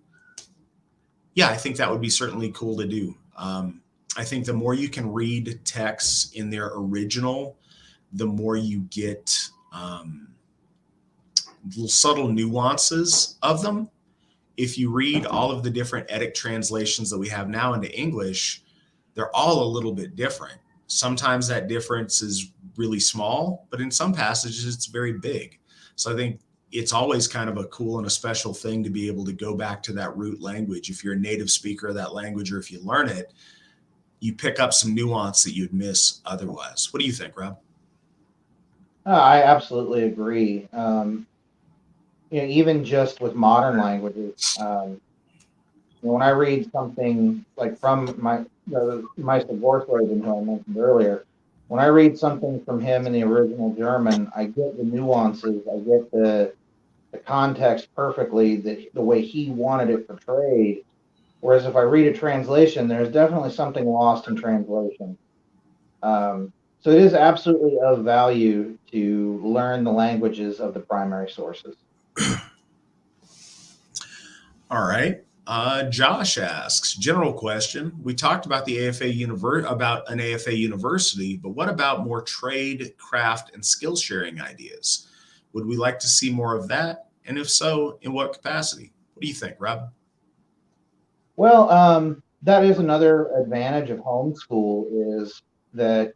Yeah, I think that would be certainly cool to do. I think the more you can read texts in their original, the more you get little subtle nuances of them. If you read all of the different Eddic translations that we have now into English, they're all a little bit different. Sometimes that difference is really small, but in some passages it's very big. So I think it's always kind of a cool and a special thing to be able to go back to that root language. If you're a native speaker of that language, or if you learn it, you pick up some nuance that you'd miss otherwise. What do you think, Rob? I absolutely agree. Even just with modern languages, when I read something like from the Meister von List, who I mentioned earlier, when I read something from him in the original German, I get the nuances, I get the context perfectly, the way he wanted it portrayed. Whereas if I read a translation, there's definitely something lost in translation. So it is absolutely of value to learn the languages of the primary sources. All right. Josh asks, general question. We talked about the about an AFA university, but what about more trade, craft, and skill sharing ideas? Would we like to see more of that? And if so, in what capacity? What do you think, Rob? Well, that is another advantage of homeschool, is that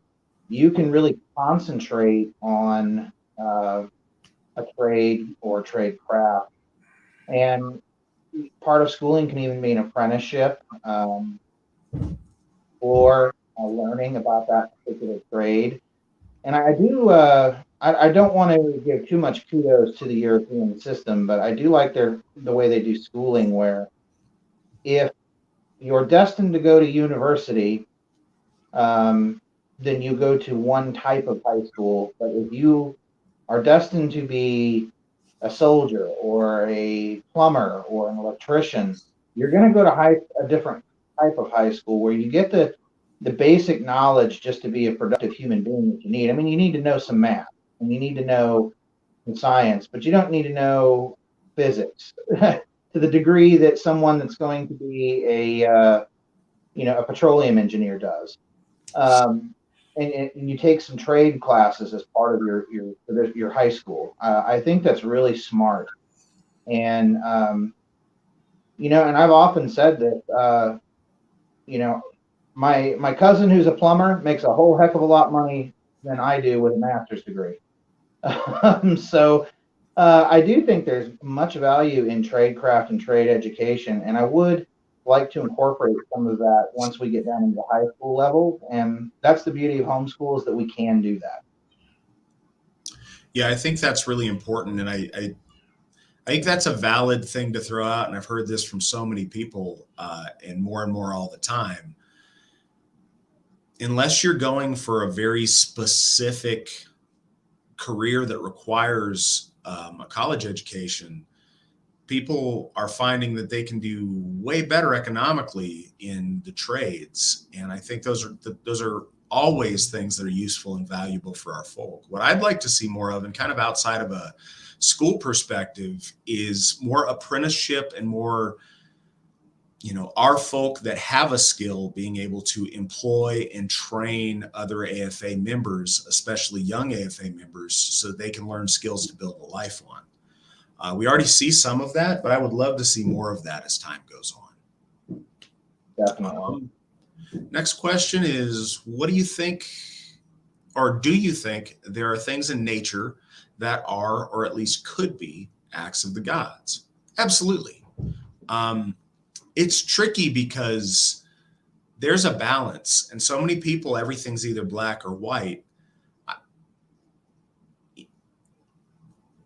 you can really concentrate on a trade or trade craft. And part of schooling can even be an apprenticeship, or learning about that particular trade. And I don't want to give too much kudos to the European system, but I do like the way they do schooling, where if you're destined to go to university, then you go to one type of high school. But if you are destined to be a soldier or a plumber or an electrician, you're going to go to a different type of high school where you get the basic knowledge just to be a productive human being that you need. I mean, you need to know some math and you need to know some science, but you don't need to know physics to the degree that someone that's going to be a petroleum engineer does. And you take some trade classes as part of your high school. I think that's really smart. And and I've often said that my cousin who's a plumber makes a whole heck of a lot of money than I do with a master's degree. So I do think there's much value in tradecraft and trade education, and I would like to incorporate some of that once we get down into the high school level. And that's the beauty of homeschool, is that we can do that. Yeah, I think that's really important. And I think that's a valid thing to throw out. And I've heard this from so many people and more all the time. Unless you're going for a very specific career that requires a college education, people are finding that they can do way better economically in the trades. And I think those are always things that are useful and valuable for our folk. What I'd like to see more of, and kind of outside of a school perspective, is more apprenticeship and more, our folk that have a skill being able to employ and train other AFA members, especially young AFA members, so that they can learn skills to build a life on. We already see some of that, but I would love to see more of that as time goes on. Definitely. Next question is, what do you think, or do you think there are things in nature that are, or at least could be, acts of the gods? Absolutely. It's tricky because there's a balance, and so many people, everything's either black or white.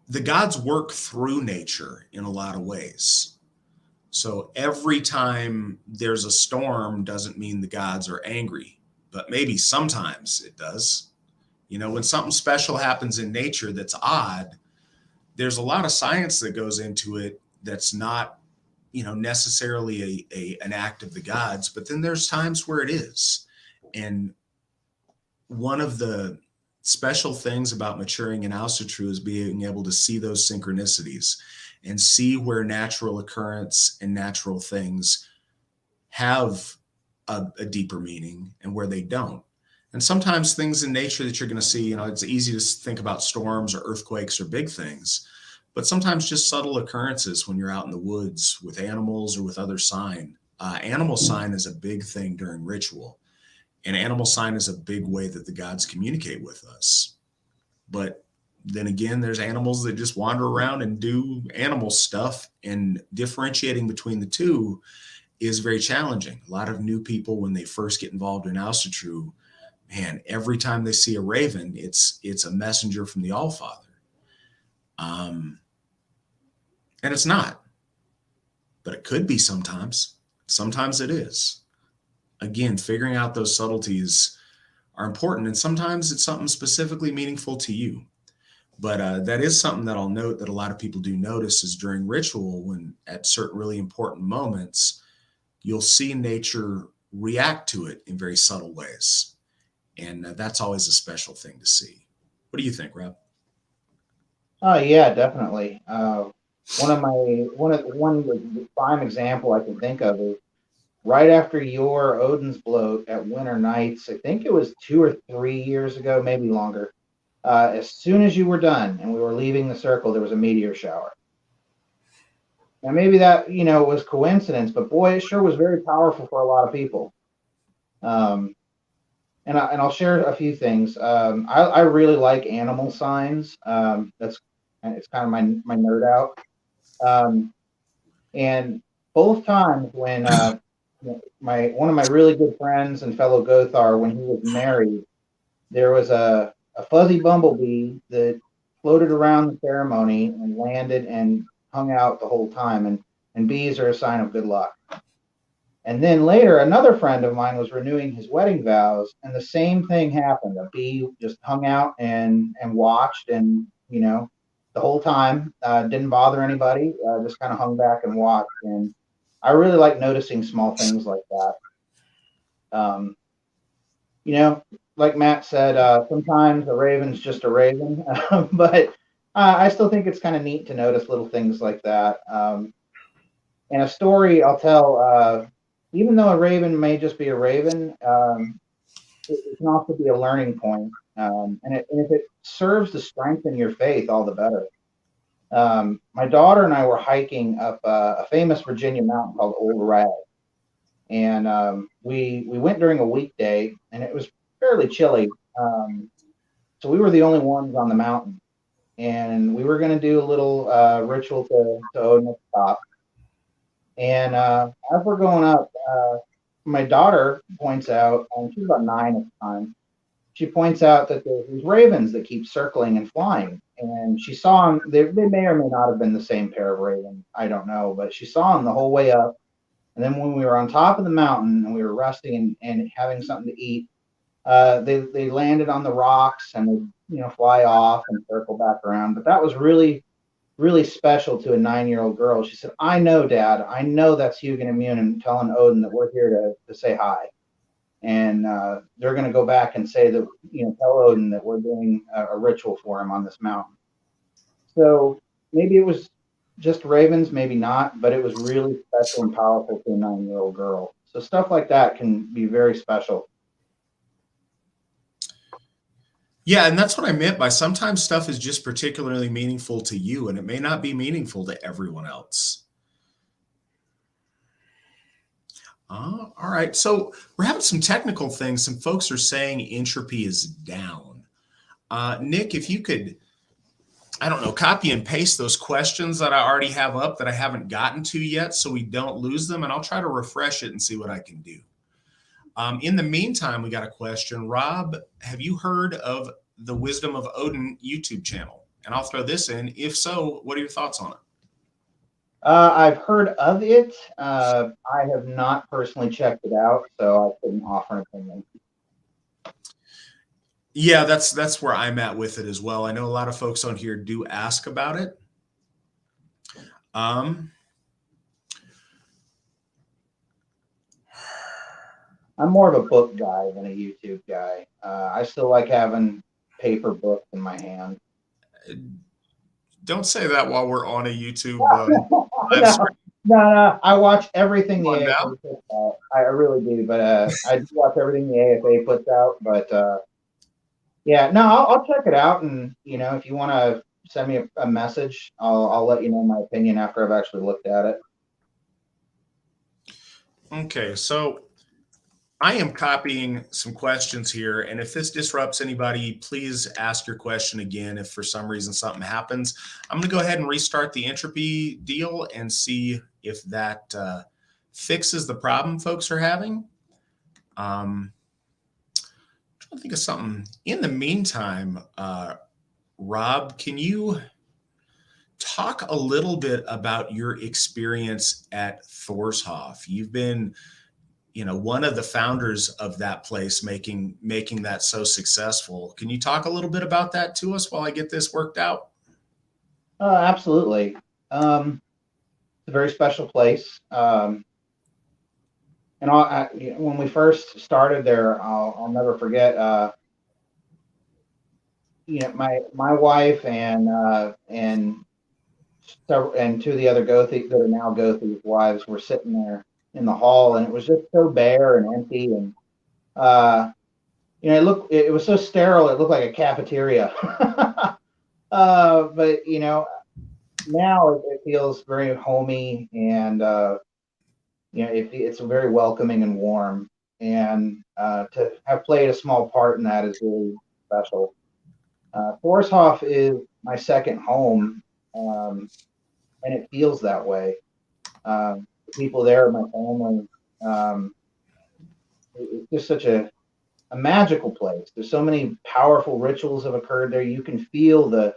The gods work through nature in a lot of ways. So every time there's a storm doesn't mean the gods are angry, but maybe sometimes it does. When something special happens in nature that's odd, there's a lot of science that goes into it that's not, necessarily an act of the gods, but then there's times where it is. And one of the special things about maturing in Asatru is being able to see those synchronicities and see where natural occurrence and natural things have a deeper meaning and where they don't. And sometimes things in nature that you're going to see, it's easy to think about storms or earthquakes or big things, but sometimes just subtle occurrences when you're out in the woods with animals or with other sign. Animal sign is a big thing during ritual. And animal sign is a big way that the gods communicate with us. But then again, there's animals that just wander around and do animal stuff, and differentiating between the two is very challenging. A lot of new people, when they first get involved in Asatru, man, every time they see a raven, it's a messenger from the Allfather. And it's not, but it could be sometimes. Sometimes it is. Again, figuring out those subtleties are important, and sometimes it's something specifically meaningful to you. But that is something that I'll note that a lot of people do notice is during ritual, when at certain really important moments, you'll see nature react to it in very subtle ways. And that's always a special thing to see. What do you think, Rob? Oh yeah, definitely. One prime example I can think of is right after your Odin's bloat at Winter Nights. I think it was 2 or 3 years ago, maybe longer. As soon as you were done and we were leaving the circle, there was a meteor shower. Now maybe that was coincidence, but boy, it sure was very powerful for a lot of people. Um, and I'll share a few things. I really like animal signs. It's kind of my nerd out. Um, and both times when one of my really good friends and fellow Gothar, when he was married, there was a fuzzy bumblebee that floated around the ceremony and landed and hung out the whole time. And bees are a sign of good luck. And then later, another friend of mine was renewing his wedding vows, and the same thing happened. A bee just hung out and watched, and the whole time didn't bother anybody. Just kind of hung back and watched. And I really like noticing small things like that. Um, like Matt said, sometimes a raven's just a raven, but I still think it's kind of neat to notice little things like that. And a story I'll tell. Even though a raven may just be a raven, it can also be a learning point. And if it serves to strengthen your faith, all the better. My daughter and I were hiking up a famous Virginia mountain called Old Rag. And we went during a weekday, and it was fairly chilly. So we were the only ones on the mountain. And we were going to do a little ritual to Odin at the top. And as we're going up, my daughter points out, and she's about 9 at the time, she points out that there's these ravens that keep circling and flying. And she saw them, they may or may not have been the same pair of ravens, I don't know, but she saw them the whole way up. And then when we were on top of the mountain and we were resting and having something to eat, they landed on the rocks and they fly off and circle back around. But that was really, really special to a 9-year-old girl. She said, "I know, Dad. I know that's Hugin and Munin telling Odin that we're here to say hi." And they're going to go back and say that, tell Odin that we're doing a ritual for him on this mountain. So maybe it was just ravens, maybe not, but it was really special and powerful to a 9-year-old girl. So stuff like that can be very special. Yeah, and that's what I meant by sometimes stuff is just particularly meaningful to you, and it may not be meaningful to everyone else. All right, so we're having some technical things. Some folks are saying entropy is down. Nick, if you could, I don't know, copy and paste those questions that I already have up that I haven't gotten to yet so we don't lose them, and I'll try to refresh it and see what I can do. In the meantime, we got a question. Rob, have you heard of the Wisdom of Odin YouTube channel? And I'll throw this in. If so, what are your thoughts on it? I've heard of it. I have not personally checked it out, so I couldn't offer an opinion. Yeah, that's where I'm at with it as well. I know a lot of folks on here do ask about it. I'm more of a book guy than a YouTube guy. I still like having paper books in my hand. Don't say that while we're on a YouTube. No. I watch everything the AFA puts out. I really do, but I do watch everything the AFA puts out. But yeah, no, I'll check it out, and if you want to send me a message, I'll let you know my opinion after I've actually looked at it. Okay, so I am copying some questions here, and if this disrupts anybody, please ask your question again. If for some reason something happens, I'm going to go ahead and restart the entropy deal and see if that fixes the problem folks are having. I'm trying to think of something. In the meantime, Rob, can you talk a little bit about your experience at Thorshof. You've been, one of the founders of that place, making that so successful. Can you talk a little bit about that to us while I get this worked out? Absolutely. It's a very special place. And when we first started there, I'll never forget. My wife and two of the other Gothi that are now Gothi wives were sitting there in the hall, and it was just so bare and empty, and it was so sterile. It looked like a cafeteria. But now it feels very homey, and it's very welcoming and warm. And to have played a small part in that is really special. Thorshof is my second home, and it feels that way. The people there, my family, it's just such a magical place. There's so many powerful rituals have occurred there. You can feel the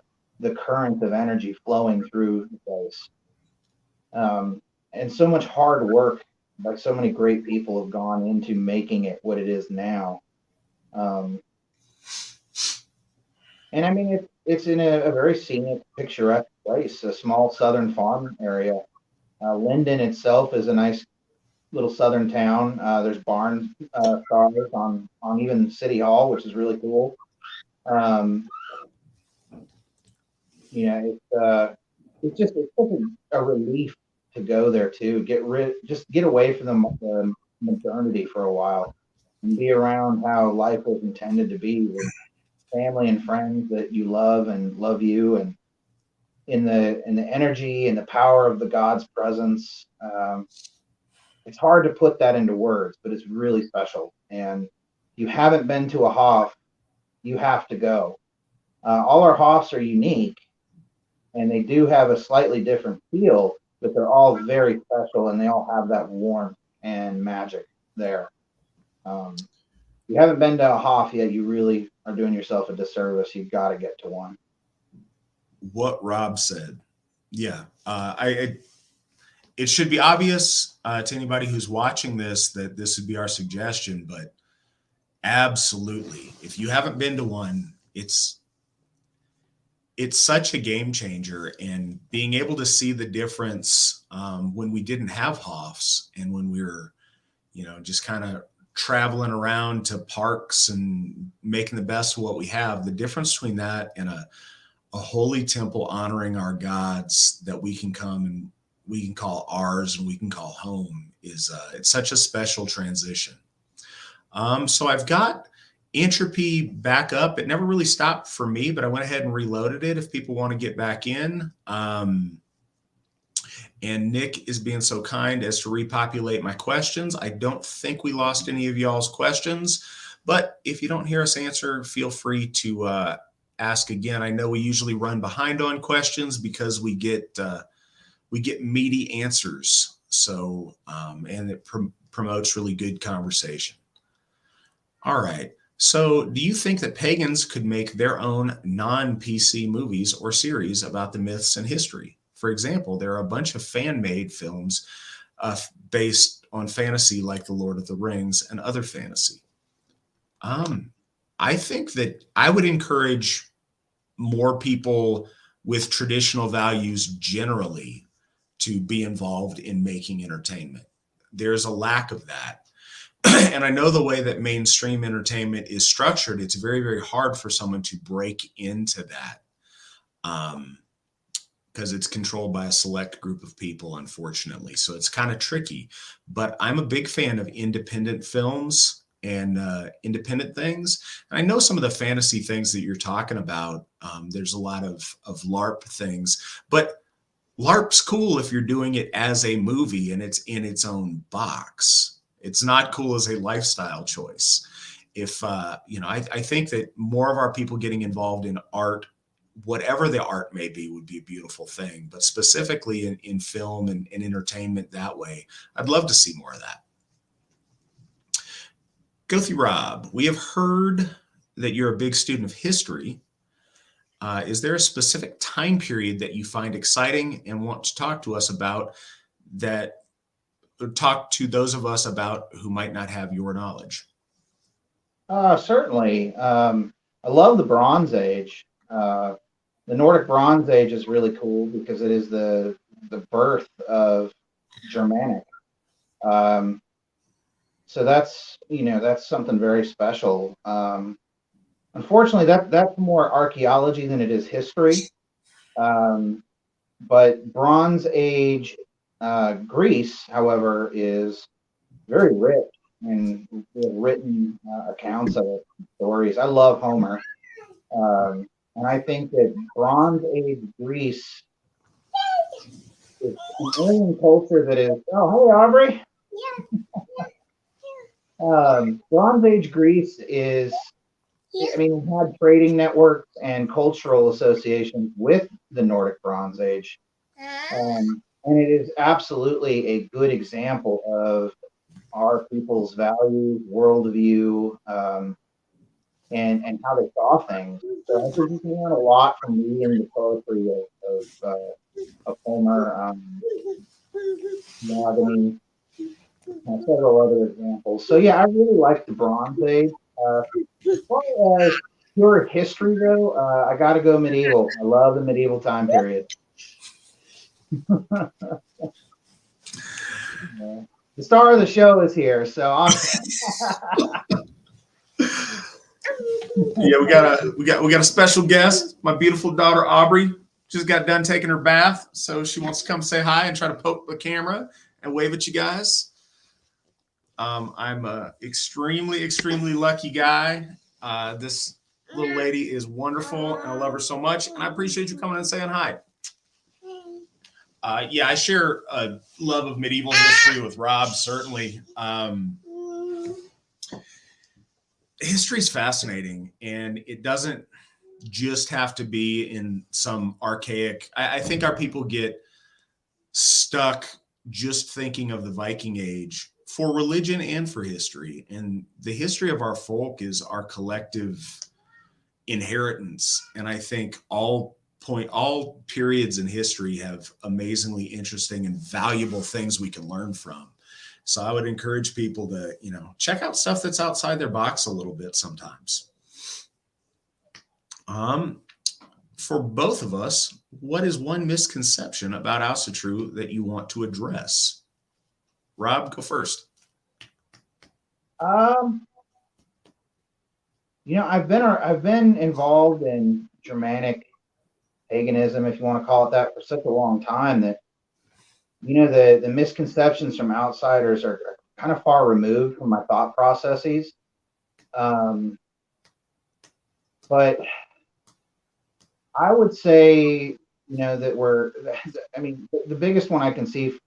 current of energy flowing through the place. And so much hard work by so many great people have gone into making it what it is now. And I mean, it's in a very scenic, picturesque place, a small southern farm area. Linden itself is a nice little southern town. There's barn stars on even City Hall, which is really cool. It's such a relief to go there too. Get away from the modernity for a while and be around how life was intended to be, with family and friends that you love and love you, and in the energy and the power of the God's presence. It's hard to put that into words, but it's really special. And if you haven't been to a Hof, you have to go. All our Hofs are unique, and they do have a slightly different feel, but they're all very special, and they all have that warmth and magic there. If you haven't been to a Hof yet, you really are doing yourself a disservice. You've got to get to one. What Rob said. Yeah. It should be obvious to anybody who's watching this that this would be our suggestion, but absolutely, if you haven't been to one, it's such a game changer. And being able to see the difference when we didn't have Hofs, and when we were, just kind of traveling around to parks and making the best of what we have, the difference between that and a holy temple honoring our gods that we can come and we can call ours and we can call home is it's such a special transition. So I've got entropy back up. It never really stopped for me, but I went ahead and reloaded it if people want to get back in. And Nick is being so kind as to repopulate my questions. I don't think we lost any of y'all's questions, but if you don't hear us answer, feel free to ask again. I know we usually run behind on questions because we get meaty answers. So, and it promotes really good conversation. All right. So do you think that pagans could make their own non-PC movies or series about the myths and history? For example, there are a bunch of fan-made films based on fantasy like The Lord of the Rings and other fantasy. I think that I would encourage more people with traditional values generally to be involved in making entertainment. There's a lack of that. And I know the way that mainstream entertainment is structured, it's very, very hard for someone to break into that because it's controlled by a select group of people, unfortunately. So it's kind of tricky. But I'm a big fan of independent films and independent things. And I know some of the fantasy things that you're talking about, there's a lot of LARP things, but LARP's cool if you're doing it as a movie and it's in its own box. It's not cool as a lifestyle choice. If, I think that more of our people getting involved in art, whatever the art may be, would be a beautiful thing. But specifically in film and entertainment that way, I'd love to see more of that. Gothi Rob, we have heard that you're a big student of history. Is there a specific time period that you find exciting and want to talk to us about, that talk to those of us about who might not have your knowledge? Certainly. I love the Bronze Age. The Nordic Bronze Age is really cool because it is the birth of Germanic. So that's something very special. Unfortunately, that's more archaeology than it is history. But Bronze Age Greece, however, is very rich, and we have written accounts of it, stories. I love Homer, and I think that Bronze Age Greece is an alien culture that is. Oh, hey, Aubrey. Bronze Age Greece is. I mean, we had trading networks and cultural associations with the Nordic Bronze Age, and it is absolutely a good example of our people's values, worldview, and how they saw things. So I think you can learn a lot from reading the poetry of Homer, Monogamy, and several other examples. So yeah, I really like the Bronze Age. As far as pure history, though, I got to go medieval. I love the medieval time period. The star of the show is here, so I'm. Yeah, we got a special guest. My beautiful daughter Aubrey just got done taking her bath, so she wants to come say hi and try to poke the camera and wave at you guys. I'm a extremely lucky guy. This little lady is wonderful, and I love her so much, and I appreciate you coming and saying hi. Yeah, I share a love of medieval history with Rob, certainly. History is fascinating, and it doesn't just have to be in some archaic. I think our people get stuck just thinking of the Viking Age for religion and for history. And the history of our folk is our collective inheritance. And I think all periods in history have amazingly interesting and valuable things we can learn from. So I would encourage people to, check out stuff that's outside their box a little bit sometimes. For both of us, what is one misconception about Asatru that you want to address? Rob, go first. I've been involved in Germanic paganism, if you want to call it that, for such a long time that the misconceptions from outsiders are kind of far removed from my thought processes. But I would say, that the biggest one I can see,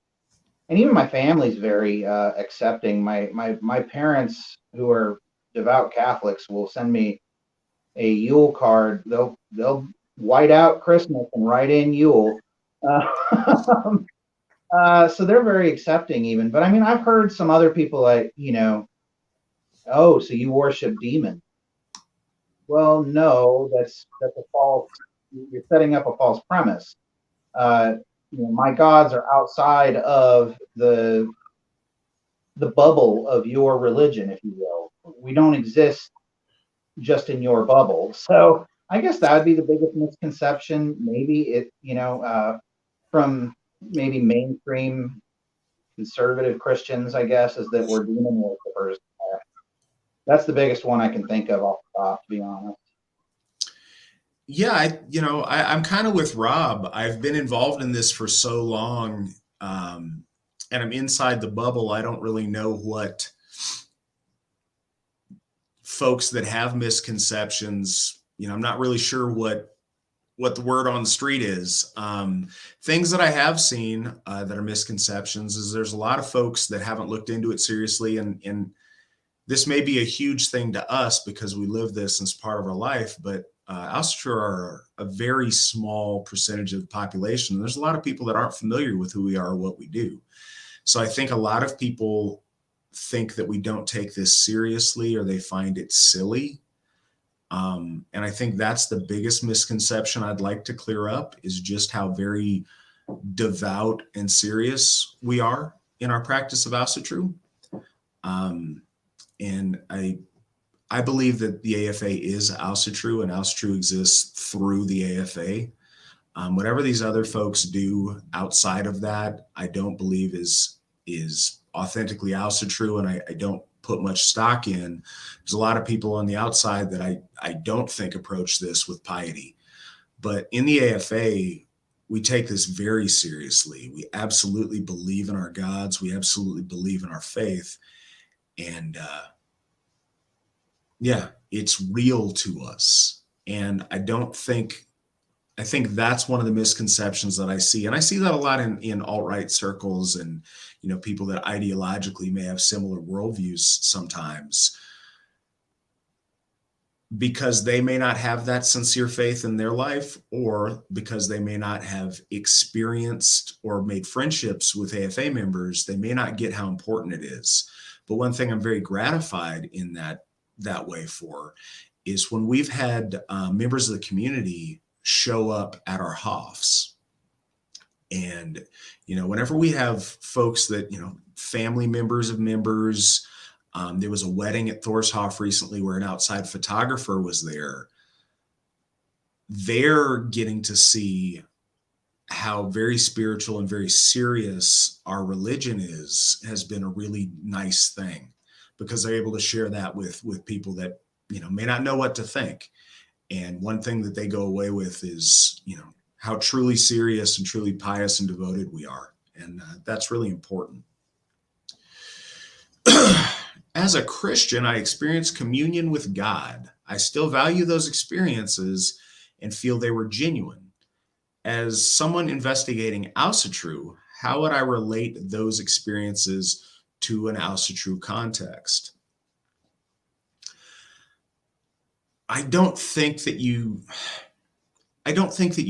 and even my family's very accepting. My parents, who are devout Catholics, will send me a Yule card. They'll white out Christmas and write in Yule. So they're very accepting even. But I mean, I've heard some other people like, oh, so you worship demons. Well, no, that's a false, you're setting up a false premise. My gods are outside of the bubble of your religion, if you will. We don't exist just in your bubble. So I guess that would be the biggest misconception. Maybe from maybe mainstream conservative Christians, I guess, is that we're demon worshipers. That's the biggest one I can think of off the top, to be honest. Yeah, I'm kind of with Rob. I've been involved in this for so long, and I'm inside the bubble. I don't really know what folks that have misconceptions, I'm not really sure what the word on the street is. Things that I have seen that are misconceptions is there's a lot of folks that haven't looked into it seriously, and this may be a huge thing to us because we live this as part of our life, but Asatru are a very small percentage of the population. There's a lot of people that aren't familiar with who we are or what we do. So I think a lot of people think that we don't take this seriously, or they find it silly. And I think that's the biggest misconception I'd like to clear up, is just how very devout and serious we are in our practice of Asatru. And I believe that the AFA is Asatru, and Asatru exists through the AFA. Whatever these other folks do outside of that, I don't believe is authentically Asatru, and I don't put much stock in. There's a lot of people on the outside that I don't think approach this with piety. But in the AFA, we take this very seriously. We absolutely believe in our gods. We absolutely believe in our faith. And yeah, it's real to us. And I think that's one of the misconceptions that I see. And I see that a lot in alt-right circles, and, people that ideologically may have similar worldviews sometimes, because they may not have that sincere faith in their life, or because they may not have experienced or made friendships with AFA members, they may not get how important it is. But one thing I'm very gratified in that way for is when we've had members of the community show up at our Hofs. And, whenever we have folks that, family members of members, there was a wedding at Thorshof recently where an outside photographer was there. They're getting to see how very spiritual and very serious our religion has been a really nice thing, because they're able to share that with people that, may not know what to think. And one thing that they go away with is, how truly serious and truly pious and devoted we are. And that's really important. As a Christian, I experienced communion with God. I still value those experiences and feel they were genuine. As someone investigating Asatru, how would I relate those experiences to an Asatru context? I don't think that you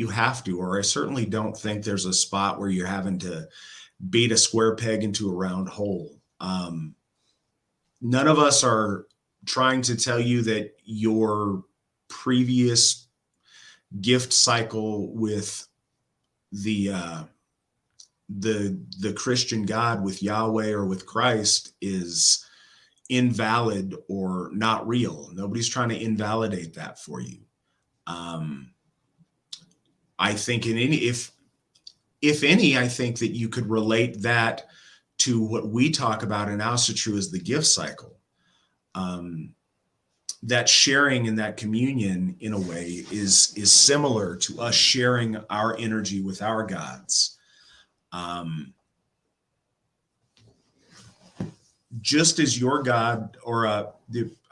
have to, or I certainly don't think there's a spot where you're having to beat a square peg into a round hole. None of us are trying to tell you that your previous gift cycle with the Christian God, with Yahweh or with Christ, is invalid or not real. Nobody's trying to invalidate that for you. I think if any, I think that you could relate that to what we talk about in Asatru as the gift cycle. That sharing in that communion, in a way, is similar to us sharing our energy with our gods. Just as your God, or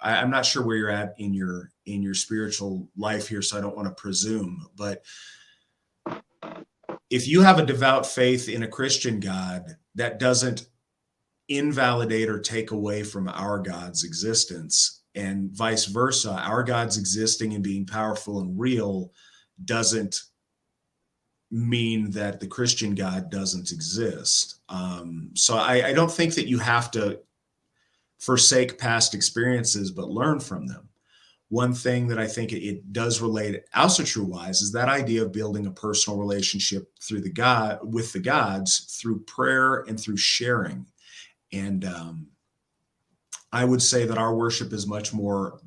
I'm not sure where you're at in your spiritual life here, so I don't want to presume, but if you have a devout faith in a Christian God, that doesn't invalidate or take away from our God's existence, and vice versa. Our God's existing and being powerful and real doesn't mean that the Christian God doesn't exist. So I don't think that you have to forsake past experiences, but learn from them. One thing that I think it does relate Asatru wise is that idea of building a personal relationship with the gods through prayer and through sharing. And I would say that our worship is much more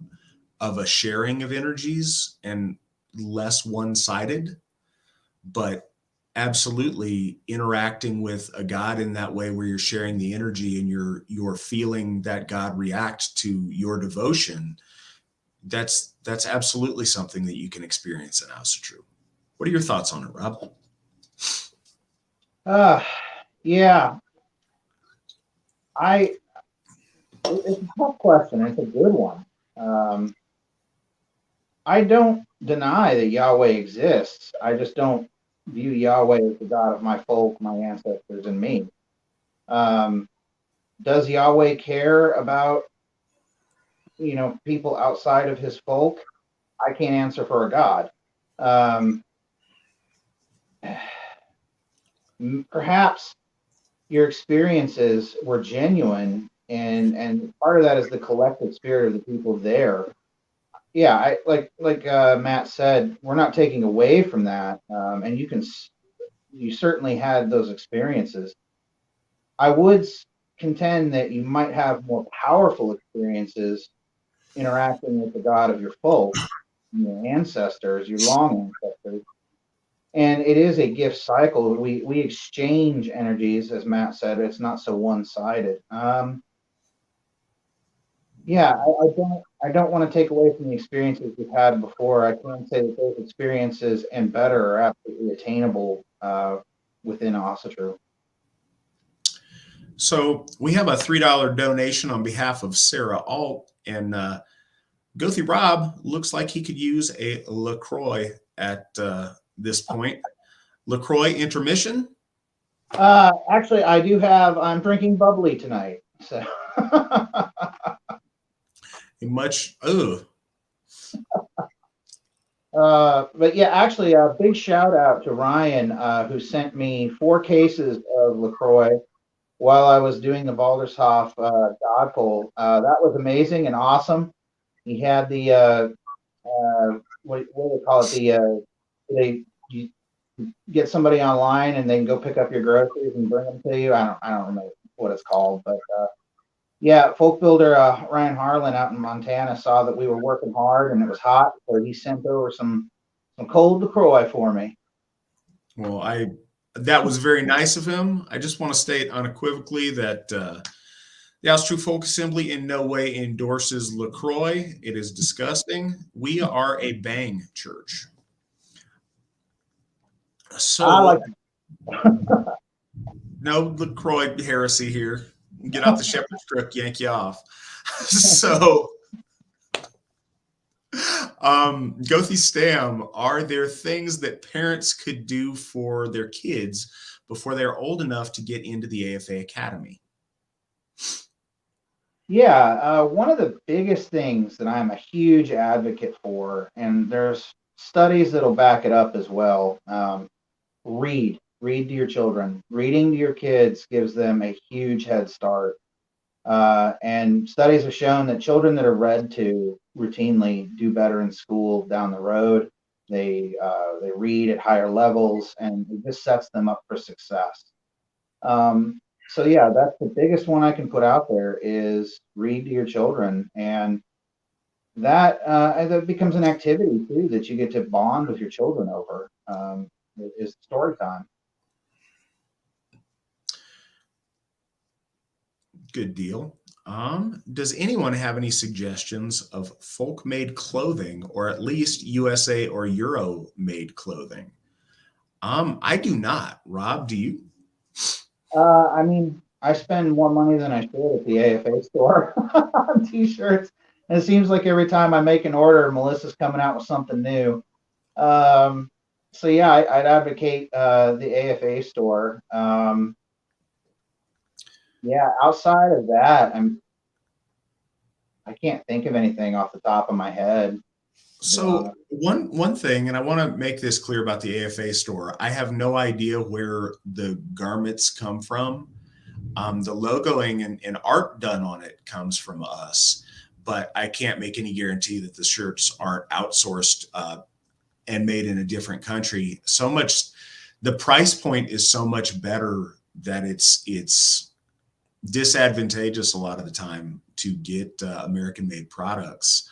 of a sharing of energies and less one-sided, but absolutely interacting with a God in that way, where you're sharing the energy and you're feeling that God react to your devotion. That's absolutely something that you can experience in Asatru. What are your thoughts on it, Rob? Yeah, it's a tough question. It's a good one. I don't deny that Yahweh exists. I just don't view Yahweh as the God of my folk, my ancestors, and me. Does Yahweh care about, people outside of his folk? I can't answer for a God. Perhaps your experiences were genuine, and part of that is the collective spirit of the people there. yeah, like Matt said, we're not taking away from that, and you certainly had those experiences. I would contend that you might have more powerful experiences interacting with the God of your folk, your ancestors, your long ancestors. And it is a gift cycle. We exchange energies, as Matt said. It's not so one sided. Yeah, I don't want to take away from the experiences we've had before. I can say that those experiences and better are absolutely attainable within Asatru. So we have a $3 donation on behalf of Sarah Alt, and Gothi Rob looks like he could use a LaCroix at this point. LaCroix intermission? Actually, I do have. I'm drinking bubbly tonight, so. Much, ugh. But yeah, actually, a big shout out to Ryan, who sent me 4 cases of LaCroix while I was doing the Baldershof Godful. That was amazing and awesome. He had the what do they call it? You get somebody online and they can go pick up your groceries and bring them to you. I don't remember what it's called, but yeah, folk builder Ryan Harlan out in Montana saw that we were working hard and it was hot, so he sent over some cold LaCroix for me. Well, that was very nice of him. I just want to state unequivocally that the Asatru Folk Assembly in no way endorses LaCroix. It is disgusting. We are a bang church. So I like no LaCroix heresy here. Get out the shepherd's crook, yank you off. So Gothi Stamm, are there things that parents could do for their kids before they're old enough to get into the AFA Academy? Yeah, one of the biggest things that I'm a huge advocate for, and there's studies that'll back it up as well. Read to your children. Reading to your kids gives them a huge head start. And studies have shown that children that are read to routinely do better in school down the road. They read at higher levels, and it just sets them up for success. So yeah, that's the biggest one I can put out there is read to your children, and that becomes an activity too that you get to bond with your children over. Is story time. Good deal. Does anyone have any suggestions of folk-made clothing, or at least USA or Euro-made clothing? I do not. Rob, do you? I mean, I spend more money than I should at the AFA store on t-shirts. And it seems like every time I make an order, Melissa's coming out with something new. So yeah, I'd advocate the AFA store. Yeah, outside of that, I can't think of anything off the top of my head. So one thing, and I want to make this clear about the AFA store, I have no idea where the garments come from. The logoing and art done on it comes from us, but I can't make any guarantee that the shirts aren't outsourced and made in a different country. So much, the price point is so much better that it's disadvantageous a lot of the time to get American-made products.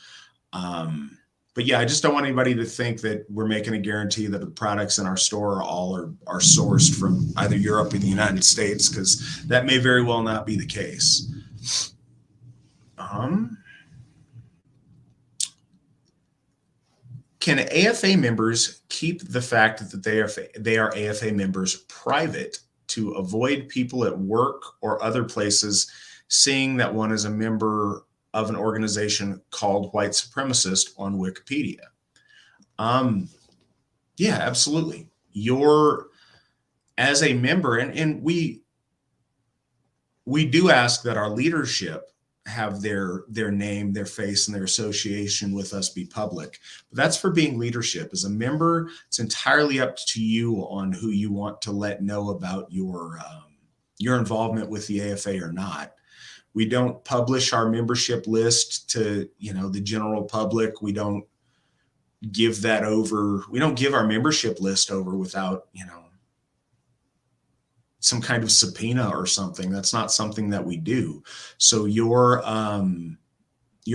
But yeah, I just don't want anybody to think that we're making a guarantee that the products in our store are sourced from either Europe or the United States, because that may very well not be the case. Can AFA members keep the fact that they are AFA members private to avoid people at work or other places seeing that one is a member of an organization called white supremacist on Wikipedia? Yeah, absolutely. You're, as a member, and we do ask that our leadership have their name, their face, and their association with us be public. But that's for being leadership. As a member, it's entirely up to you on who you want to let know about your involvement with the AFA or not. We don't publish our membership list to, the general public. We don't give that over. We don't give our membership list over without, some kind of subpoena or something. That's not something that we do. So your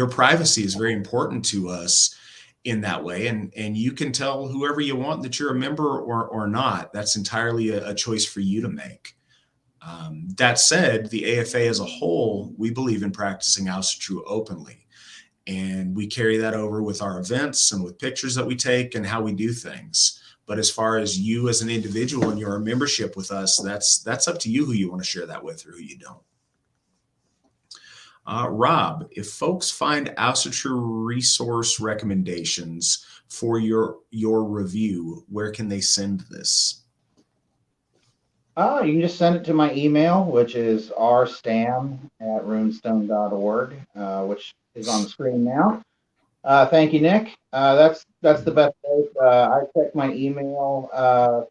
privacy is very important to us in that way. And you can tell whoever you want that you're a member or not. That's entirely a choice for you to make. That said, the AFA as a whole, we believe in practicing Asatru openly. And we carry that over with our events and with pictures that we take and how we do things. But as far as you as an individual and your membership with us, that's up to you who you want to share that with or who you don't. Rob, if folks find Asatru resource recommendations for your review, where can they send this? You can just send it to my email, which is rstamm@runestone.org, which is on the screen now. Thank you, Nick. That's the best way. I check my email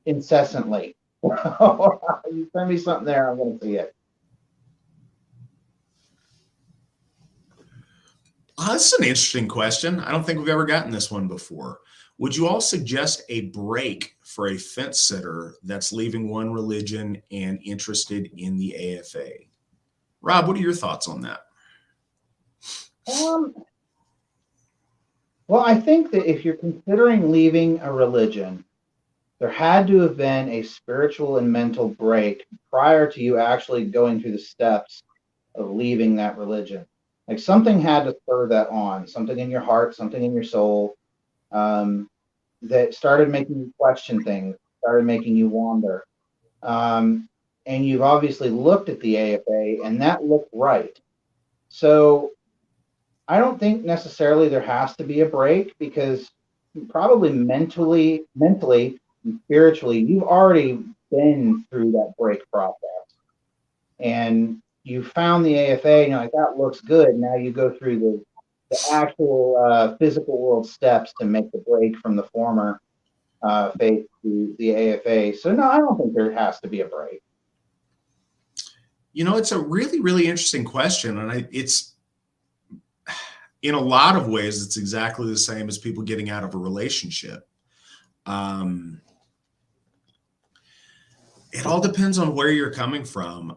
incessantly. You send me something there, I'm going to see it. That's an interesting question. I don't think we've ever gotten this one before. Would you all suggest a break for a fence sitter that's leaving one religion and interested in the AFA? Rob, what are your thoughts on that? Well, I think that if you're considering leaving a religion, there had to have been a spiritual and mental break prior to you actually going through the steps of leaving that religion. Like something had to spur that on, something in your heart, something in your soul, that started making you question things, started making you wander. And you've obviously looked at the AFA and that looked right. So I don't think necessarily there has to be a break, because probably mentally and spiritually, you've already been through that break process. And you found the AFA and you're like, that looks good. Now you go through the actual physical world steps to make the break from the former faith to the AFA. So no, I don't think there has to be a break. It's a really, really interesting question. And it's in a lot of ways, it's exactly the same as people getting out of a relationship. It all depends on where you're coming from.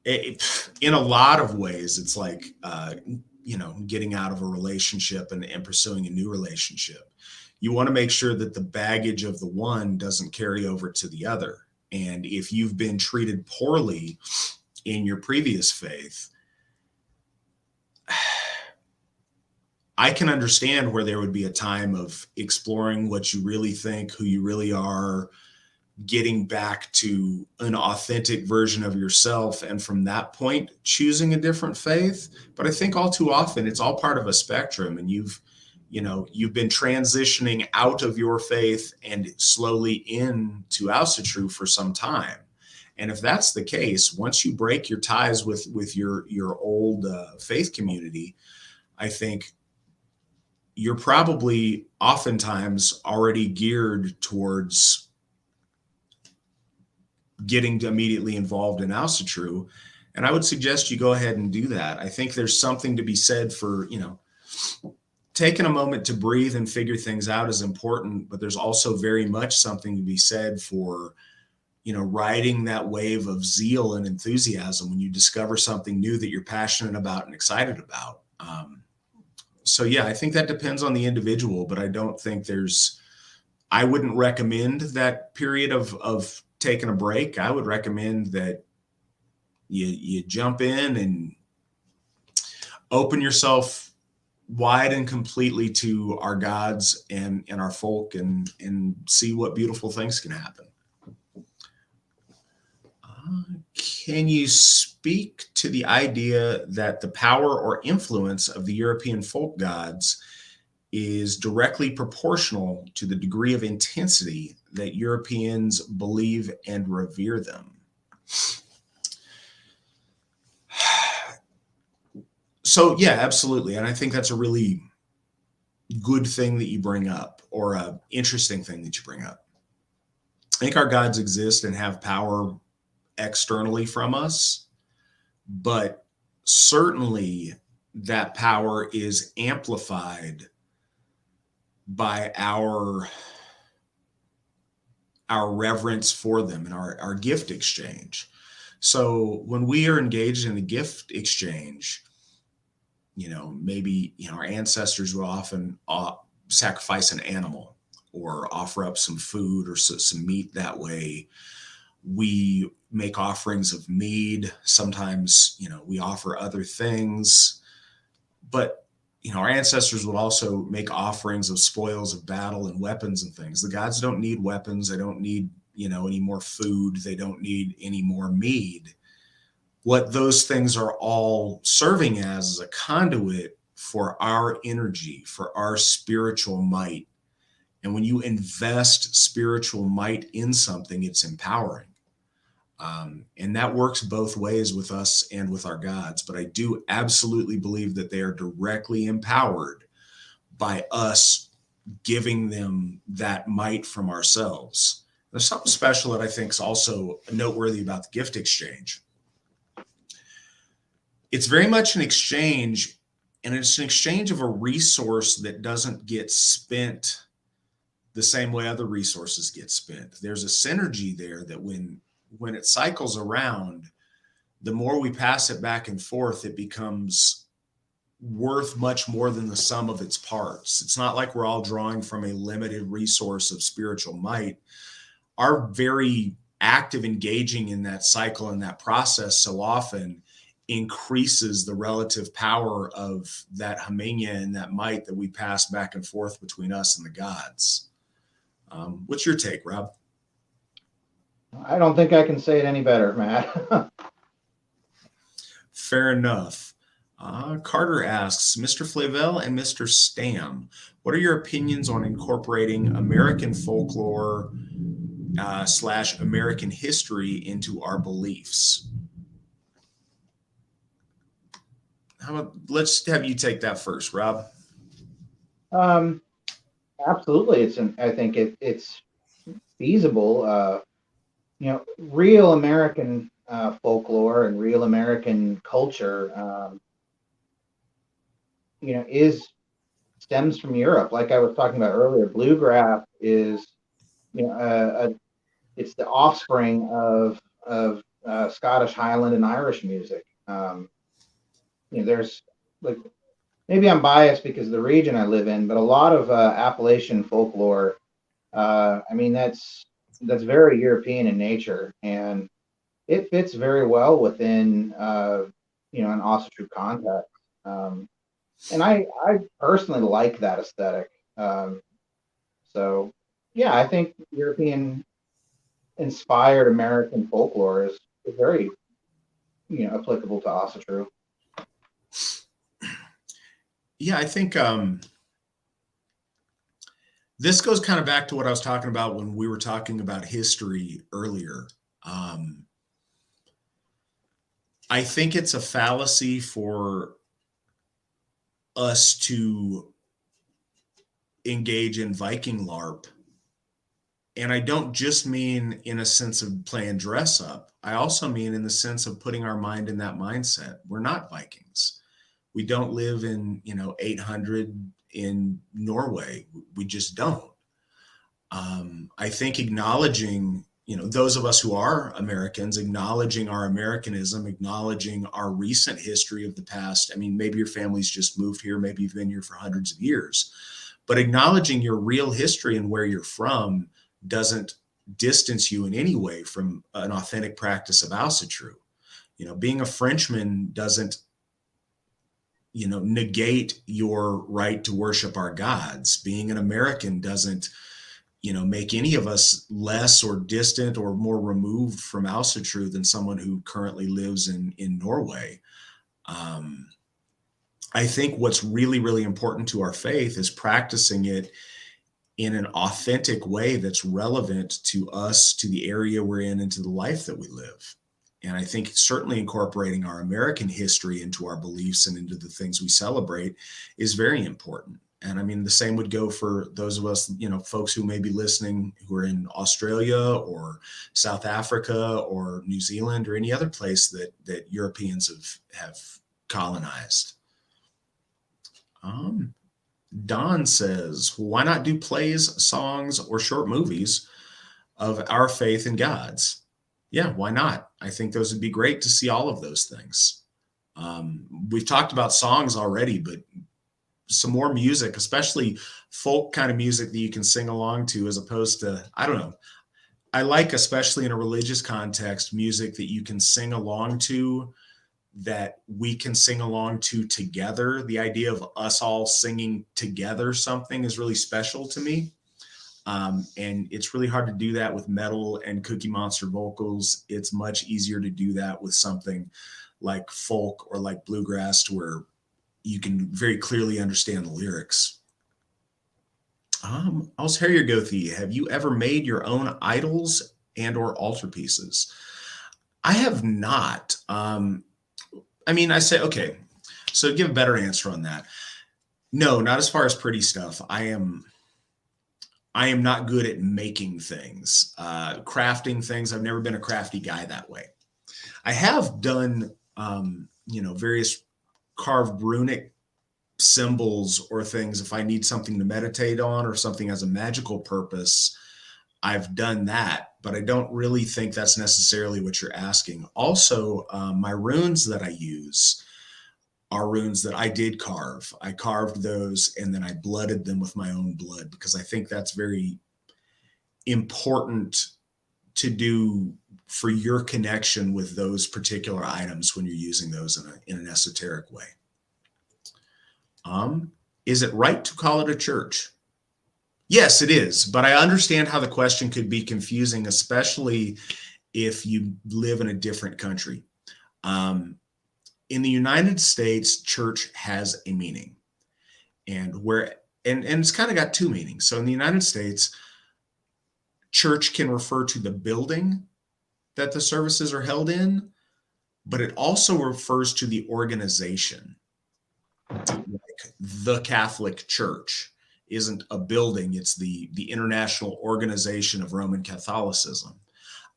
In a lot of ways, it's like, getting out of a relationship and pursuing a new relationship. You want to make sure that the baggage of the one doesn't carry over to the other. And if you've been treated poorly in your previous faith, I can understand where there would be a time of exploring what you really think, who you really are, getting back to an authentic version of yourself, and from that point choosing a different faith. But I think all too often it's all part of a spectrum, and you've been transitioning out of your faith and slowly into Asatru for some time. And if that's the case, once you break your ties with your old faith community, I think you're probably oftentimes already geared towards getting immediately involved in Asatru. And I would suggest you go ahead and do that. I think there's something to be said for, taking a moment to breathe and figure things out is important, but there's also very much something to be said for, riding that wave of zeal and enthusiasm when you discover something new that you're passionate about and excited about. So yeah, I think that depends on the individual, but I don't think I wouldn't recommend that period of taking a break. I would recommend that you jump in and open yourself wide and completely to our gods and our folk and see what beautiful things can happen. Can you speak to the idea that the power or influence of the European folk gods is directly proportional to the degree of intensity that Europeans believe and revere them? So yeah, absolutely. And I think that's a really good thing that you bring up, or an interesting thing that you bring up. I think our gods exist and have power externally from us, but certainly that power is amplified by our reverence for them and our gift exchange. So when we are engaged in a gift exchange, maybe, our ancestors would often sacrifice an animal or offer up some food or some meat that way. We make offerings of mead. Sometimes, we offer other things, but our ancestors would also make offerings of spoils of battle and weapons and things. The gods don't need weapons. They don't need, any more food. They don't need any more mead. What those things are all serving as is a conduit for our energy, for our spiritual might. And when you invest spiritual might in something, it's empowering. And that works both ways with us and with our gods. But I do absolutely believe that they are directly empowered by us giving them that might from ourselves. There's something special that I think is also noteworthy about the gift exchange. It's very much an exchange, and it's an exchange of a resource that doesn't get spent the same way other resources get spent. There's a synergy there that when it cycles around, the more we pass it back and forth, it becomes worth much more than the sum of its parts. It's not like we're all drawing from a limited resource of spiritual might. Our very active engaging in that cycle and that process so often increases the relative power of that hamenya and that might that we pass back and forth between us and the gods. What's your take, Rob? I don't think I can say it any better, Matt. Fair enough. Carter asks, Mr. Flavel and Mr. Stamm, what are your opinions on incorporating American folklore / American history into our beliefs? Let's have you take that first, Rob. Absolutely. I think it's feasible. Real American folklore and real American culture, stems from Europe. Like I was talking about earlier, bluegrass is, it's the offspring of Scottish, Highland, and Irish music. There's like, maybe I'm biased because of the region I live in, but a lot of Appalachian folklore, that's very European in nature, and it fits very well within an Asatru context. And I personally like that aesthetic. So yeah, I think European inspired American folklore is very applicable to Asatru. Yeah, I think this goes kind of back to what I was talking about when we were talking about history earlier. I think it's a fallacy for us to engage in Viking LARP. And I don't just mean in a sense of playing dress up. I also mean in the sense of putting our mind in that mindset. We're not Vikings. We don't live in, 800 in Norway. We just don't. I think acknowledging, those of us who are Americans, acknowledging our Americanism, acknowledging our recent history of the past. I mean, maybe your family's just moved here, maybe you've been here for hundreds of years, but acknowledging your real history and where you're from doesn't distance you in any way from an authentic practice of Asatru. Being a Frenchman doesn't, negate your right to worship our gods. Being an American doesn't, make any of us less or distant or more removed from Asatru than someone who currently lives in Norway. I think what's really, really important to our faith is practicing it in an authentic way that's relevant to us, to the area we're in, and to the life that we live. And I think certainly incorporating our American history into our beliefs and into the things we celebrate is very important. And I mean, the same would go for those of us, folks who may be listening who are in Australia or South Africa or New Zealand or any other place that Europeans have colonized. Don says, well, why not do plays, songs, or short movies of our faith and God's? Yeah, why not? I think those would be great to see all of those things. We've talked about songs already, but some more music, especially folk kind of music that you can sing along to, as opposed to, I don't know. I like, especially in a religious context, music that you can sing along to, that we can sing along to together. The idea of us all singing together something is really special to me. And it's really hard to do that with metal and Cookie Monster vocals. It's much easier to do that with something like folk or like bluegrass, where you can very clearly understand the lyrics. Alsherjargothi, have you ever made your own idols and or altarpieces? I have not. I mean, I say, okay, so to give a better answer on that, no, not as far as pretty stuff. I am not good at making things, crafting things. I've never been a crafty guy that way. I have done, various carved runic symbols or things. If I need something to meditate on or something as a magical purpose, I've done that, but I don't really think that's necessarily what you're asking. Also, my runes that I use are runes that I did carve. I carved those and then I blooded them with my own blood, because I think that's very important to do for your connection with those particular items when you're using those in an esoteric way. Is it right to call it a church? Yes, it is, but I understand how the question could be confusing, especially if you live in a different country. In the United States, church has a meaning, and it's kind of got two meanings. So in the United States, church can refer to the building that the services are held in, but it also refers to the organization. Like the Catholic Church isn't a building, it's the international organization of Roman Catholicism.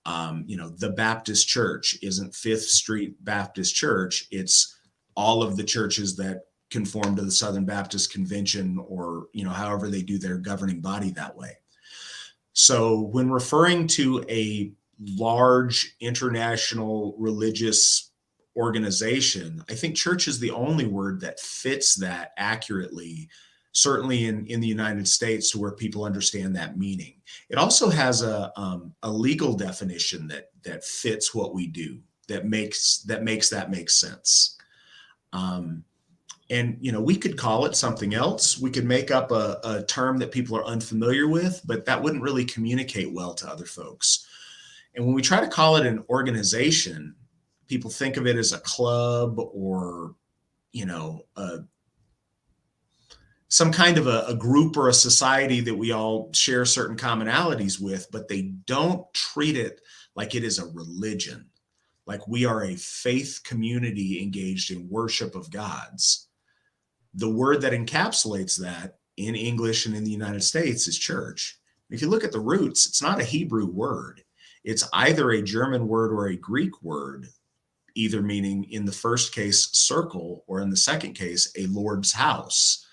The Baptist Church isn't Fifth Street Baptist Church, it's all of the churches that conform to the Southern Baptist Convention, or however they do their governing body that way. So when referring to a large international religious organization, I think church is the only word that fits that accurately, certainly in the United States, to where people understand that meaning. It also has a legal definition that fits what we do, that makes that make sense. And we could call it something else. We could make up a term that people are unfamiliar with, but that wouldn't really communicate well to other folks. And when we try to call it an organization, people think of it as a club or, some kind of a group or a society that we all share certain commonalities with, but they don't treat it like it is a religion, like we are a faith community engaged in worship of gods. The word that encapsulates that in English and in the United States is church. If you look at the roots, it's not a Hebrew word. It's either a German word or a Greek word, either meaning, in the first case, circle, or in the second case, a Lord's house.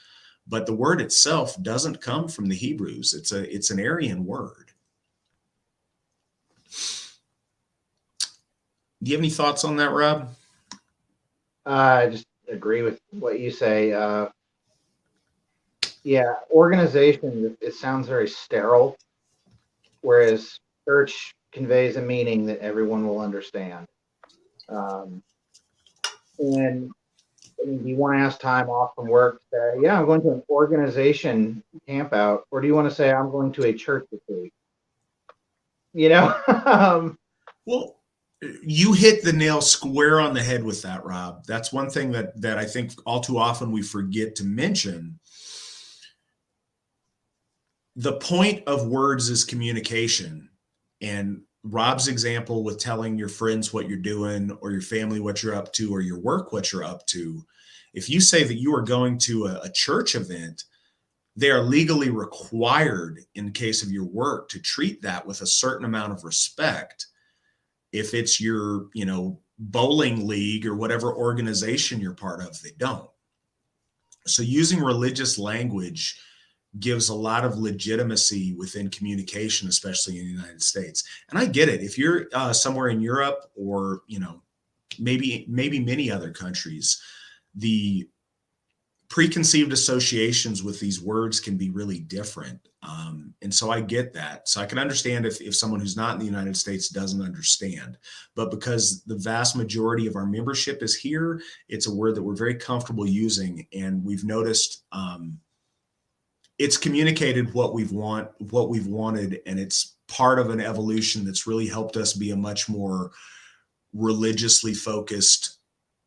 But the word itself doesn't come from the Hebrews. It's an Aryan word. Do you have any thoughts on that, Rob? I just agree with what you say. Yeah, organization, it sounds very sterile, whereas church conveys a meaning that everyone will understand. And do you want to ask time off from work? Say, yeah, I'm going to an organization camp out, or do you want to say I'm going to a church retreat? Well, you hit the nail square on the head with that, Rob. That's one thing that I think all too often we forget to mention. The point of words is communication, and Rob's example with telling your friends what you're doing, or your family what you're up to, or your work what you're up to. If you say that you are going to a church event, they are legally required in case of your work to treat that with a certain amount of respect. If it's your, bowling league or whatever organization you're part of, they don't. So using religious language gives a lot of legitimacy within communication, especially in the United States. And I get it. If you're somewhere in Europe or, maybe many other countries, the preconceived associations with these words can be really different. And so I get that. So I can understand if someone who's not in the United States doesn't understand. But because the vast majority of our membership is here, it's a word that we're very comfortable using. And we've noticed it's communicated what we've wanted, and it's part of an evolution that's really helped us be a much more religiously focused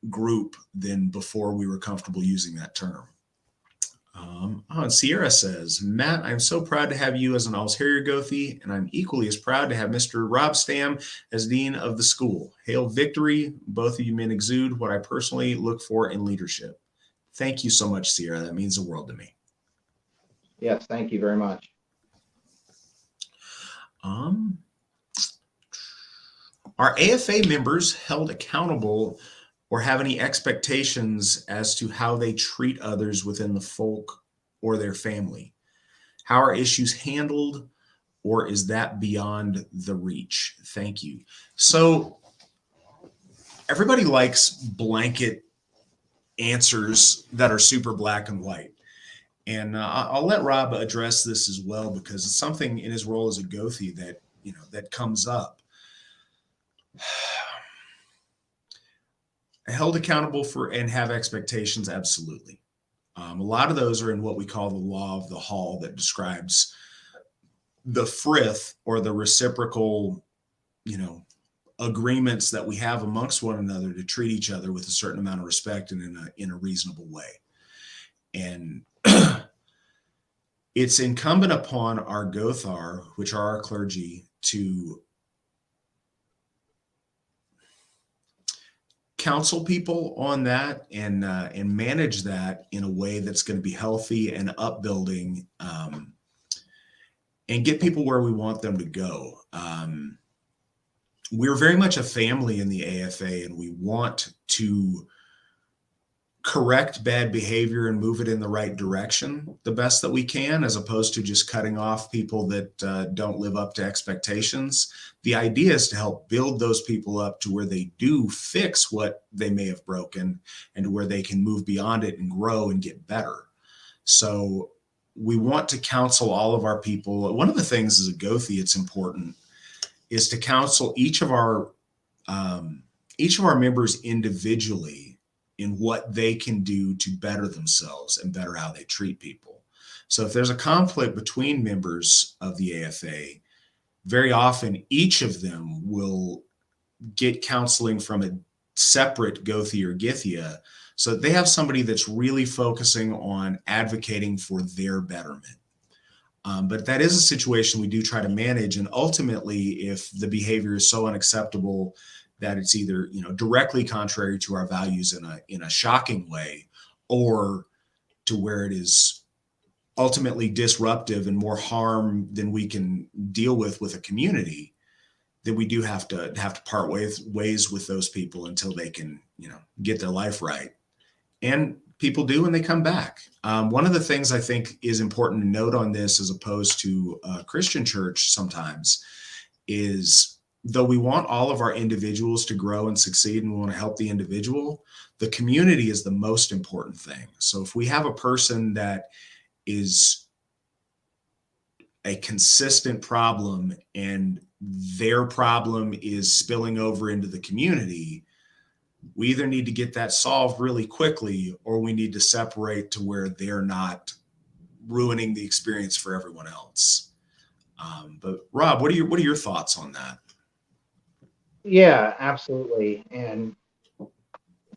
group than before we were comfortable using that term. And Sierra says, Matt, I'm so proud to have you as an Alsherjargothi, and I'm equally as proud to have Mr. Rob Stamm as Dean of the school. Hail victory. Both of you men exude what I personally look for in leadership. Thank you so much, Sierra. That means the world to me. Yes, thank you very much. Are AFA members held accountable or have any expectations as to how they treat others within the folk or their family? How are issues handled, or is that beyond the reach? Thank you. So everybody likes blanket answers that are super black and white. And I'll let Rob address this as well, because it's something in his role as a Gothi that, that comes up. Held accountable for and have expectations, absolutely. A lot of those are in what we call the law of the hall, that describes the frith, or the reciprocal, agreements that we have amongst one another to treat each other with a certain amount of respect and in a reasonable way. And it's incumbent upon our Gothar, which are our clergy, to counsel people on that and manage that in a way that's going to be healthy and upbuilding, and get people where we want them to go. We're very much a family in the AFA, and we want to correct bad behavior and move it in the right direction the best that we can, as opposed to just cutting off people that don't live up to expectations. The idea is to help build those people up to where they do fix what they may have broken, and to where they can move beyond it and grow and get better. So we want to counsel all of our people. One of the things as a Gothi, it's important, is to counsel each of our members individually in what they can do to better themselves and better how they treat people. So if there's a conflict between members of the AFA, very often each of them will get counseling from a separate Gothi or Githia, so that they have somebody that's really focusing on advocating for their betterment. But that is a situation we do try to manage. And ultimately, if the behavior is so unacceptable that it's either, directly contrary to our values in a shocking way, or to where it is ultimately disruptive and more harm than we can deal with a community, then we do have to part ways with those people until they can, get their life right. And people do, and they come back. One of the things I think is important to note on this, as opposed to a Christian church sometimes, is, though we want all of our individuals to grow and succeed, and we want to help the individual, the community is the most important thing. So if we have a person that is a consistent problem, and their problem is spilling over into the community, we either need to get that solved really quickly, or we need to separate to where they're not ruining the experience for everyone else. But Rob, what are your thoughts on that? Yeah, absolutely. And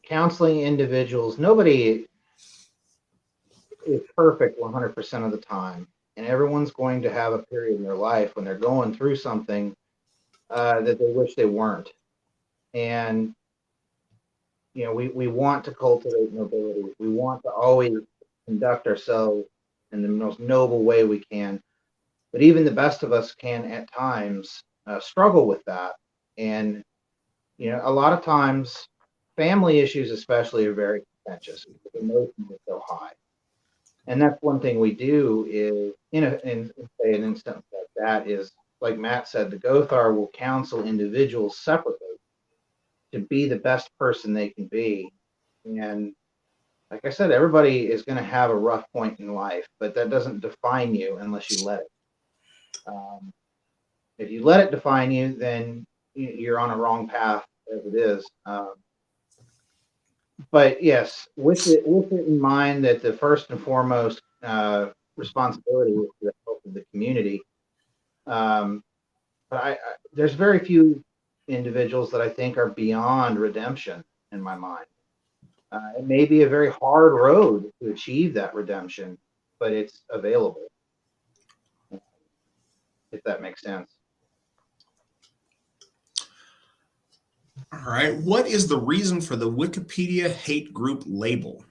counseling individuals, nobody is perfect 100% of the time. And everyone's going to have a period in their life when they're going through something that they wish they weren't. And, we want to cultivate nobility. We want to always conduct ourselves in the most noble way we can. But even the best of us can at times struggle with that. And, a lot of times family issues especially are very contentious because emotions are so high. And that's one thing we do is, in say an instance like that is, like Matt said, the Gothar will counsel individuals separately to be the best person they can be. And like I said, everybody is going to have a rough point in life, but that doesn't define you unless you let it. If you let it define you, then you're on a wrong path as it is. But yes, with it in mind that the first and foremost responsibility is for the health of the community. But there's very few individuals that I think are beyond redemption in my mind. It may be a very hard road to achieve that redemption, but it's available, if that makes sense. All right. What is the reason for the Wikipedia hate group label?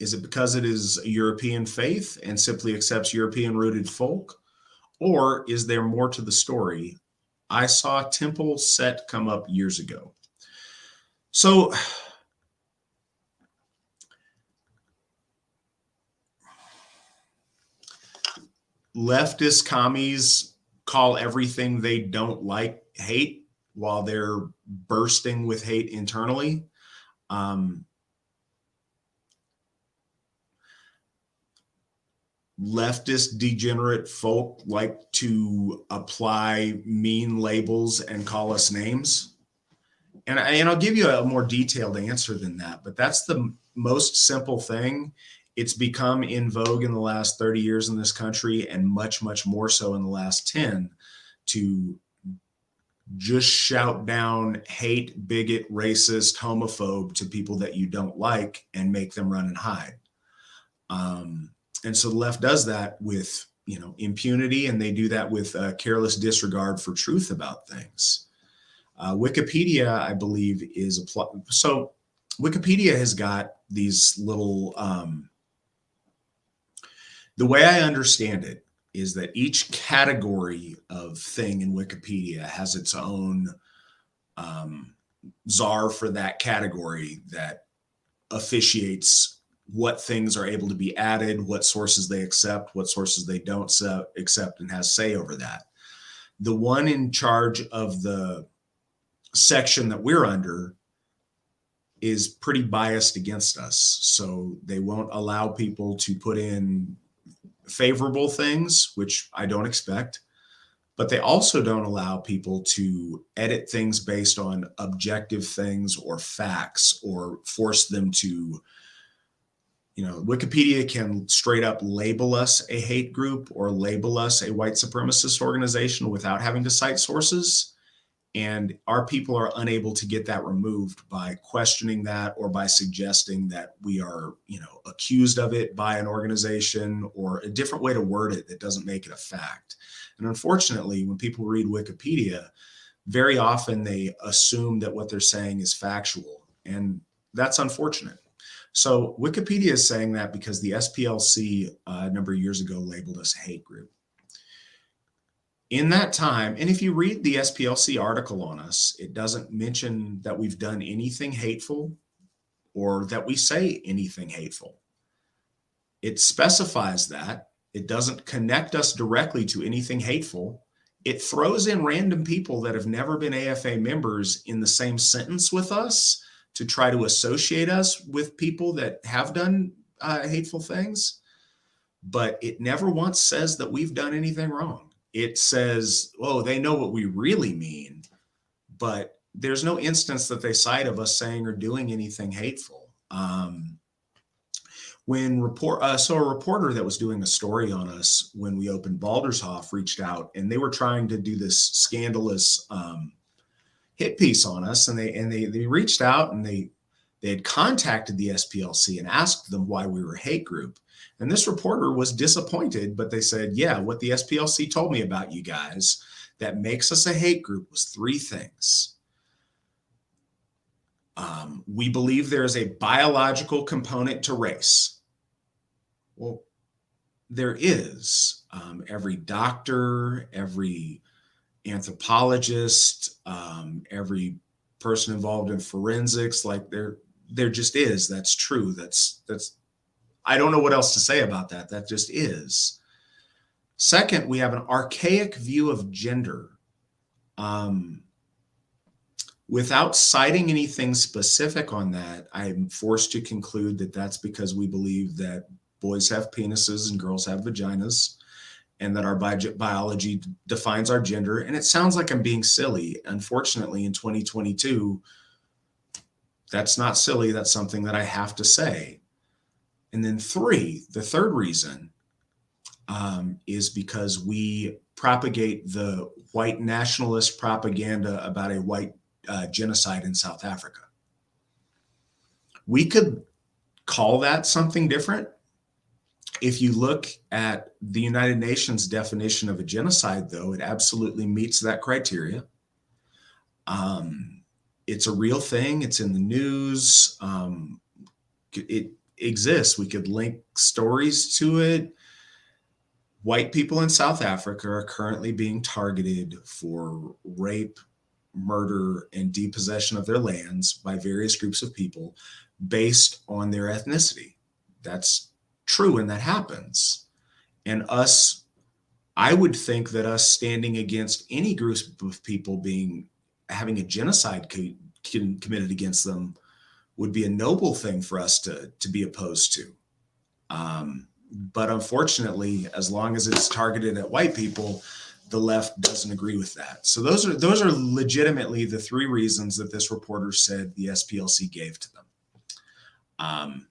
Is it because it is a European faith and simply accepts European-rooted folk? Or is there more to the story? I saw Temple Set come up years ago. So leftist commies call everything they don't like hate while they're bursting with hate internally. Leftist degenerate folk like to apply mean labels and call us names. And I'll give you a more detailed answer than that, but that's the most simple thing. It's become in vogue in the last 30 years in this country, and much, much more so in the last 10, to just shout down hate, bigot, racist, homophobe to people that you don't like and make them run and hide. And so the left does that with, impunity, and they do that with careless disregard for truth about things. Wikipedia, I believe, so Wikipedia has got these little, the way I understand it is that each category of thing in Wikipedia has its own czar for that category that officiates what things are able to be added, what sources they accept, what sources they don't accept, and has say over that. The one in charge of the section that we're under is pretty biased against us. So they won't allow people to put in favorable things, which I don't expect, but they also don't allow people to edit things based on objective things or facts, or force them to, Wikipedia can straight up label us a hate group or label us a white supremacist organization without having to cite sources. And our people are unable to get that removed by questioning that, or by suggesting that we are, accused of it by an organization, or a different way to word it that doesn't make it a fact. And unfortunately, when people read Wikipedia, very often they assume that what they're saying is factual, and that's unfortunate. So Wikipedia is saying that because the SPLC a number of years ago labeled us a hate group. In that time, and if you read the SPLC article on us, it doesn't mention that we've done anything hateful or that we say anything hateful. It specifies that. It doesn't connect us directly to anything hateful. It throws in random people that have never been AFA members in the same sentence with us to try to associate us with people that have done hateful things. But it never once says that we've done anything wrong. It says, oh, they know what we really mean, but there's no instance that they cite of us saying or doing anything hateful. So a reporter that was doing a story on us when we opened Baldershof reached out, and they were trying to do this scandalous hit piece on us, and they reached out, and they had contacted the SPLC and asked them why we were a hate group. And this reporter was disappointed, but they said, yeah, what the SPLC told me about you guys that makes us a hate group was 3 things. We believe there is a biological component to race. Well, there is. Every doctor, every anthropologist, every person involved in forensics, like there just is. That's true. That's I don't know what else to say about that. That just is. Second, we have an archaic view of gender. Without citing anything specific on that, I'm forced to conclude that that's because we believe that boys have penises and girls have vaginas, and that our biology defines our gender. And it sounds like I'm being silly. Unfortunately, in 2022, that's not silly. That's something that I have to say. And then the third reason is because we propagate the white nationalist propaganda about a white genocide in South Africa. We could call that something different. If you look at the United Nations definition of a genocide, though, it absolutely meets that criteria. It's a real thing. It's in the news. It exists. We could link stories to it. White people in South Africa are currently being targeted for rape, murder, and depossession of their lands by various groups of people based on their ethnicity. That's true, and that happens. And I would think that us standing against any group of people having a genocide committed against them would be a noble thing for us to be opposed to. But unfortunately, as long as it's targeted at white people, the left doesn't agree with that. So those are legitimately the three reasons that this reporter said the SPLC gave to them.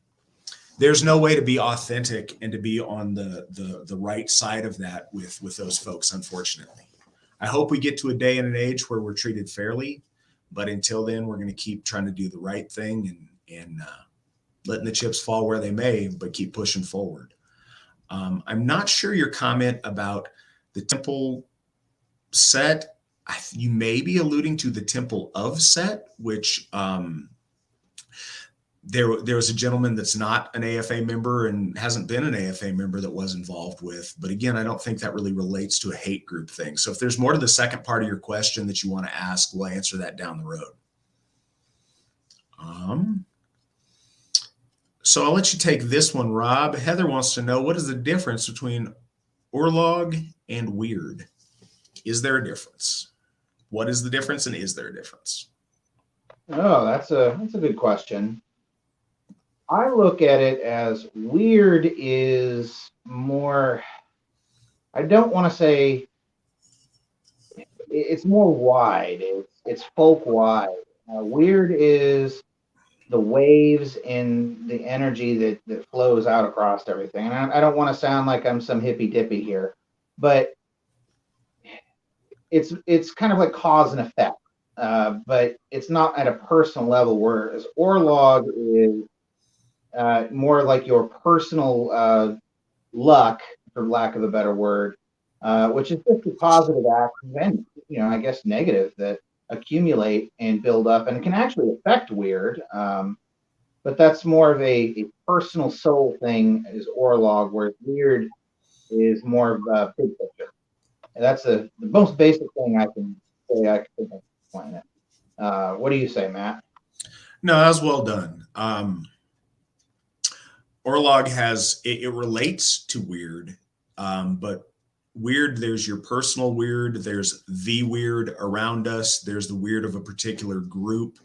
There's no way to be authentic and to be on the right side of that with those folks, unfortunately. I hope we get to a day and an age where we're treated fairly, but until then, we're going to keep trying to do the right thing and letting the chips fall where they may, but keep pushing forward. I'm not sure your comment about the temple set. You may be alluding to the Temple of Set, which there was a gentleman that's not an AFA member and hasn't been an AFA member that was involved with. But again, I don't think that really relates to a hate group thing. So if there's more to the second part of your question that you want to ask, we'll answer that down the road. So I'll let you take this one, Rob. Heather wants to know, what is the difference between Orlog and Wyrd? Is there a difference? What is the difference, and is there a difference? Oh, that's a good question. I look at it as Wyrd is more, I don't want to say, it's more wide. It's folk wide. Wyrd is the waves in the energy that flows out across everything. And I don't want to sound like I'm some hippy dippy here, but it's kind of like cause and effect. But it's not at a personal level, whereas Orlog is more like your personal luck, for lack of a better word, which is just a positive action, and I guess negative, that accumulate and build up and can actually affect Wyrd. But that's more of a personal soul thing is Orlog, where Wyrd is more of a big picture. And that's the most basic thing I can say. I can explain it. What do you say, Matt? No, that was well done. Orlog it relates to Wyrd, but Wyrd, there's your personal Wyrd, there's the Wyrd around us, there's the Wyrd of a particular group.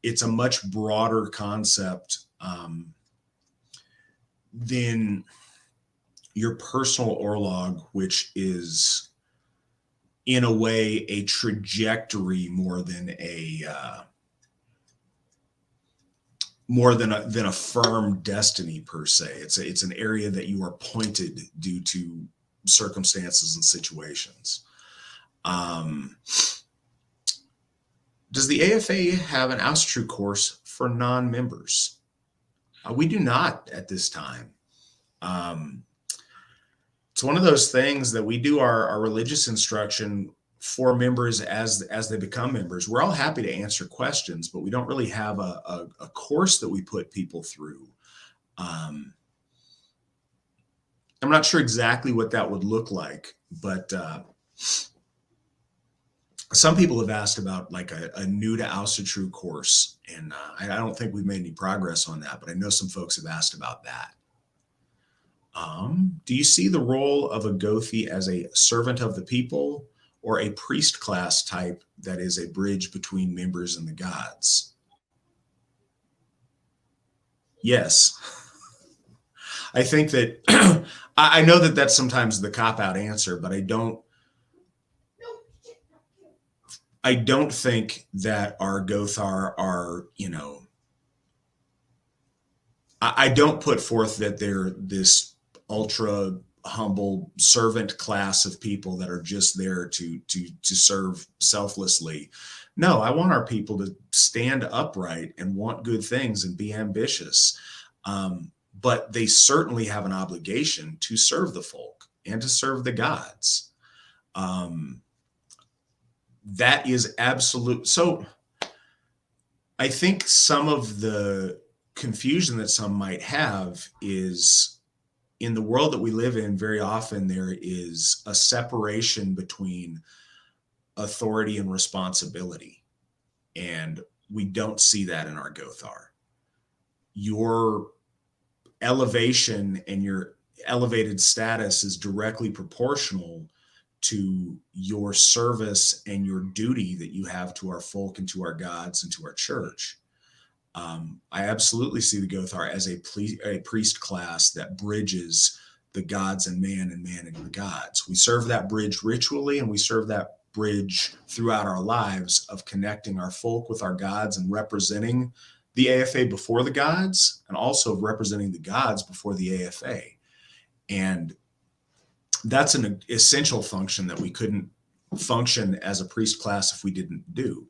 It's a much broader concept than your personal Orlog, which is in a way a trajectory more than a firm destiny per se. It's an area that you are pointed due to circumstances and situations. Does the AFA have an Asatru course for non-members? We do not at this time. It's one of those things that we do our religious instruction for members as they become members. We're all happy to answer questions, but we don't really have a course that we put people through. not sure exactly what that would look like, but some people have asked about like a new to Asatru course, and I don't think we've made any progress on that, but I know some folks have asked about that. Do you see the role of a Gothi as a servant of the people or a priest class type that is a bridge between members and the gods? Yes. I think that I know that that's sometimes the cop-out answer, but I don't think that our Gothar are, you know, I don't put forth that they're this ultra humble servant class of people that are just there to serve selflessly. No, I want our people to stand upright and want good things and be ambitious. But they certainly have an obligation to serve the folk and to serve the gods. That is absolute. So I think some of the confusion that some might have is, in the world that we live in, very often there is a separation between authority and responsibility. And we don't see that in our Gothar. Your elevation and your elevated status is directly proportional to your service and your duty that you have to our folk and to our gods and to our church. I absolutely see the Gothar as a priest class that bridges the gods and man and the gods. We serve that bridge ritually, and we serve that bridge throughout our lives of connecting our folk with our gods and representing the AFA before the gods, and also representing the gods before the AFA. And that's an essential function that we couldn't function as a priest class if we didn't do.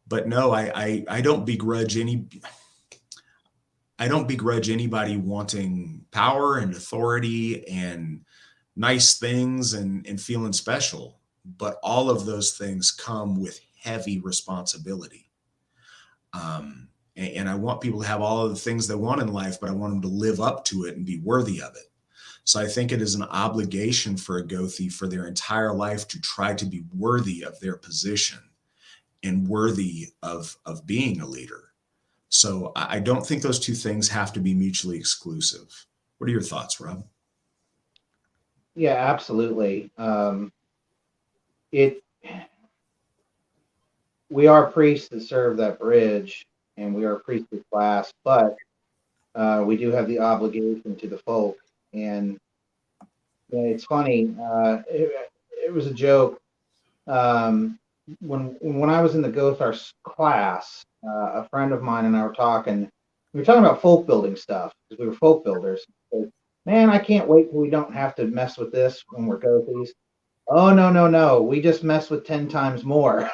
But no, I don't begrudge anybody wanting power and authority and nice things and feeling special. But all of those things come with heavy responsibility. And I want people to have all of the things they want in life, but I want them to live up to it and be worthy of it. So I think it is an obligation for a Gothi for their entire life to try to be worthy of their position and worthy of being a leader. So I don't think those two things have to be mutually exclusive. What are your thoughts, Rob? Yeah, absolutely. We are priests that serve that bridge, and we are a priestly class, but we do have the obligation to the folk. And it's funny. It was a joke. When I was in the Gothar class, a friend of mine and I were talking. We were talking about folk building stuff because we were folk builders. But, man, I can't wait till we don't have to mess with this when we're Gothis. Oh, no. We just mess with 10 times more.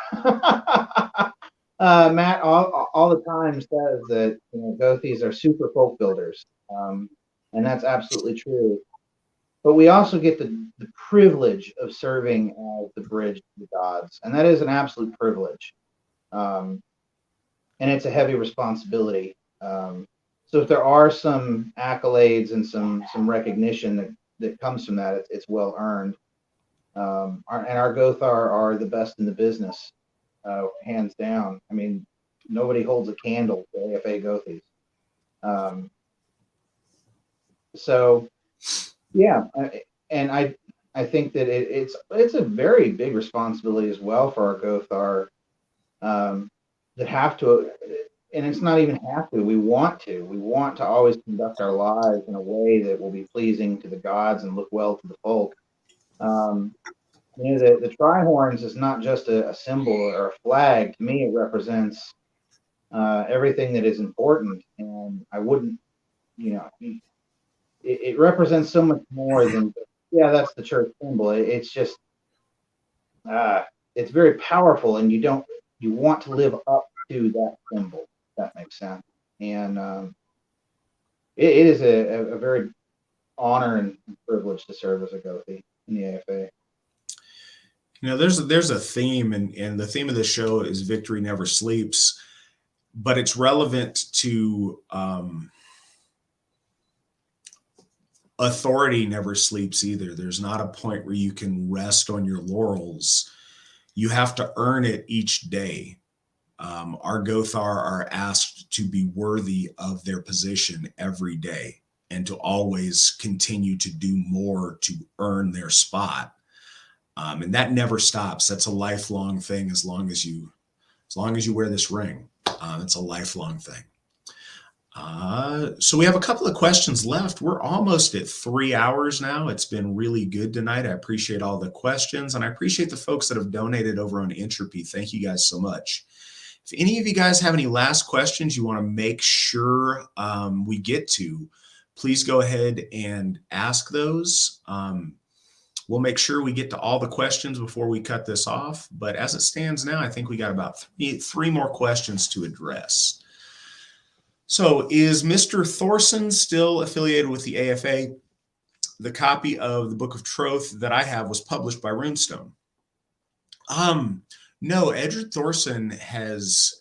Matt all the time says that Gothis are super folk builders. And that's absolutely true. But we also get the privilege of serving as the bridge to the gods. And that is an absolute privilege. And it's a heavy responsibility. So if there are some accolades and some recognition that comes from that, it's well earned. Our Gothar are the best in the business, hands down. I mean, nobody holds a candle to AFA Gothis. So, yeah, and I think that it's a very big responsibility as well for our Gothar that have to, and it's not even have to. We want to always conduct our lives in a way that will be pleasing to the gods and look well to the folk. The tri-horns is not just a symbol or a flag. To me, it represents everything that is important, and I wouldn't, it represents so much more than, yeah, that's the church symbol. It's just, it's very powerful, and you want to live up to that symbol, if that makes sense. And it is a very honor and privilege to serve as a Gothi in the AFA. There's a theme, and the theme of the show is Victory Never Sleeps, but it's relevant to authority never sleeps either. There's not a point where you can rest on your laurels. You have to earn it each day. Our Gothar are asked to be worthy of their position every day and to always continue to do more to earn their spot. And that never stops. That's a lifelong thing as long as you wear this ring. It's a lifelong thing. So we have a couple of questions left. We're almost at 3 hours now. It's been really good tonight. I appreciate all the questions, and I appreciate the folks that have donated over on Entropy. Thank you guys so much. If any of you guys have any last questions you want to make sure we get to, please go ahead and ask those. We'll make sure we get to all the questions before we cut this off. But as it stands now, I think we got about three more questions to address. So is Mr. Thorsson still affiliated with the AFA? The copy of the Book of Troth that I have was published by Runestone. No, Edred Thorsson has...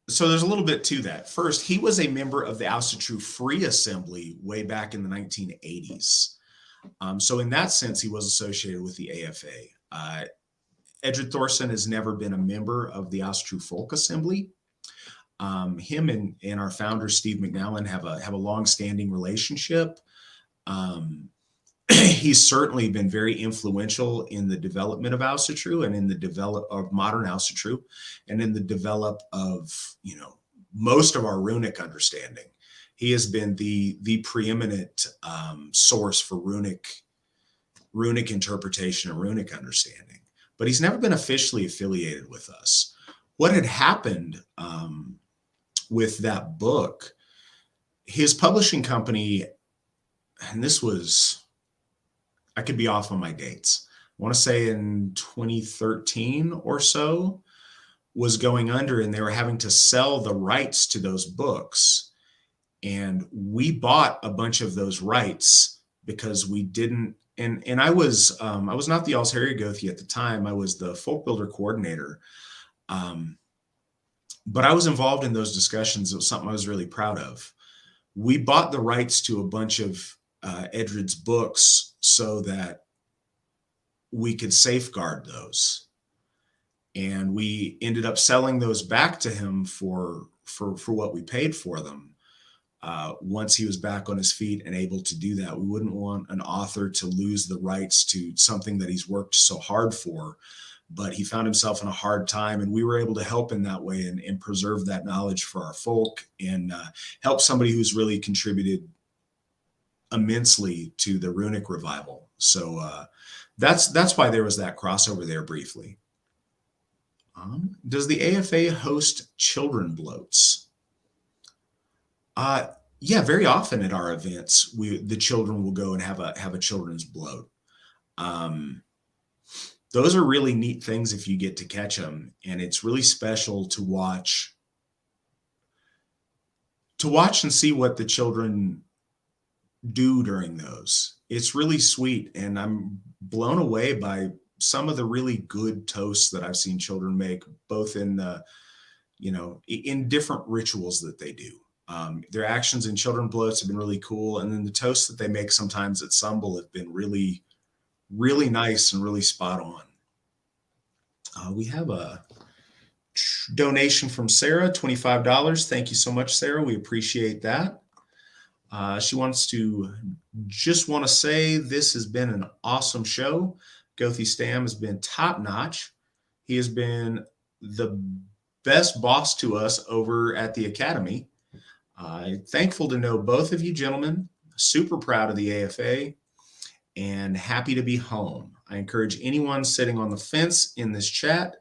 So there's a little bit to that. First, he was a member of the Asatru Folk Assembly way back in the 1980s. So in that sense, he was associated with the AFA. Edred Thorsson has never been a member of the Asatru Folk Assembly. Him and our founder, Steve McNallen, have a long-standing relationship. He's certainly been very influential in the development of Asatru and in the develop of modern Asatru and in the develop of, most of our runic understanding. He has been the preeminent source for runic interpretation and runic understanding, but he's never been officially affiliated with us. What had happened with that book, his publishing company, and this was, I could be off on my dates, I want to say in 2013 or so, was going under, and they were having to sell the rights to those books. And we bought a bunch of those rights because we didn't, and I was not the Alsherjargothi at the time. I was the folk builder coordinator. But I was involved in those discussions. It was something I was really proud of. We bought the rights to a bunch of Edred's books so that we could safeguard those. And we ended up selling those back to him for what we paid for them. Once he was back on his feet and able to do that, we wouldn't want an author to lose the rights to something that he's worked so hard for. But he found himself in a hard time, and we were able to help in that way and preserve that knowledge for our folk and help somebody who's really contributed immensely to the runic revival. So that's why there was that crossover there briefly. Does the AFA host children bloats? Yeah, very often at our events, the children will go and have a children's bloat. Those are really neat things if you get to catch them, and it's really special to watch and see what the children do during those. It's really sweet, and I'm blown away by some of the really good toasts that I've seen children make, both in in different rituals that they do. Their actions in children bloats have been really cool, and then the toasts that they make sometimes at Sumble have been really, really nice and really spot on. We have a donation from Sarah, $25. Thank you so much, Sarah. We appreciate that. She wants to say this has been an awesome show. Gothi Stamm has been top notch. He has been the best boss to us over at the Academy. Thankful to know both of you gentlemen. Super proud of the AFA and happy to be home. I encourage anyone sitting on the fence in this chat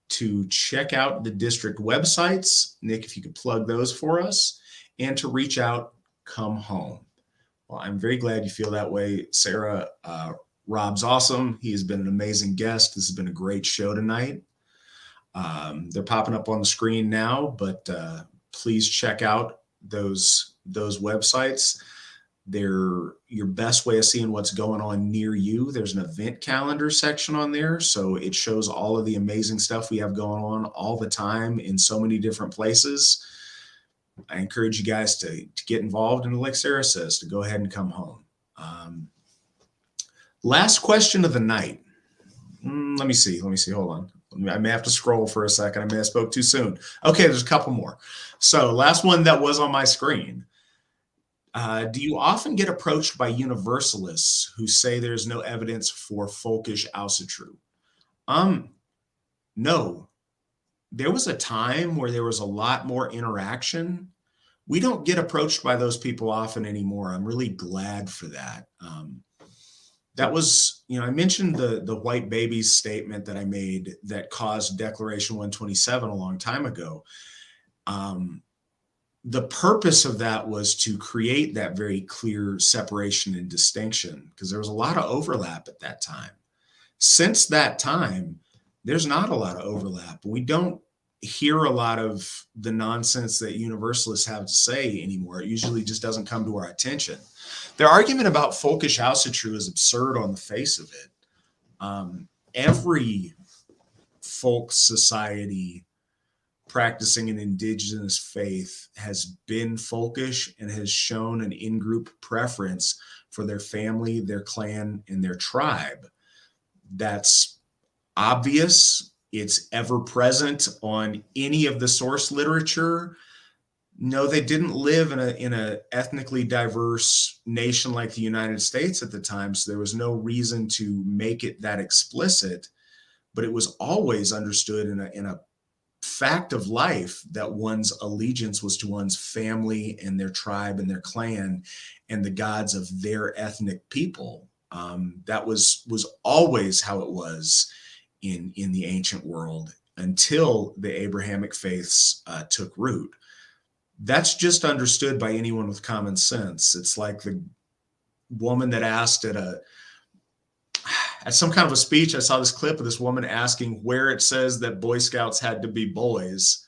to check out the district websites. Nick, if you could plug those for us, and to reach out, come home. Well, I'm very glad you feel that way, Sarah. Rob's awesome. He has been an amazing guest. This has been a great show tonight. They're popping up on the screen now, but please check out those websites. They're your best way of seeing what's going on near you. There's an event calendar section on there, so it shows all of the amazing stuff we have going on all the time in so many different places. I encourage you guys to get involved, and like Sarah says, to go ahead and come home. Last question of the night. Let me see. Hold on. I may have to scroll for a second. I may have spoke too soon. Okay, there's a couple more. So last one that was on my screen. Do you often get approached by universalists who say there's no evidence for folkish Asatru? No. There was a time where there was a lot more interaction. We don't get approached by those people often anymore. I'm really glad for that. That was, I mentioned the white babies statement that I made that caused Declaration 127 a long time ago. The purpose of that was to create that very clear separation and distinction, because there was a lot of overlap at that time. Since that time, there's not a lot of overlap. We don't hear a lot of the nonsense that universalists have to say anymore. It usually just doesn't come to our attention. Their argument about folkish Asatru is absurd on the face of it. Every folk society practicing an indigenous faith has been folkish and has shown an in-group preference for their family, their clan, and their tribe. That's obvious. It's ever present on any of the source literature. No, they didn't live in a ethnically diverse nation like the United States at the time, so there was no reason to make it that explicit, but it was always understood in a fact of life that one's allegiance was to one's family and their tribe and their clan and the gods of their ethnic people. That was always how it was in the ancient world until the Abrahamic faiths took root. That's just understood by anyone with common sense. It's like the woman that asked at some kind of a speech, I saw this clip of this woman asking where it says that Boy Scouts had to be boys.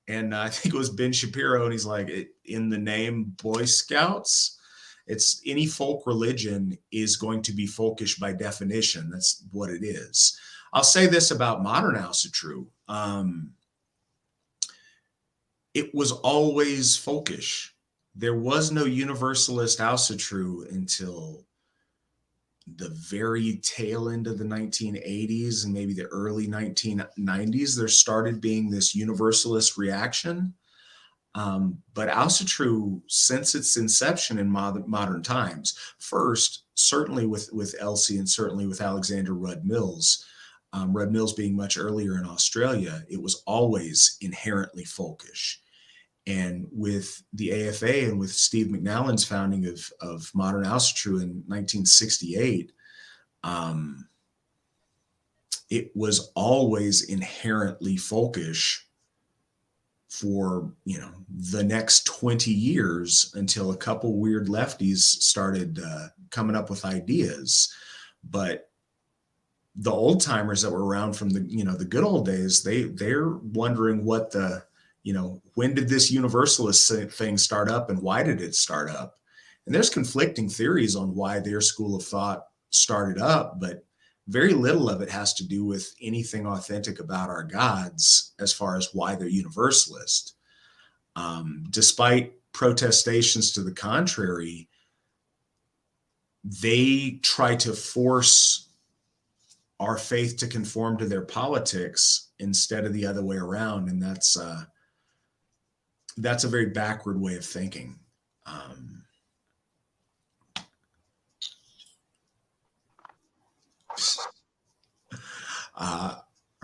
And I think it was Ben Shapiro, and he's like, in the name Boy Scouts? It's any folk religion is going to be folkish by definition. That's what it is. I'll say this about modern Asatru. It was always folkish. There was no universalist Asatru until the very tail end of the 1980s and maybe the early 1990s. There started being this universalist reaction. But Asatru, since its inception in modern times, first, certainly with Elsie and certainly with Alexander Rudd Mills, Rudd Mills being much earlier in Australia, it was always inherently folkish. And with the AFA and with Steve McNallen's founding of modern Asatru in 1968, it was always inherently folkish for, the next 20 years until a couple weird lefties started coming up with ideas. But the old timers that were around from the good old days, they're wondering what when did this universalist thing start up and why did it start up? And there's conflicting theories on why their school of thought started up, but very little of it has to do with anything authentic about our gods as far as why they're universalist. Despite protestations to the contrary, they try to force our faith to conform to their politics instead of the other way around. And that's a very backward way of thinking.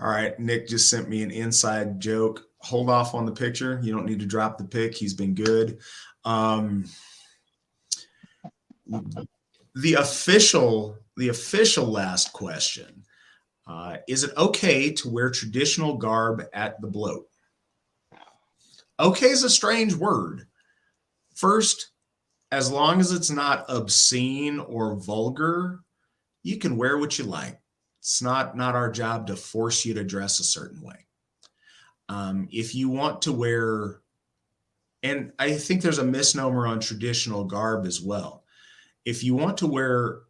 All right, Nick just sent me an inside joke. Hold off on the picture. You don't need to drop the pic. He's been good. The official last question. Is it okay to wear traditional garb at the bloat? Okay is a strange word. First, as long as it's not obscene or vulgar, you can wear what you like. It's not our job to force you to dress a certain way. If you want to wear, and I think there's a misnomer on traditional garb as well. If you want to wear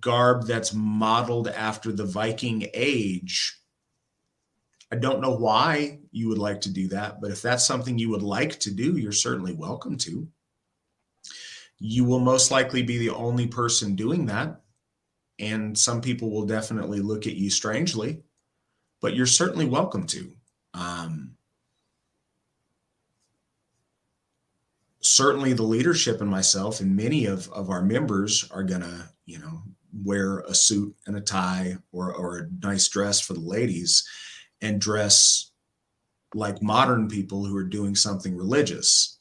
garb that's modeled after the Viking age, I don't know why you would like to do that, but if that's something you would like to do, you're certainly welcome to. You will most likely be the only person doing that, and some people will definitely look at you strangely, but you're certainly welcome to. Certainly the leadership and myself and many of our members are gonna, wear a suit and a tie or a nice dress for the ladies and dress like modern people who are doing something religious.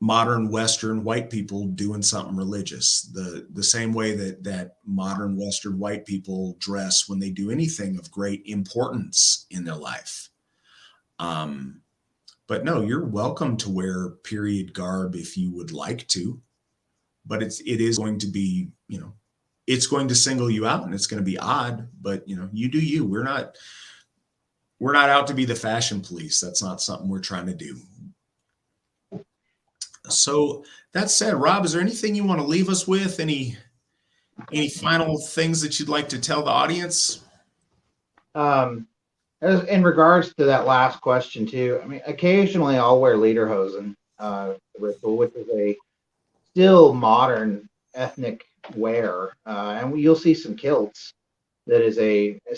Modern Western white people doing something religious, the same way that modern Western white people dress when they do anything of great importance in their life. But no, you're welcome to wear period garb if you would like to, but it is going to be, it's going to single you out and it's going to be odd, but you do you. We're not out to be the fashion police. That's not something we're trying to do. So that said, Rob, is there anything you want to leave us with? Any final things that you'd like to tell the audience? As in regards to that last question too, I mean, occasionally I'll wear lederhosen, ritual, which is a still modern ethnic wear, and you'll see some kilts that is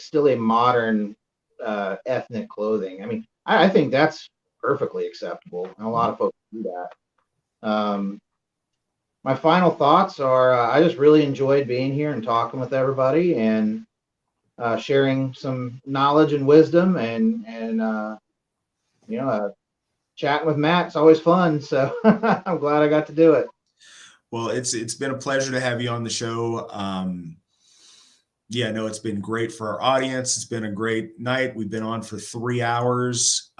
still a modern ethnic clothing. I mean, I think that's perfectly acceptable, and a lot of folks do that. My final thoughts are: I just really enjoyed being here and talking with everybody, and sharing some knowledge and wisdom, and chatting with Matt. It's always fun, so I'm glad I got to do it. Well, it's been a pleasure to have you on the show. Yeah, no, it's been great for our audience. It's been a great night. We've been on for 3 hours.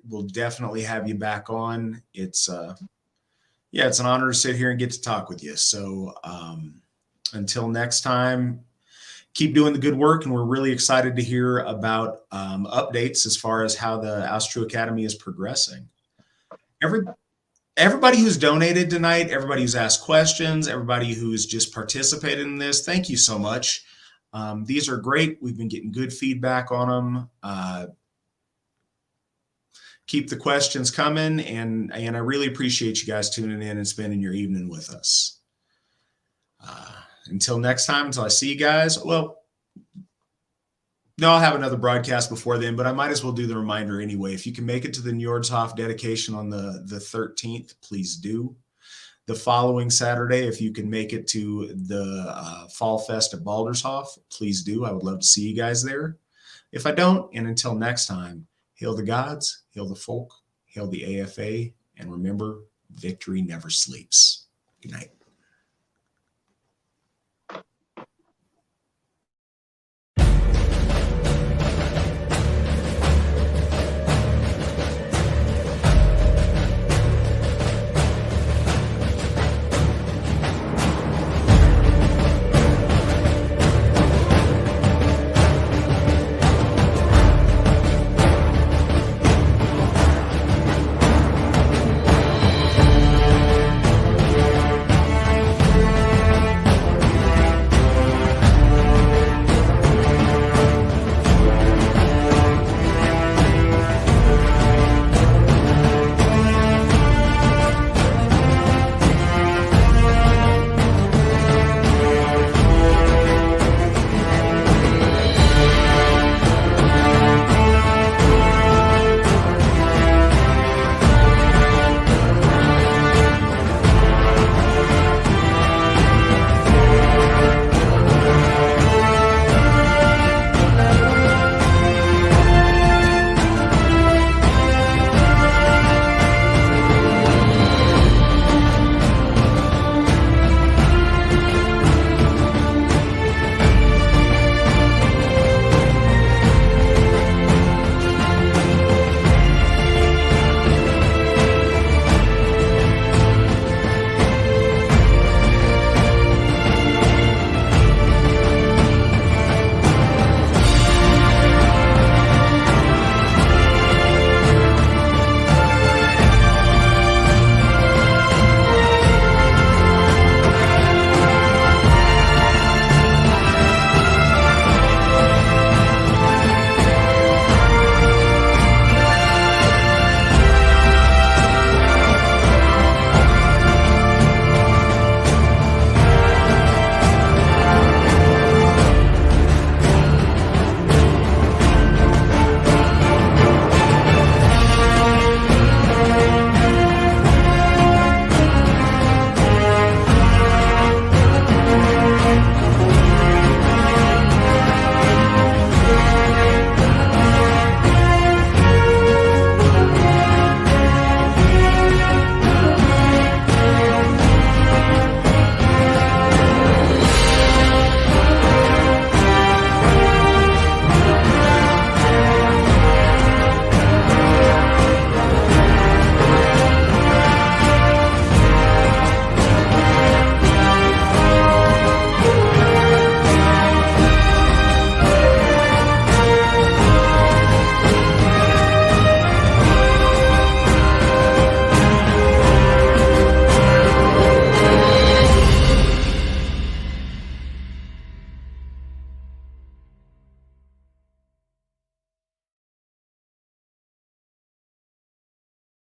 We'll definitely have you back on. It's an honor to sit here and get to talk with you. So until next time, keep doing the good work, and we're really excited to hear about updates as far as how the Asatru Academy is progressing. Everybody who's donated tonight, everybody who's asked questions, everybody who's just participated in this, thank you so much. These are great. We've been getting good feedback on them. Keep the questions coming, and I really appreciate you guys tuning in and spending your evening with us. Until next time, until I see you guys. Well, no, I'll have another broadcast before then, but I might as well do the reminder anyway. If you can make it to the Njord and Hofs dedication on the 13th, please do. The following Saturday, if you can make it to the Fall Fest at Baldershof, please do. I would love to see you guys there. If I don't, and until next time, hail the gods, hail the folk, hail the AFA, and remember, victory never sleeps. Good night.